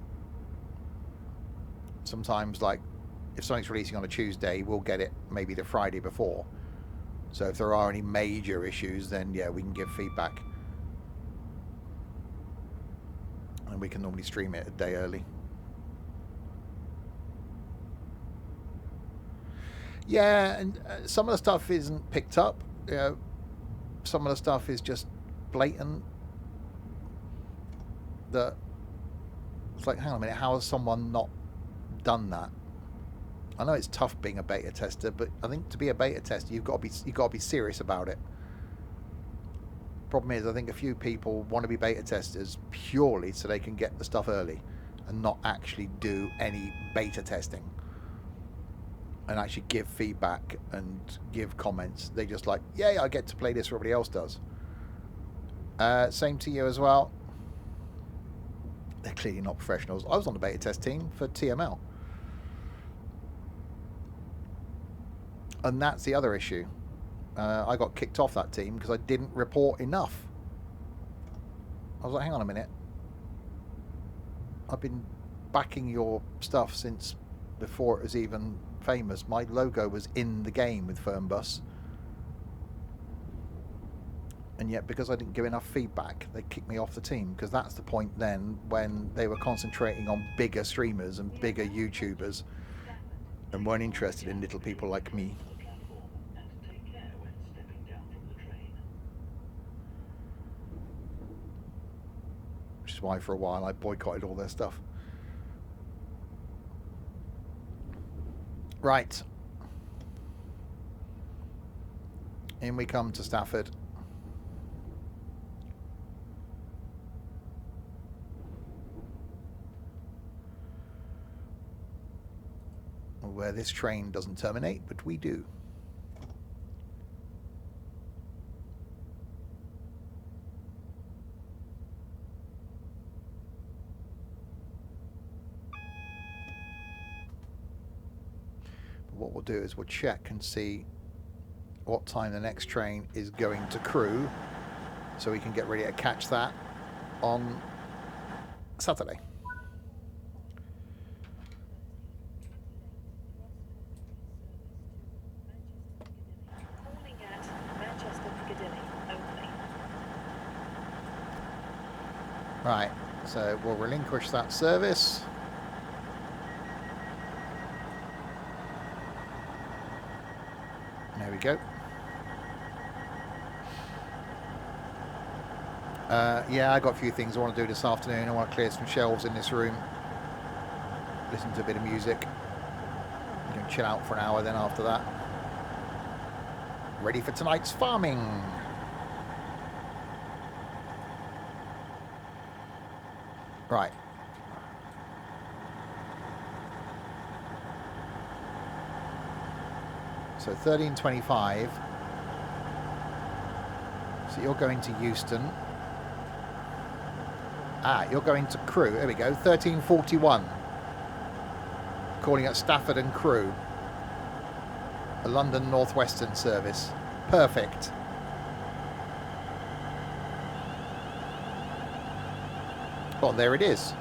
Sometimes, like, if something's releasing on a Tuesday, we'll get it maybe the Friday before. So if there are any major issues, then yeah, we can give feedback. And we can normally stream it a day early. Yeah, and some of the stuff isn't picked up. You know, some of the stuff is just blatant. It's like, hang on a minute, how has someone not done that? I know it's tough being a beta tester, but I think to be a beta tester, you've got to be serious about it. Problem is, I think a few people want to be beta testers purely so they can get the stuff early and not actually do any beta testing and actually give feedback and give comments. They just like, yeah, I get to play this, everybody else does. Same to you as well. They're clearly not professionals. I was on the beta test team for TML. And that's the other issue. I got kicked off that team because I didn't report enough. I was like, hang on a minute. I've been backing your stuff since before it was even famous. My logo was in the game with Fernbus. And yet, because I didn't give enough feedback, they kicked me off the team. Because that's the point then when they were concentrating on bigger streamers and bigger YouTubers and weren't interested in little people like me. Which is why for a while I boycotted all their stuff. Right. In we come to Stafford. Where this train doesn't terminate, but we do. But what we'll do is we'll check and see what time the next train is going to Crewe, so we can get ready to catch that on Saturday. Right, so we'll relinquish that service. There we go. Yeah, I got a few things I want to do this afternoon. I want to clear some shelves in this room. Listen to a bit of music. You can chill out for an hour then after that. Ready for tonight's farming. Right. So 1325. So you're going to Euston. You're going to Crewe. There we go. 1341. Calling at Stafford and Crewe. A London North Western service. Perfect. Well, there it is.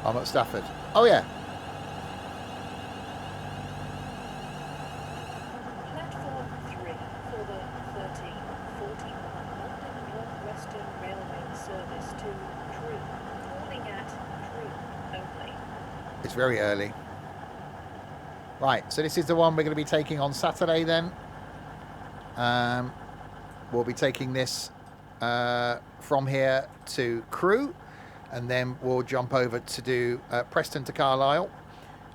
I'm at Stafford. Oh, yeah. Platform 3 for the 1341 London North Western Railway service to Crewe. Calling at Crewe only. It's very early. Right, so this is the one we're going to be taking on Saturday then. We'll be taking this from here to Crewe, and then we'll jump over to do Preston to Carlisle,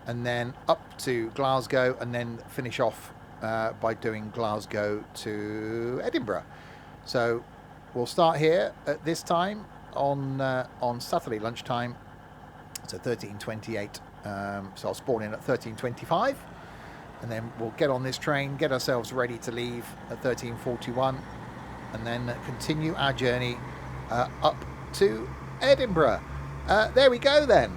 and then up to Glasgow, and then finish off by doing Glasgow to Edinburgh. So we'll start here at this time on Saturday lunchtime. So 13:28. So I'll spawn in at 13:25. And then we'll get on this train, get ourselves ready to leave at 13:41, and then continue our journey up to Edinburgh. There we go then.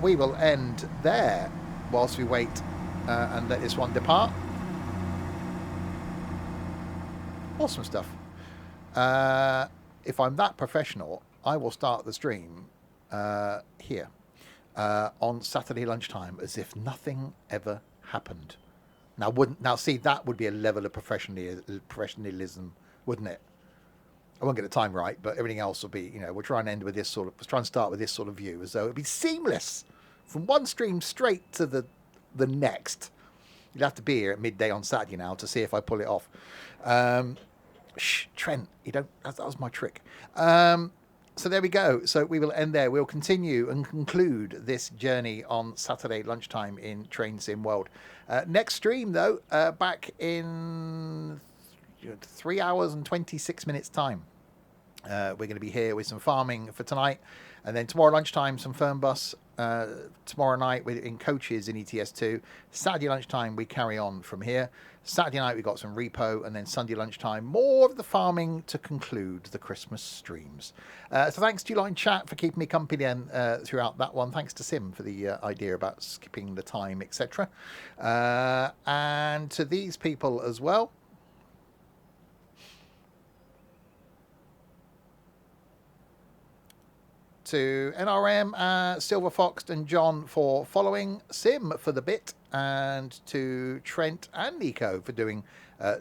We will end there whilst we wait and let this one depart. Awesome stuff. If I'm that professional, I will start the stream here on Saturday lunchtime as if nothing ever happened. Now see, that would be a level of professionalism, wouldn't it? I won't get the time right, but everything else will be, we'll try and end with this let's try and start with this sort of view, as though it'd be seamless from one stream straight to the next. You'll have to be here at midday on Saturday now to see if I pull it off. Shh, Trent, that was my trick. So there we go. So we will end there. We'll continue and conclude this journey on Saturday lunchtime in Train Sim World. Next stream, though, back in 3 hours and 26 minutes time. We're going to be here with some farming for tonight. And then tomorrow lunchtime, some Fernbus. Tomorrow night, we're in coaches in ETS2. Saturday lunchtime, we carry on from here. Saturday night, we've got some repo. And then Sunday lunchtime, more of the farming to conclude the Christmas streams. So thanks to you lot in chat for keeping me company then throughout that one. Thanks to Sim for the idea about skipping the time, etc. And to these people as well. To NRM, Silver Fox and John for following, Sim for the bit, and to Trent and Nico for doing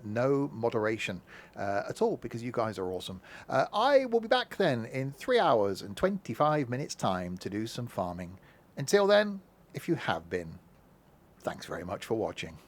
no moderation at all, because you guys are awesome. I will be back then in 3 hours and 25 minutes time to do some farming. Until then, if you have been, thanks very much for watching.